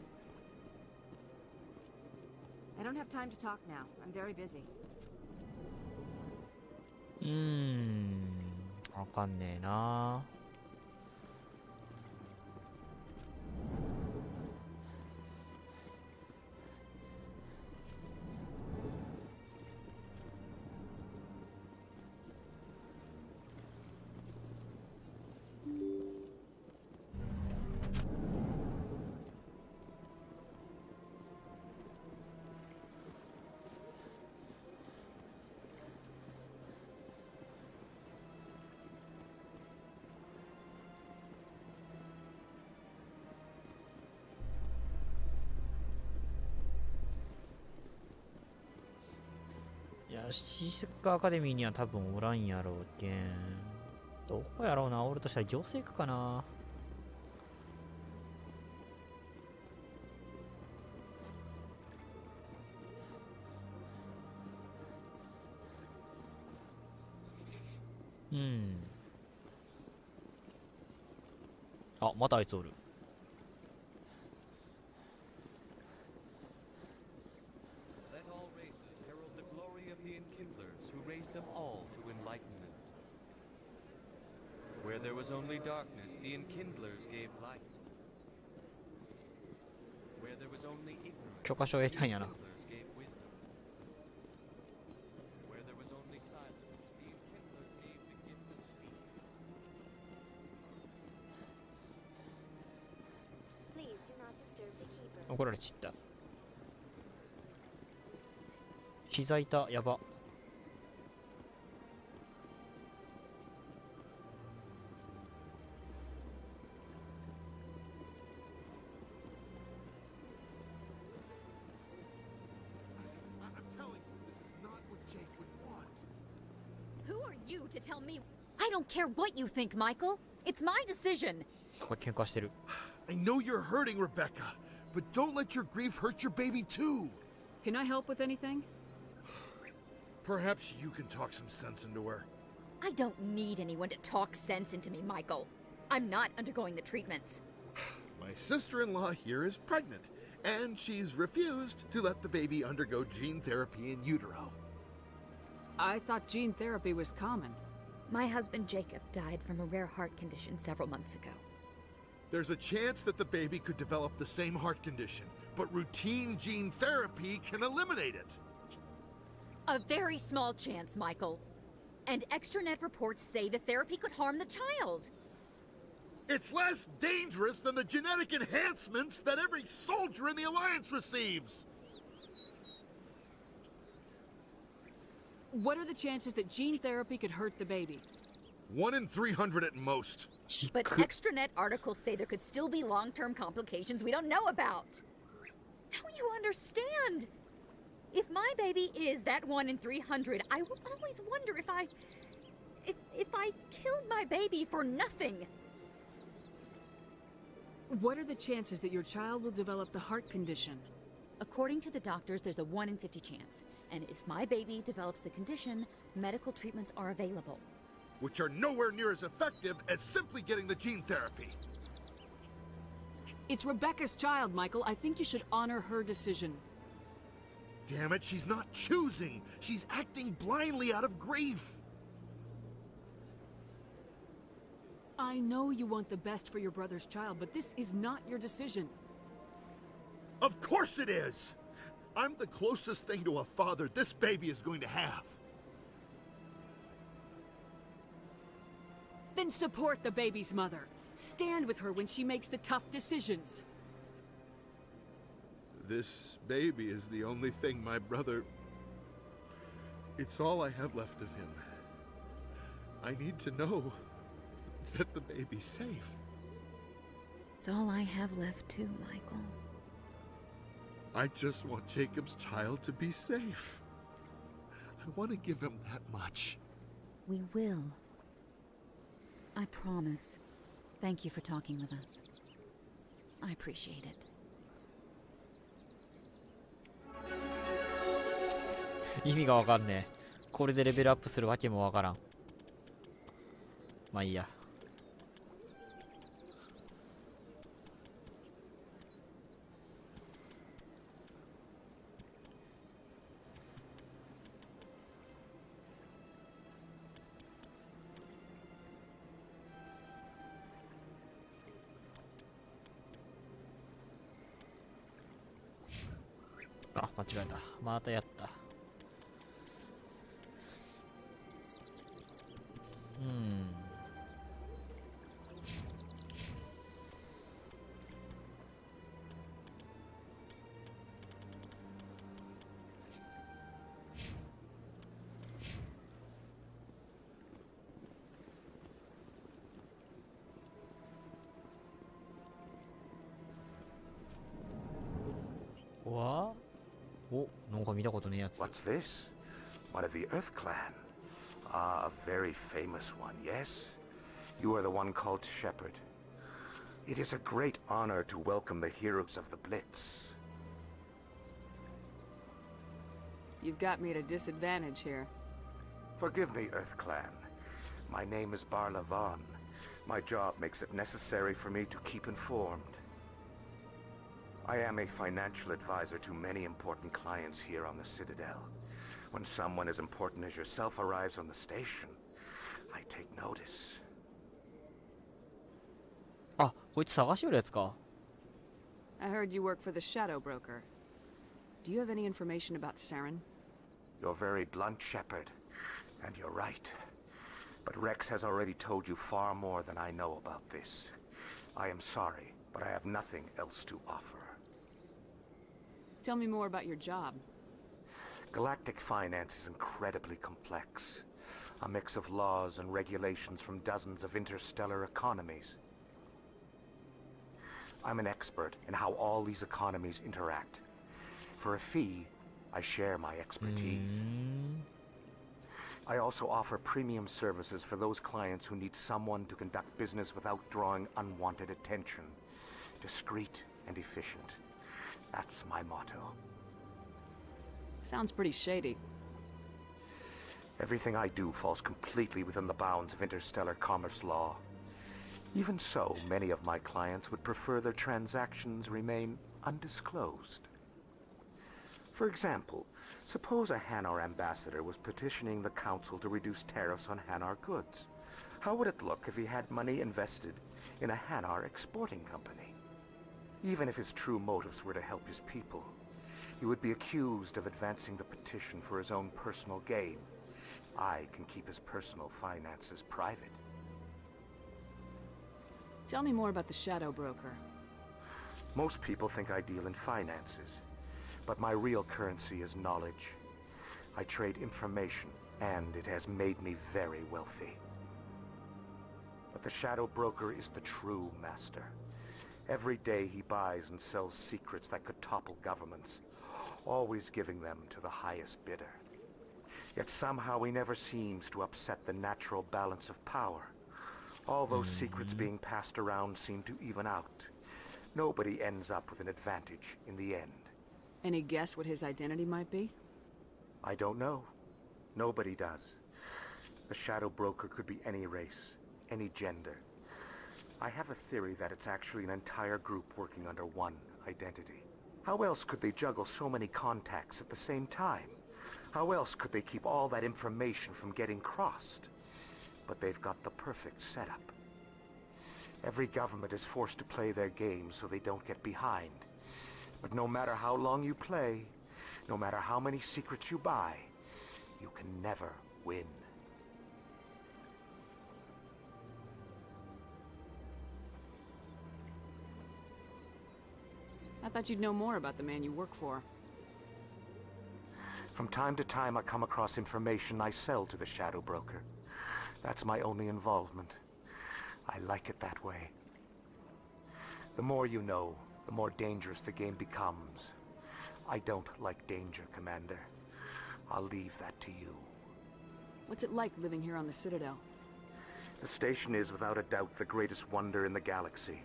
I don't have time to talk now. I'm very busy. わかんねえな。いや、シーセックアカデミーには多分おらんやろうけん。どこやろうな、おるとしたら行政区かな。あ、またあいつおる。Where there was only darkness, the enkindlers gave light. Where there was only ignorance, 許可書を得たんやな。 the enkindlers gave wisdom. Where there was only silence, the enkindlers gave the gift of speech. Please do not disturb the keeper. 怒られちった。膝痛、やば。Who are you to tell me? I don't care what you think, Michael. It's my decision. これ喧嘩してる。 I know you're hurting, Rebecca, but don't let your grief hurt your baby too. Can I help with anything? Perhaps you can talk some sense into her. I don't need anyone to talk sense into me, Michael. I'm not undergoing the treatments. My sister-in-law here is pregnant, and she's refused to let the baby undergo gene therapy in utero. I thought gene therapy was common. My husband Jacob died from a rare heart condition several months ago. There's a chance that the baby could develop the same heart condition, but routine gene therapy can eliminate it. A very small chance, Michael. And extranet reports say the therapy could harm the child. It's less dangerous than the genetic enhancements that every soldier in the Alliance receives. What are the chances that gene therapy could hurt the baby? 1 in 300 at most. But extranet articles say there could still be long-term complications we don't know about. Don't you understand? If my baby is that 1 in 300, I will always wonder if I killed my baby for nothing. What are the chances that your child will develop the heart condition? According to the doctors, there's a 1 in 50 chance. And if my baby develops the condition, medical treatments are available. Which are nowhere near as effective as simply getting the gene therapy. It's Rebecca's child, Michael. I think you should honor her decision. Damn it, she's not choosing. She's acting blindly out of grief. I know you want the best for your brother's child, but this is not your decision. Of course it is! I'm the closest thing to a father this baby is going to have. Then support the baby's mother. Stand with her when she makes the tough decisions. This baby is the only thing my brother... It's all I have left of him. I need to know that the baby's safe. It's all I have left too, Michael. I just want Jacob's child to be safe. I want to give him that much. We will. I promise. Thank you for talking with us. I appreciate it. 意味がわかんねえ。これでレベルアップするわけもわからん。まあいいや。あ、間違えた。またやった。お、なんか見たことねえやつ。 What's this? One of the Earth Clan. Ah, a very famous one, yes? You are the one called Shepherd. It is a great honor to welcome the heroes of the Blitz. You've got me at a disadvantage here. Forgive me, Earth Clan. My name is Barla Vaughn. My job makes it necessary for me to keep informed. I am a financial advisor to many important clients here on the Citadel. When someone as important as yourself arrives on the station, I take notice. あ、こいつ探しよるやつか。I heard you work for the Shadow Broker. Do you have any information about Saren? You're very blunt, Shepherd, and you're right. But Rex has already told you far more than I know about this. I am sorry, but I have nothing else to offer. Tell me more about your job. Galactic finance is incredibly complex. A mix of laws and regulations from dozens of interstellar economies. I'm an expert in how all these economies interact. For a fee, I share my expertise. I also offer premium services for those clients who need someone to conduct business without drawing unwanted attention. Discreet and efficient. That's my motto. Sounds pretty shady. Everything I do falls completely within the bounds of interstellar commerce law. Even so, many of my clients would prefer their transactions remain undisclosed. For example, suppose a Hanar ambassador was petitioning the council to reduce tariffs on Hanar goods. How would it look if he had money invested in a Hanar exporting company? Even if his true motives were to help his people, he would be accused of advancing the petition for his own personal gain. I can keep his personal finances private. Tell me more about the Shadow Broker. Most people think I deal in finances, but my real currency is knowledge. I trade information, and it has made me very wealthy. But the Shadow Broker is the true master. Every day he buys and sells secrets that could topple governments, always giving them to the highest bidder. Yet somehow he never seems to upset the natural balance of power. All those secrets being passed around seem to even out. Nobody ends up with an advantage in the end. Any guess what his identity might be? I don't know. Nobody does. The Shadow Broker could be any race, any gender. I have a theory that it's actually an entire group working under one identity. How else could they juggle so many contacts at the same time? How else could they keep all that information from getting crossed? But they've got the perfect setup. Every government is forced to play their game so they don't get behind. But no matter how long you play, no matter how many secrets you buy, you can never win. I thought you'd know more about the man you work for. From time to time I come across information I sell to the Shadow Broker. That's my only involvement. I like it that way. The more you know, the more dangerous the game becomes. I don't like danger, Commander. I'll leave that to you. What's it like living here on the Citadel? The station is without a doubt the greatest wonder in the galaxy.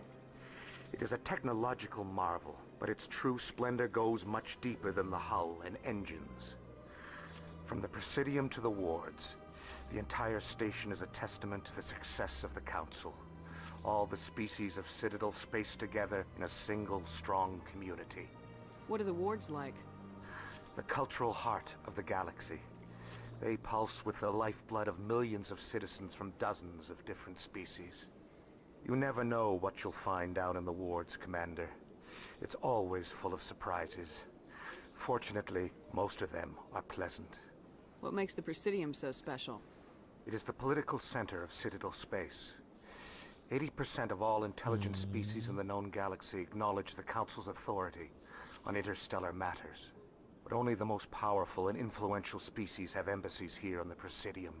It is a technological marvel, but its true splendor goes much deeper than the hull and engines. From the Presidium to the wards, the entire station is a testament to the success of the Council. All the species of Citadel spaced together in a single strong community. What are the wards like? The cultural heart of the galaxy. They pulse with the lifeblood of millions of citizens from dozens of different species. You never know what you'll find down in the wards, Commander. It's always full of surprises. Fortunately, most of them are pleasant. What makes the Presidium so special? It is the political center of Citadel space. 80% of all intelligent species in the known galaxy acknowledge the Council's authority on interstellar matters. But only the most powerful and influential species have embassies here on the Presidium.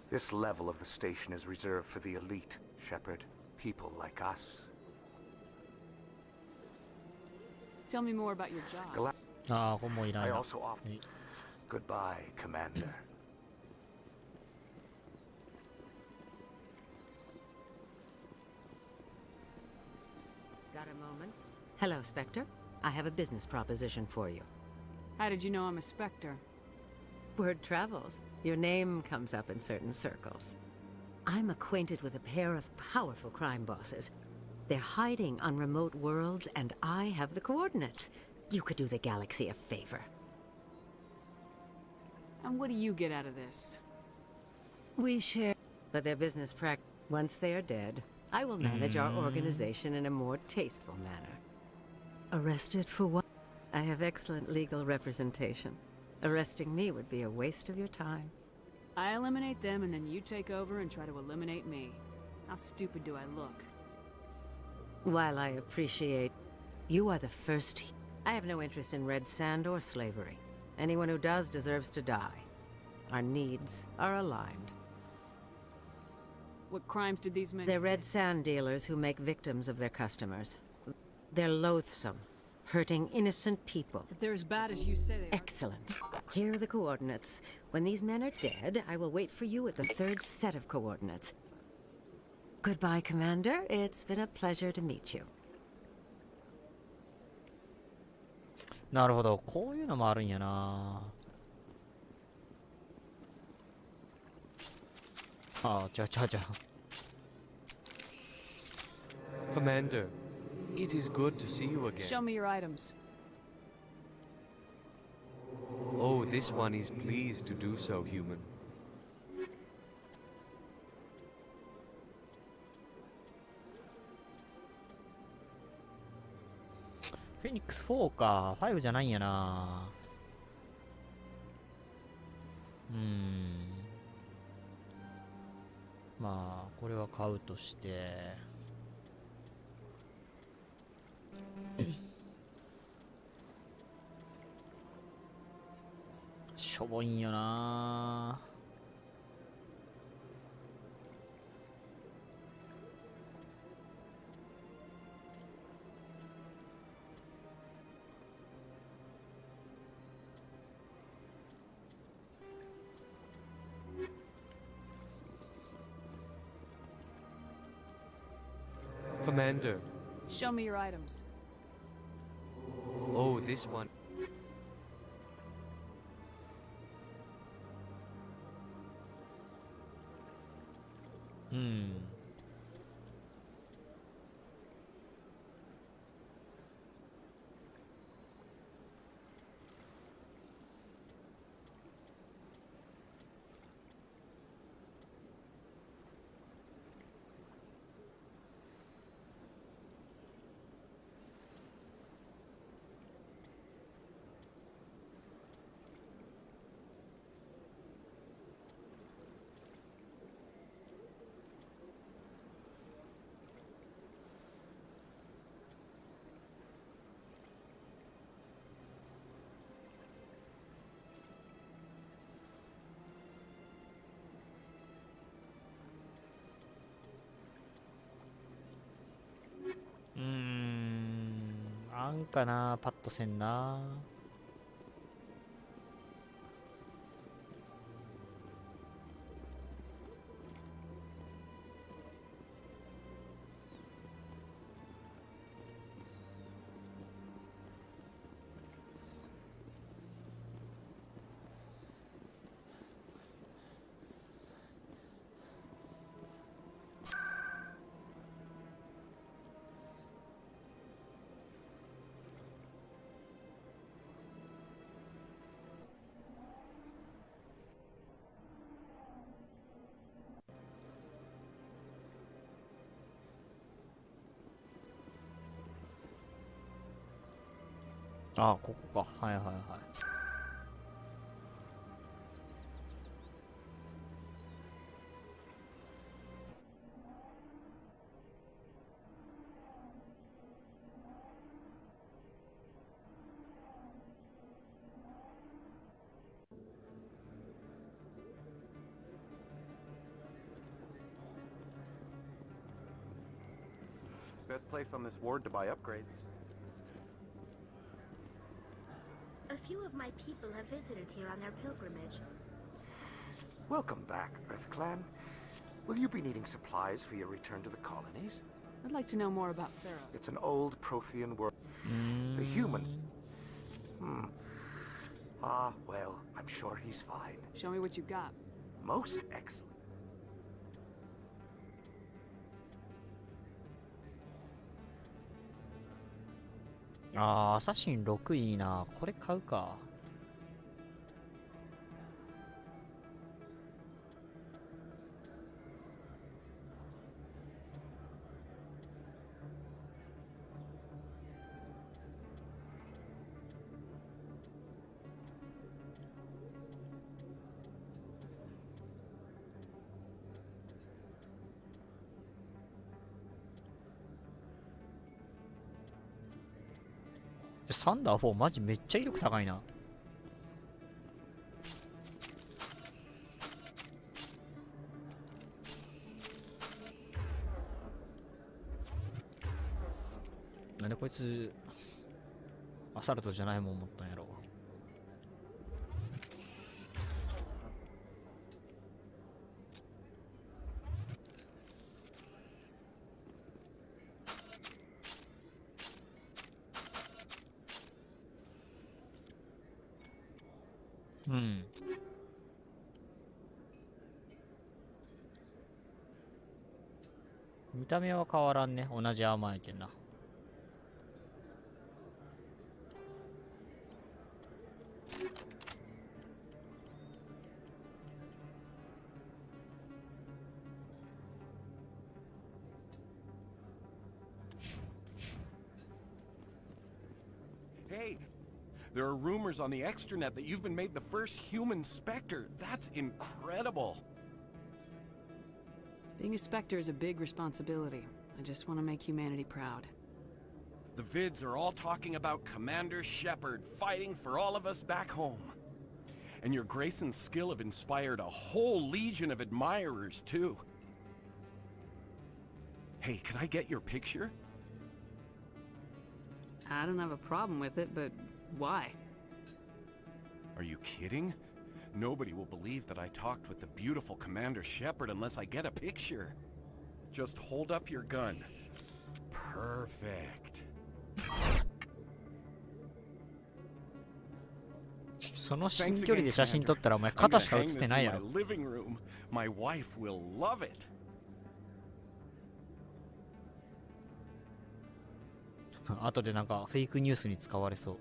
This level of the station is reserved for the elite, Shepard. People like us. Tell me more about your job. I also offer... Goodbye, Commander. Got a moment? Hello, Spectre. I have a business proposition for you. How did you know I'm a Spectre? Word travels. Your name comes up in certain circles. I'm acquainted with a pair of powerful crime bosses. They're hiding on remote worlds, and I have the coordinates. You could do the galaxy a favor. And what do you get out of this? We share, but their business practice. Once they are dead, I will manage our organization in a more tasteful manner. Arrested for what? I have excellent legal representation. Arresting me would be a waste of your time. I eliminate them, and then you take over and try to eliminate me. How stupid do I look? While I appreciate you are the first, I have no interest in red sand or slavery. Anyone who does deserves to die. Our needs are aligned. What crimes did these men They're red sand dealers who make victims of their customers. They're loathsome, hurting innocent people. If they're as bad as you say they are... Excellent. Here are the coordinates. When these men are dead, I will wait for you at the third set of coordinates. Goodbye, Commander. It's been a pleasure to meet you. なるほど、こういうのもあるんやな。ああ、じゃあ。 Commander, it is good to see you again. Show me your items. Oh, this one is pleased to do so, human. フェニックス4か。5じゃないんやな。まあこれは買うとしてしょぼいんよな。Commander. Show me your items. Oh, this one. Hmm.うーん、なんかな、パッとせんな。ああ、ここか。はいはいはい。Best place on this ward to buy upgrades. A few of my people have visited here on their pilgrimage. Welcome back, EarthClan. Will you be needing supplies for your return to the colonies? I'd like to know more about Pharaoh. It's an old Prothean world. The human. Ah, well, I'm sure he's fine. Show me what you got. Most excellent. ああ、アサシン6いいな。これ買うか。サンダー4マジめっちゃ威力高いな。なんでこいつアサルトじゃないもん持ったんやろ。た目は変わらんね。同じアーマーやけんな。Hey, there are rumors on the extranet that you've been made the first human Spectre. That's incredible. Being a Spectre is a big responsibility. I just want to make humanity proud. The vids are all talking about Commander Shepard fighting for all of us back home. And your grace and skill have inspired a whole legion of admirers, too. Hey, can I get your picture? I don't have a problem with it, but why? Are you kidding? Nobody will believe that I talked with the beautiful Commander Shepard unless I get a picture. Just hold up your gun. Perfect. その至近距離で写真撮ったらお前肩しか写ってないやろ。My wife will love it. 後でなんかフェイクニュースに使われそう。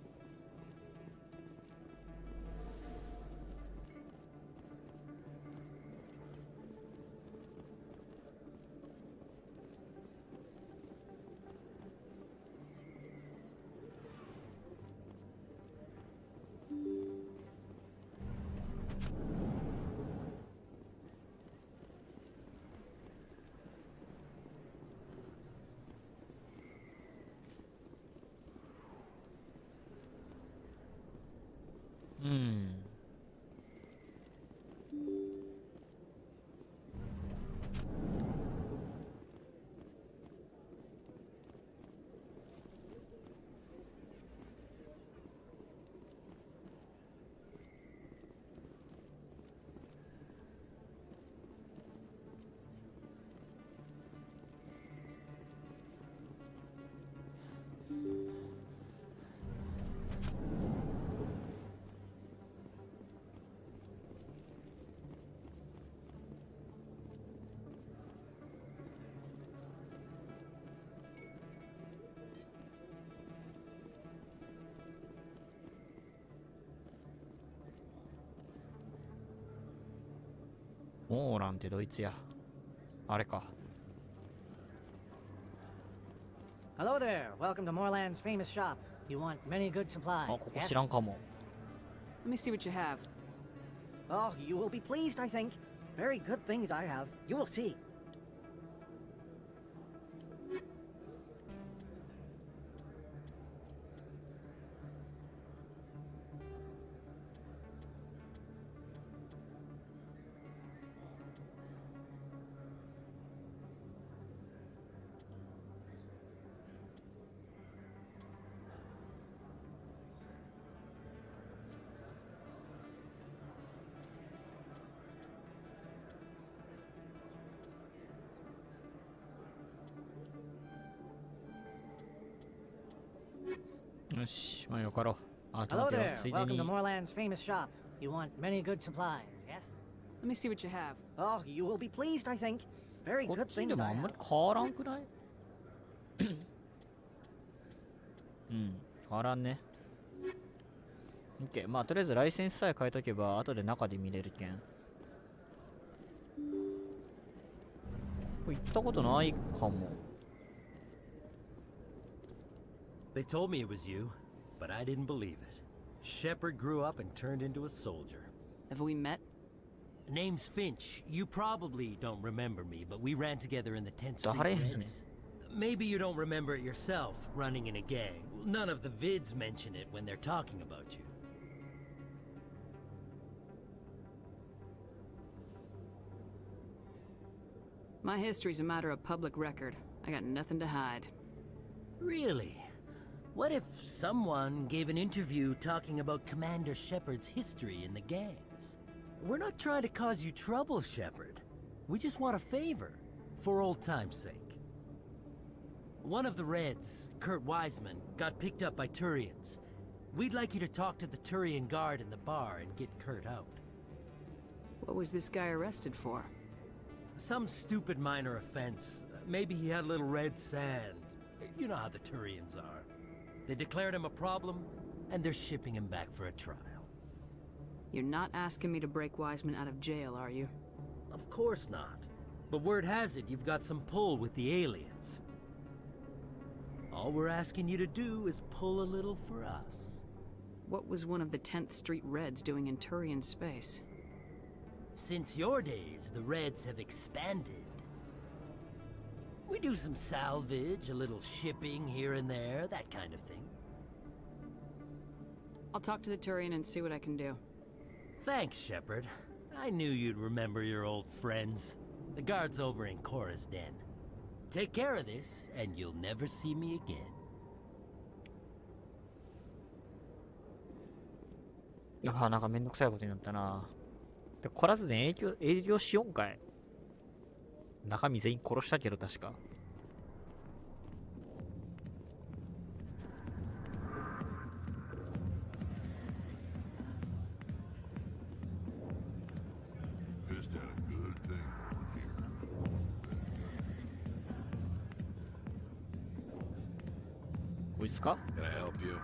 モーランってドイツや。あれか。Hello there. Welcome to Moorland's famous shop. You want many good supplies. あ、ここ知らんかも。Let me see what you have. Oh, you will be pleased, I think. Very good things I have. You will see.よし、まあよかろう。あ、ちょっ Hello と待ってよ。 there. ついで Welcome に to。Moorland's famous shop. You want many good supplies, yes? Let me see what you have. Oh, you will be pleased, I think. Very こっ good ちで things も I あんま have. り変わらんくない？うん、変わらんね。OK。まあとりあえずライセンスさえ変えとけば後で中で見れるけん。これ行ったことないかも。They told me it was you, but I didn't believe it. Shepard grew up and turned into a soldier. Have we met? Name's Finch. You probably don't remember me, but we ran together in the 10th Street 誰？ Reds. Maybe you don't remember it yourself, running in a gang. None of the vids mention it when they're talking about you. My history's a matter of public record. I got nothing to hide. Really? What if someone gave an interview talking about Commander Shepard's history in the gangs? We're not trying to cause you trouble, Shepard. We just want a favor, for old time's sake. One of the Reds, Kurt Wiseman, got picked up by Turians. We'd like you to talk to the Turian guard in the bar and get Kurt out. What was this guy arrested for? Some stupid minor offense. maybe he had a little red sand. You know how the Turians are. They declared him a problem, and they're shipping him back for a trial. You're not asking me to break Wiseman out of jail, are you? Of course not. But word has it you've got some pull with the aliens. All we're asking you to do is pull a little for us. What was one of the 10th Street Reds doing in Turian space? Since your days, the Reds have expanded. We do some salvage, a little shipping here and there, that kind of thing. I'll talk to the Turian and see what I can do. Thanks, Shepard. I knew you'd remember your old friends. The guards over in Cora's Den. Take care of this, and you'll never see me again. なんかめんどくさいことになったな。で、懲らずで営業しよんかい。中身全員殺したけど確か。こいつか？ Can I help you?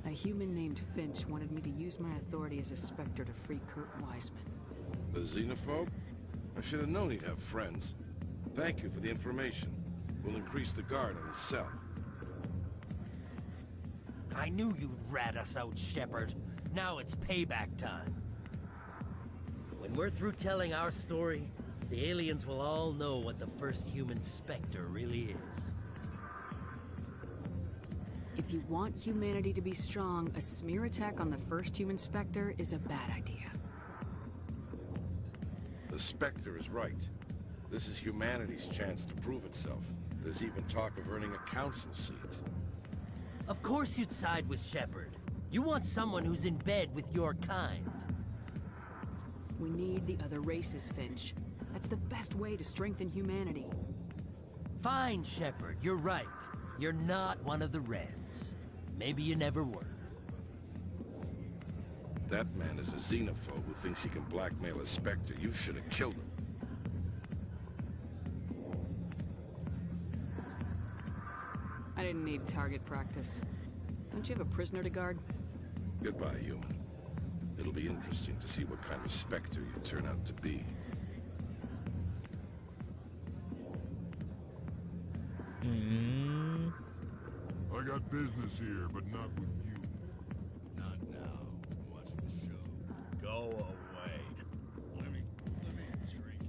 A human named Finch wanted me to use my authority as a Spectre to free Kurt Wiseman. The xenophobe? I should have known he'd have friends. Thank you for the information. We'll increase the guard on his cell. I knew you'd rat us out, Shepard. Now it's payback time. When we're through telling our story, the aliens will all know what the first human Spectre really is. If you want humanity to be strong, a smear attack on the first human Spectre is a bad idea. The Spectre is right. This is humanity's chance to prove itself. There's even talk of earning a council seat. Of course you'd side with Shepard. You want someone who's in bed with your kind. We need the other races, Finch. That's the best way to strengthen humanity. Fine, Shepard, you're right. You're not one of the Reds. Maybe you never were. That man is a xenophobe who thinks he can blackmail a Spectre. You should have killed him. I didn't need target practice. Don't you have a prisoner to guard? Goodbye, human. It'll be interesting to see what kind of Spectre you turn out to be. I got business here, but not with you. Not now. I'm watching the show. Go away. Let me drink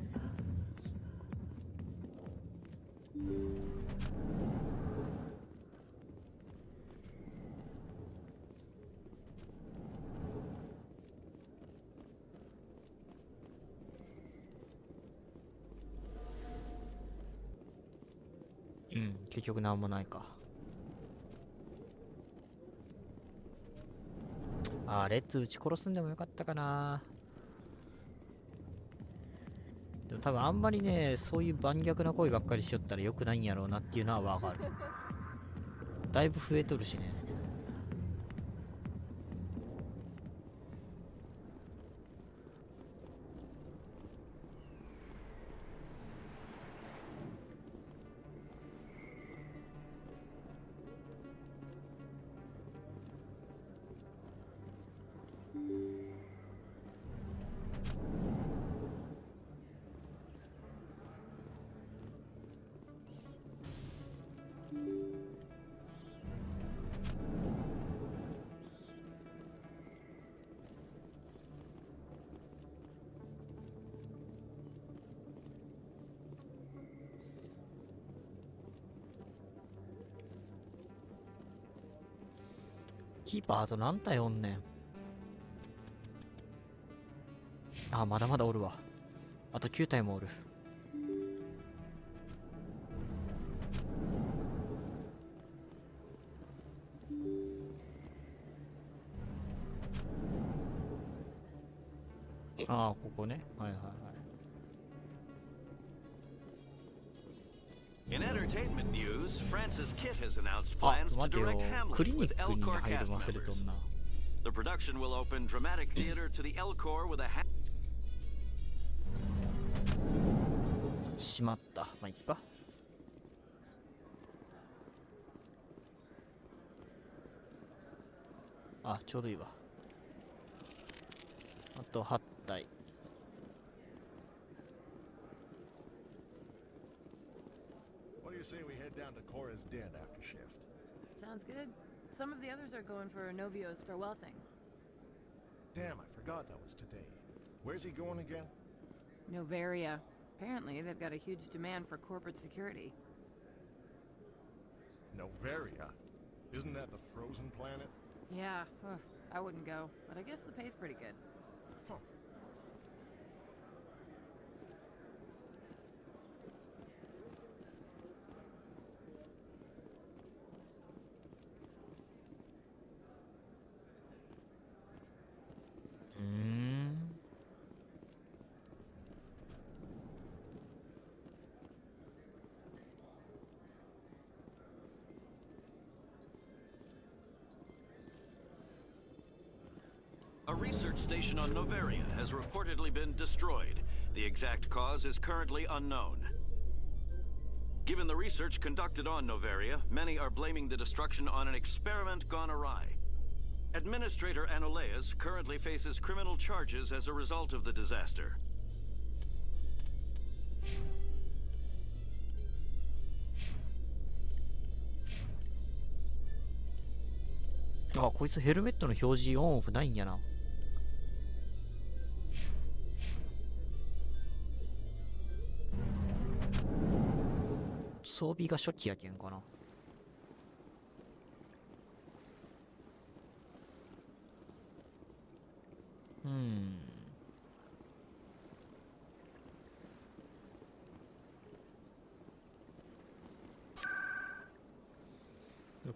結局なんもないか。レッツ撃ち殺すんでもよかったかな。でも多分あんまりね、そういう残虐な行為ばっかりしよったらよくないんやろうなっていうのはわかる。だいぶ増えとるしね。キーパーあと何体おんねん。まだまだおるわ。あと9体もおる。ここね。はいはいはい。In entertainment news, Francis Kitt has announced plans to direct Hamlet with Elcor cast members. The production will open dramatic theater to the Elcor with a しまった。まあいっか。あ、ちょうどいいわ。あと8体。What do you say we head down to Cora's den after shift? Sounds good. Some of the others are going for Novio's farewell thing. Damn, I forgot that was today. Where's he going again? Novaria. Apparently, they've got a huge demand for corporate security. Novaria? Isn't that the frozen planet? Yeah, I wouldn't go, but I guess the pay's pretty good. Huh. A research station on Novaria has reportedly been destroyed. The exact cause is currently unknown. Given the research conducted on Novaria, many are blaming the destruction on an experiment gone awry. Administrator Anoleus currently faces criminal charges as a result of the disaster. あ、こいつヘルメットの表示オンオフないんやな。装備が初期やけんかな。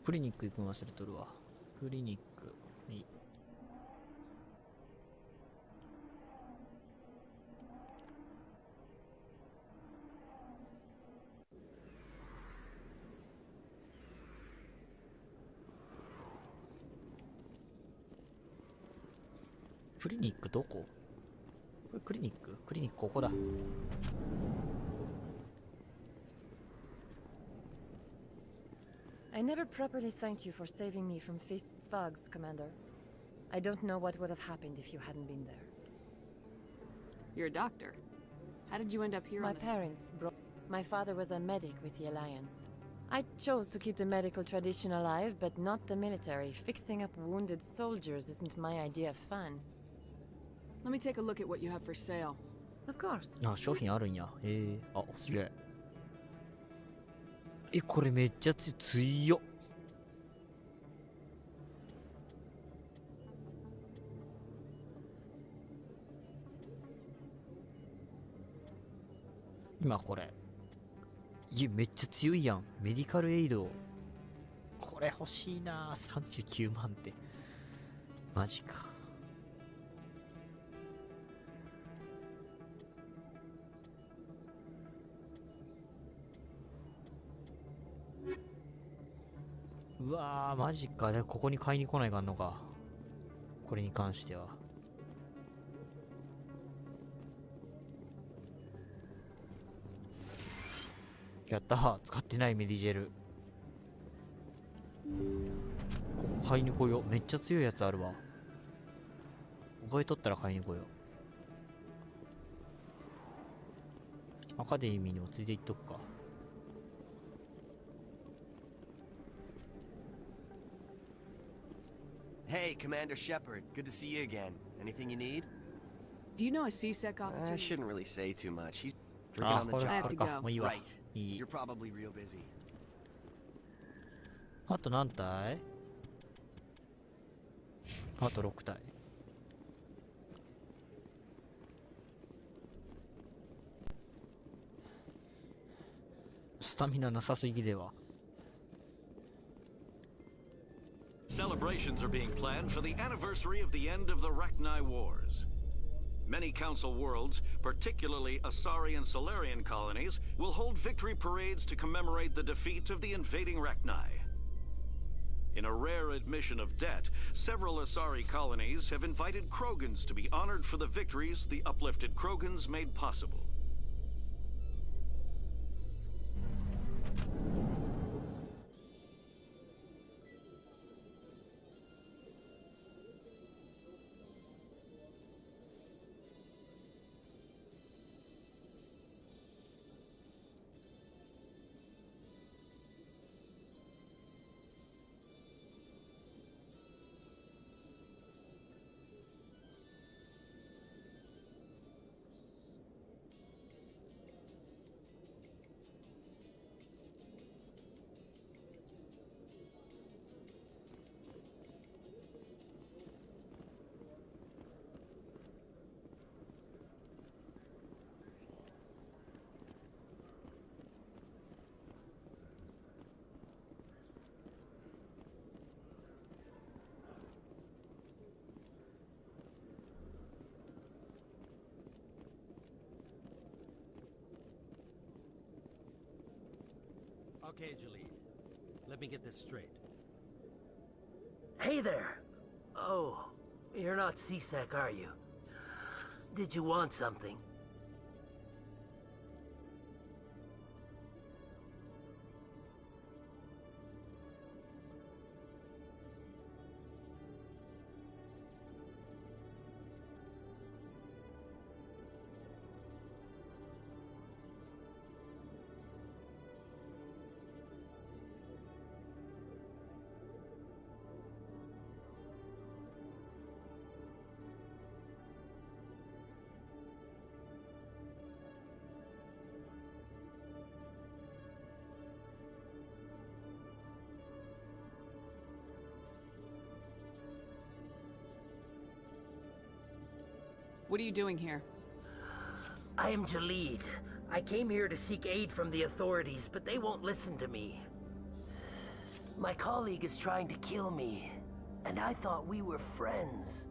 クリニック行くの忘れとるわ。クリニックにクリニックどこ？これクリニック？クリニックここだ。I never properly thanked you for saving me from Feast's thugs, Commander. I don't know what would have happened if you hadn't been there. You're a doctor. How did you end up here My on the... parents brought... My father was a medic with the Alliance. I chose to keep the medical tradition alive, but not the military. Fixing up wounded soldiers isn't my idea of fun. Let me take a look at what you have for sale. Of course. あ、商品あるんや。あ、すげえ。これめっちゃ強っ。今これ。めっちゃ強いやん。メディカルエイド。これ欲しいな。39万って。マジか。うわー、マジか。でここに買いに来ないかんのか。これに関しては。やったー。使ってないメディジェル。ここ買いに来よう。めっちゃ強いやつあるわ。覚えとったら買いに来よう。アカデミーにもついでいっとくか。Hey, Commander Shepard. Good to see you again. Anything you need? Do you know a CSEC officer? I shouldn't really say too much. He's drinking on the job. I have to go. Right. You're probably real busy. あと何体？あと6体。スタミナなさすぎでは。Celebrations are being planned for the anniversary of the end of the Rachni Wars. Many Council worlds, particularly Asari and Solarian colonies, will hold victory parades to commemorate the defeat of the invading Rachni. In a rare admission of debt, several Asari colonies have invited Krogans to be honored for the victories the uplifted Krogans made possible. Okay, Jalid. Let me get this straight. Hey there! Oh, you're not CSEC, are you? Did you want something? What are you doing here? I am Jalid. I came here to seek aid from the authorities, but they won't listen to me. My colleague is trying to kill me, and I thought we were friends.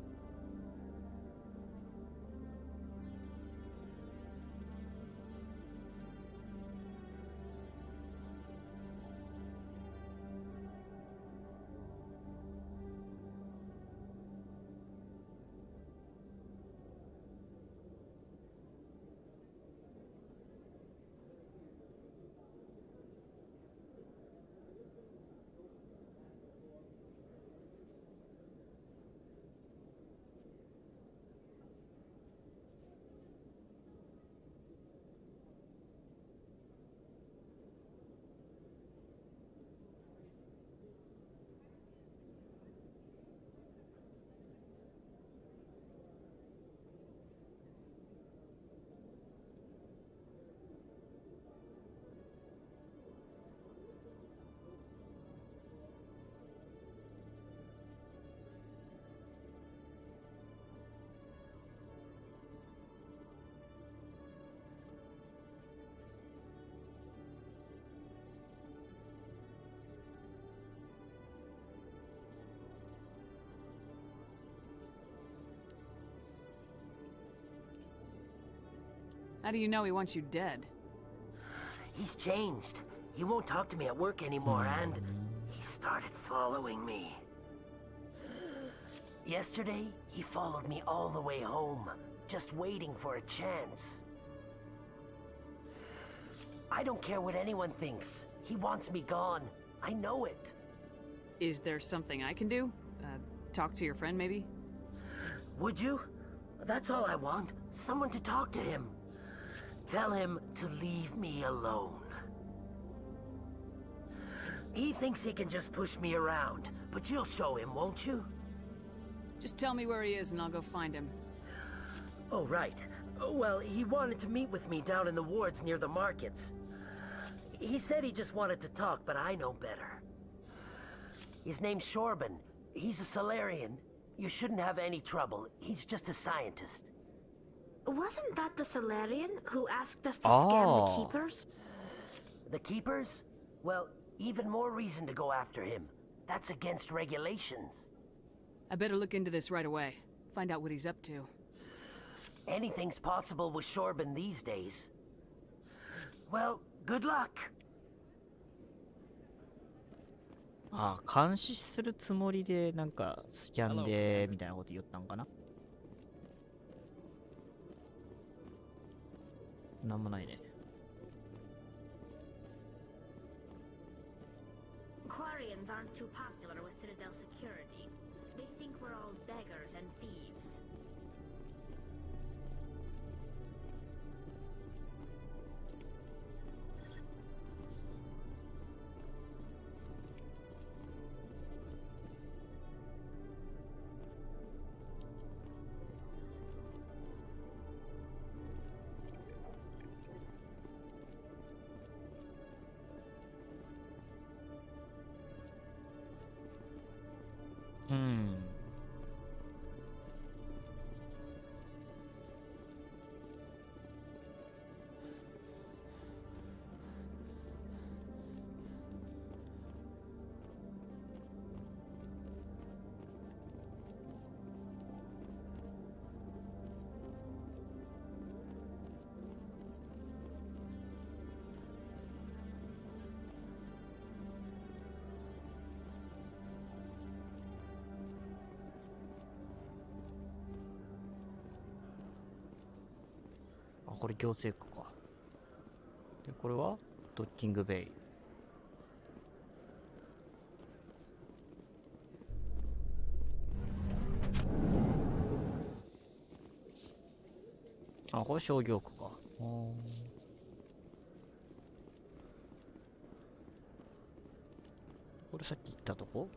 How do you know he wants you dead? He's changed. He won't talk to me at work anymore, and he started following me. Yesterday, he followed me all the way home, just waiting for a chance. I don't care what anyone thinks. He wants me gone. I know it. Is there something I can do? Talk to your friend, maybe? Would you? That's all I want. Someone to talk to him. Tell him to leave me alone. He thinks he can just push me around, but you'll show him, won't you? Just tell me where he is and I'll go find him. Oh, right. Well, he wanted to meet with me down in the wards near the markets. He said he just wanted to talk, but I know better. His name's Shorban. He's a Solarian. You shouldn't have any trouble. He's just a scientist. Wasn't that the Solarian who asked us to scam the Keepers? The Keepers? Well, even more reason to go after him. That's against regulations. I better look into this right away. Find out what he's up to. Anything's possible with Shorban these days. Well, good luck. ああ、監視するつもりでなんかスキャンでみたいなこと言ったんかな。なんもないね。Quarians aren't too popular with Citadel security. They think we're all beggars and thieves. これ行政区か。でこれはドッキングベイ。あ、これ商業区か。これさっき言ったとこ。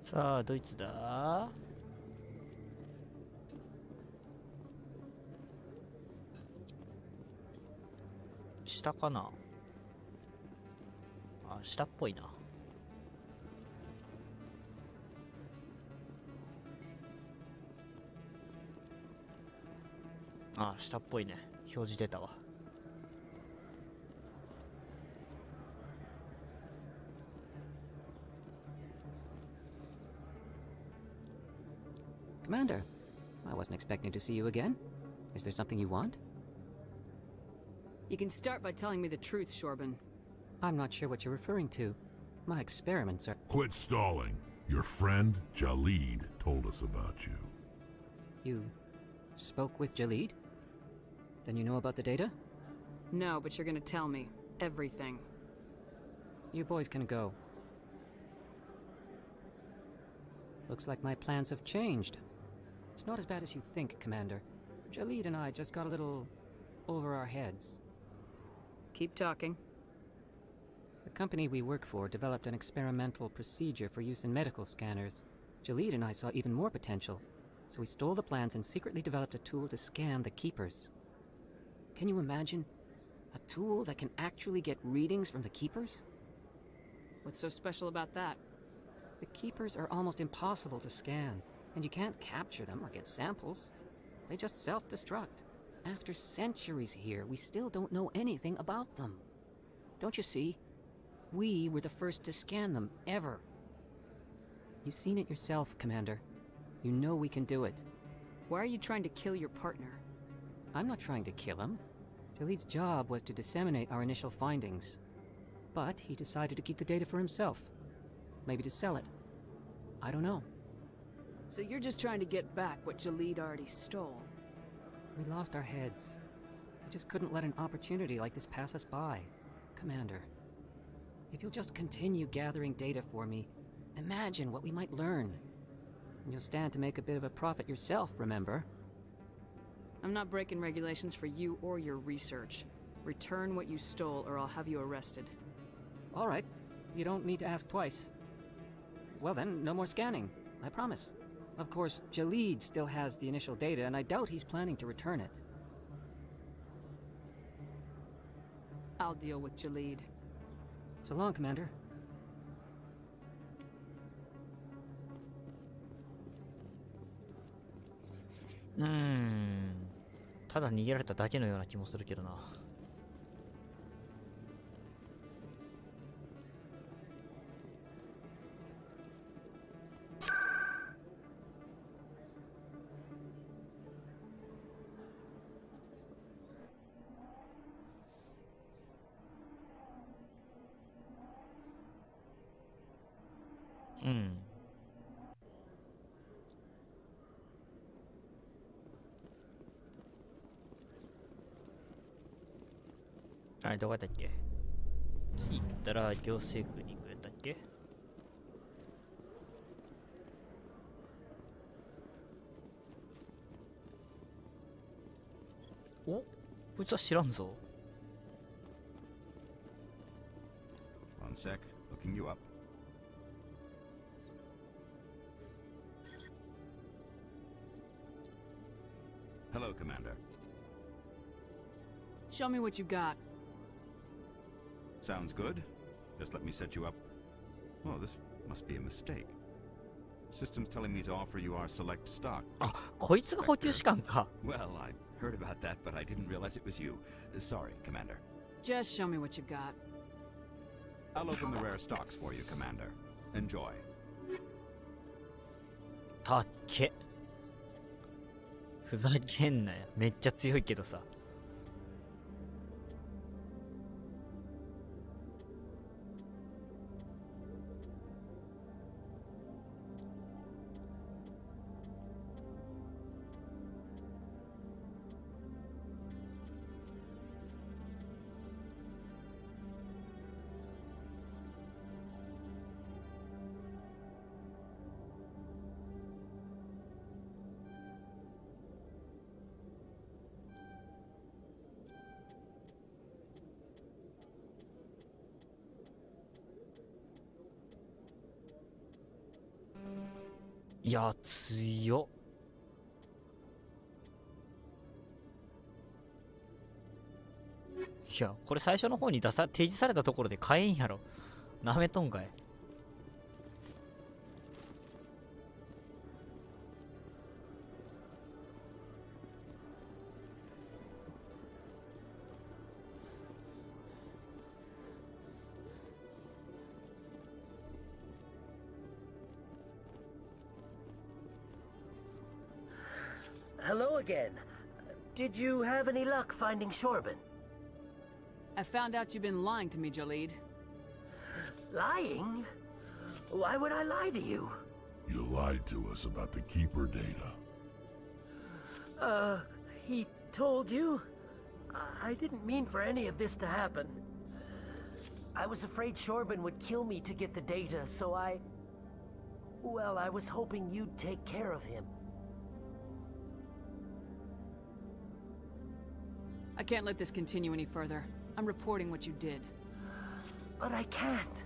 さあドイツだ。下かな。あ、下っぽいな。あ、下っぽいね。表示出たわ。Commander, I wasn't expecting to see you again. Is there something you want? You can start by telling me the truth, Shorban. I'm not sure what you're referring to. My experiments are... Quit stalling. Your friend, Jalid, told us about you. You spoke with Jalid? Then you know about the data? No, but you're gonna tell me. Everything. You boys can go. Looks like my plans have changed. It's not as bad as you think, Commander. Jalid and I just got a little over our heads. Keep talking. The company we work for developed an experimental procedure for use in medical scanners. Jalid and I saw even more potential, so we stole the plans and secretly developed a tool to scan the Keepers. Can you imagine? A tool that can actually get readings from the Keepers? What's so special about that? The Keepers are almost impossible to scan, and you can't capture them or get samples. They just self-destruct. After centuries here, we still don't know anything about them. Don't you see? We were the first to scan them, ever. You've seen it yourself, Commander. You know we can do it. Why are you trying to kill your partner? I'm not trying to kill him. Jalid's job was to disseminate our initial findings. But he decided to keep the data for himself. Maybe to sell it. I don't know. So you're just trying to get back what Jalid already stole? We lost our heads. We just couldn't let an opportunity like this pass us by. Commander, if you'll just continue gathering data for me, imagine what we might learn. And you'll stand to make a bit of a profit yourself, remember? I'm not breaking regulations for you or your research. Return what you stole or I'll have you arrested. All right. You don't need to ask twice. Well then, no more scanning. I promise. Of course, Jalid still has the initial data, and I doubt he's planning to return it. I'll deal with Jalid. So long, Commander. Hmm. ただ逃げられただけのような気もするけどな。うん。あれどこやったっけ？聞いたら行政区に行くやったっけ？お？こいつは知らんぞ。One sec, looking you up. Hello, Commander. Show me what you got. Sounds good. Just let me set you up. Oh, this must be a mistake. System's telling me to offer you our select stock. あ、こいつが補給士官か。Well, I heard about that, but I didn't realize it was you. Sorry, Commander. Just show me what you've got. I'll open the rare stocks for you, Commander. Enjoy. たっけ。ふざけんなよ。めっちゃ強いけどさ。いや、強っ。いや、これ最初の方に提示されたところで買えんやろ。なめとんかい。Hello again. Did you have any luck finding Shorban? I found out you've been lying to me, Jalid. Lying? Why would I lie to you? You lied to us about the Keeper data. He told you? I didn't mean for any of this to happen. I was afraid Shorban would kill me to get the data, so well, I was hoping you'd take care of him. I can't let this continue any further. I'm reporting what you did. But I can't.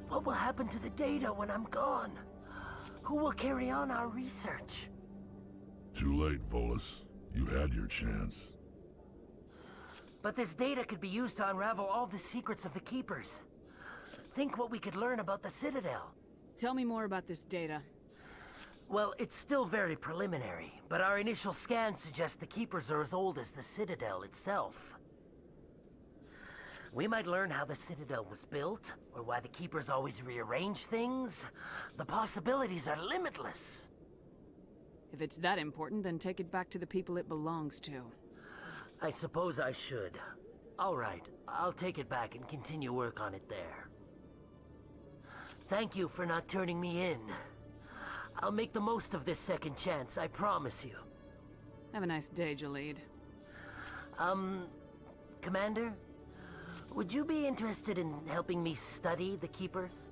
What will happen to the data when I'm gone? Who will carry on our research? Too late, Volus. You had your chance. But this data could be used to unravel all the secrets of the Keepers. Think what we could learn about the Citadel. Tell me more about this data. Well, it's still very preliminary, but our initial scans suggest the Keepers are as old as the Citadel itself. We might learn how the Citadel was built, or why the Keepers always rearrange things. The possibilities are limitless. If it's that important, then take it back to the people it belongs to. I suppose I should. All right, I'll take it back and continue work on it there. Thank you for not turning me in. I'll make the most of this second chance, I promise you. Have a nice day, Jalid. Commander? Would you be interested in helping me study the Keepers?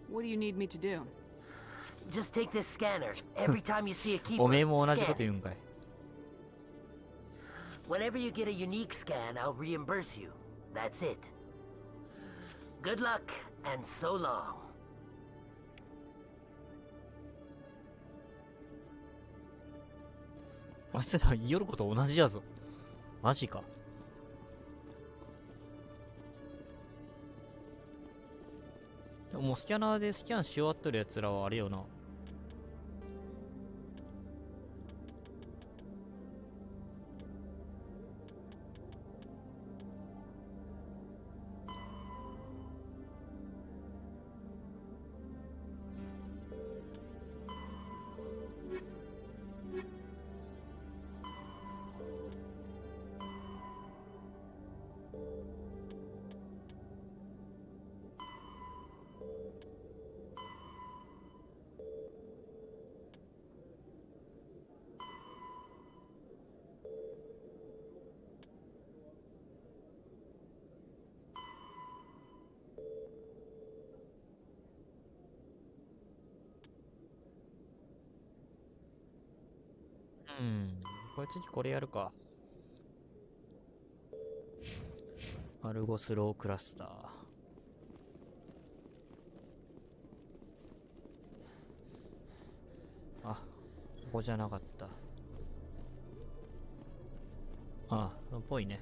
What do you need me to do? Just take this scanner. Every time you see a Keeper, おめえも同じこと scan. 言うんかい。Whenever you get a unique scan, I'll reimburse you. That's it. Good luck, and so long. あいつら言おること同じやぞ。マジか。でももうスキャナーでスキャンし終わっとるやつらはあれよな。これ次これやるか。アルゴスロークラスター。あ、ここじゃなかった。あ、っぽいね。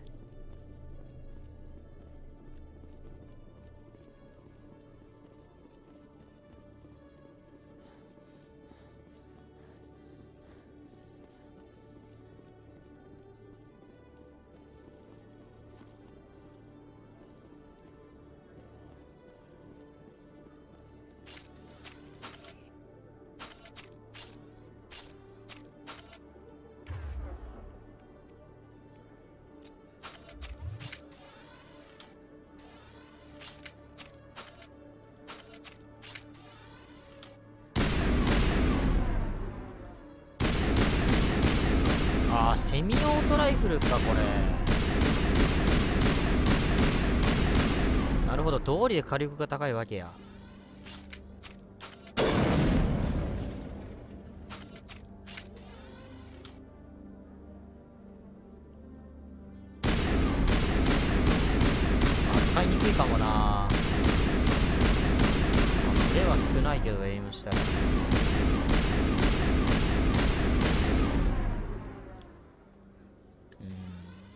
セミオートライフルかこれ。なるほど、道理で火力が高いわけや。使いにくいかもな。手は少ないけどエイムしたら。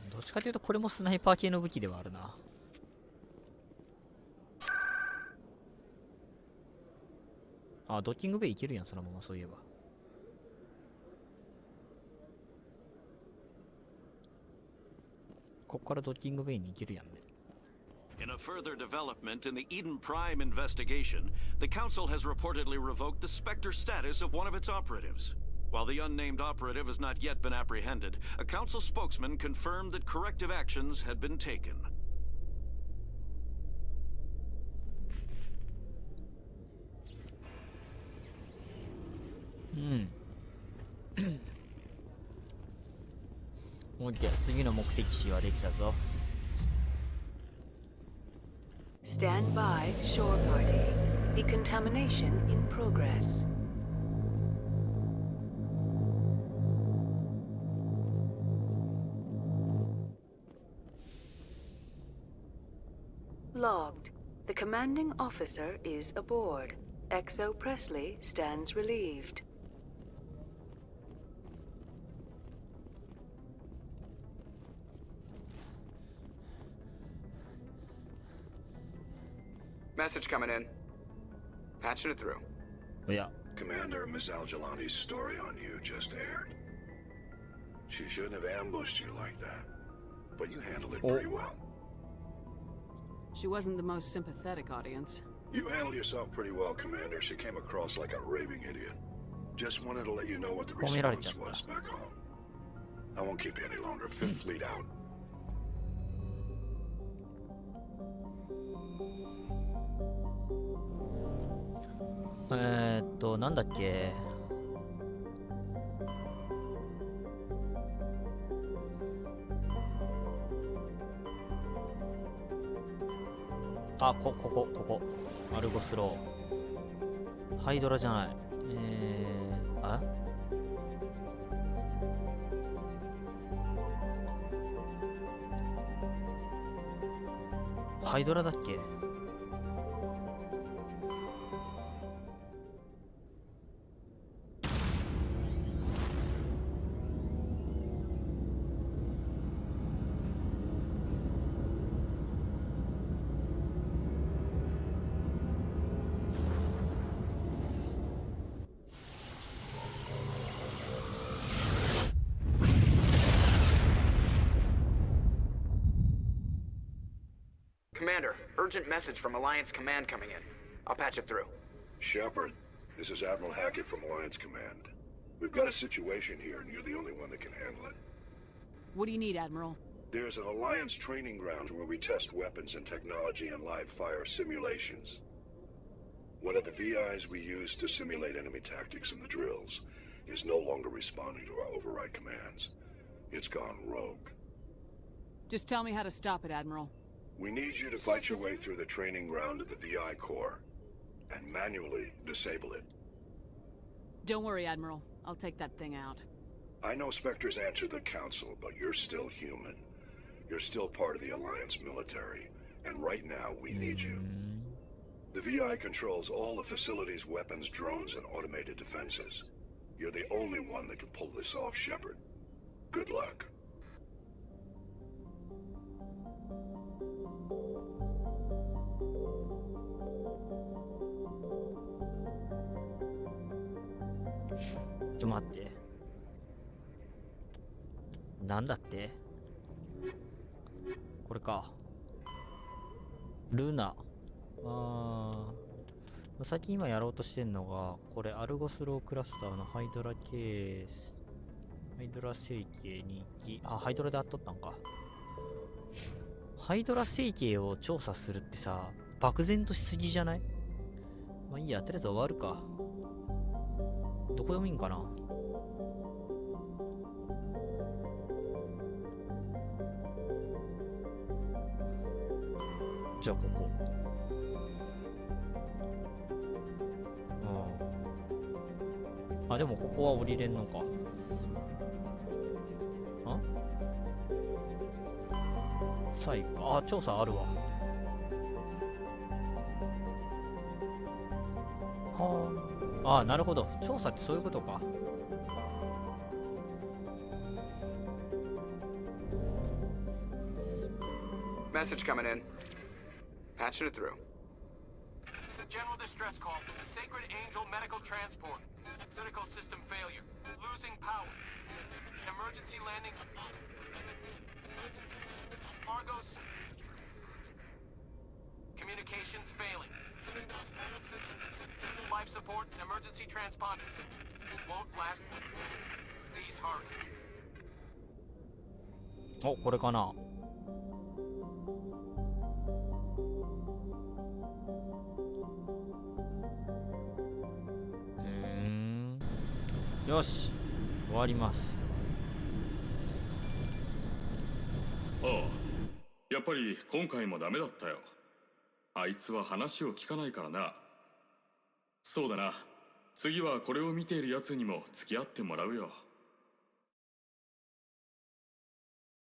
どっちかというとこれもスナイパー系の武器ではあるな。あ、ドッキングベイいけるやん、そのまま。そういえばこっからドッキングベイに行けるやんね。In a further development in the Eden Prime investigation, the Council has reportedly revoked the Spectre status of one of its operatives. While the unnamed operative has not yet been apprehended, a Council spokesman confirmed that corrective actions had been taken. OK、次の目的地はできたぞ。Stand by, shore party. Decontamination in progress. Logged. The commanding officer is aboard. XO Presley stands relieved. Message coming in. Patching it through. Yeah. Commander, Miss Al-Jalani's story on you just aired. She shouldn't have ambushed you like that. But you handled it pretty well. She wasn't the most sympathetic audience. You handled yourself pretty well, Commander. She came across like a raving idiot. Just wanted to let you know what the response was back home. I won't keep you any longer. Fifth Fleet out. .なんだっけ。あ、ここ。アルゴスロー。ハイドラじゃない。あ？ハイドラだっけ？Commander, urgent message from Alliance Command coming in. I'll patch it through. Shepard, this is Admiral Hackett from Alliance Command. We've got a situation here, and you're the only one that can handle it. What do you need, Admiral? There's an Alliance training ground where we test weapons and technology and live fire simulations. One of the VIs we use to simulate enemy tactics in the drills is no longer responding to our override commands. It's gone rogue. Just tell me how to stop it, Admiral. We need you to fight your way through the training ground of the VI core and manually disable it. Don't worry, Admiral. I'll take that thing out. I know Spectres answer the Council, but you're still human. You're still part of the Alliance military, and right now we need you. The VI controls all the facility's weapons, drones, and automated defenses. You're the only one that can pull this off, Shepard. Good luck.ちょ待って。なんだって？これか。ルナ。最近今やろうとしてんのが、これアルゴスロークラスターのハイドラケース。ハイドラ成形に行き、あ、ハイドラであっとったんか。ハイドラ成形を調査するってさ、漠然としすぎじゃない？まあいいや、とりあえず終わるか。どこでもいいんかな。じゃあここ。あ、でもここは降りれんのか。最後、あ、調査あるわ。はあ、なるほど。調査ってそういうことか。Message coming in. Patching it through. General distress call. Sacred Angel medical transport. Critical system failure. Losing power. Emergency landing. Argos. Communications failing. Life support and emergency transponder. Won't last. Please hurry. お、これかな。よし、終わります。ああ、やっぱり今回もダメだったよ。あいつは話を聞かないからな。そうだな、次はこれを見ているやつにも付き合ってもらうよ。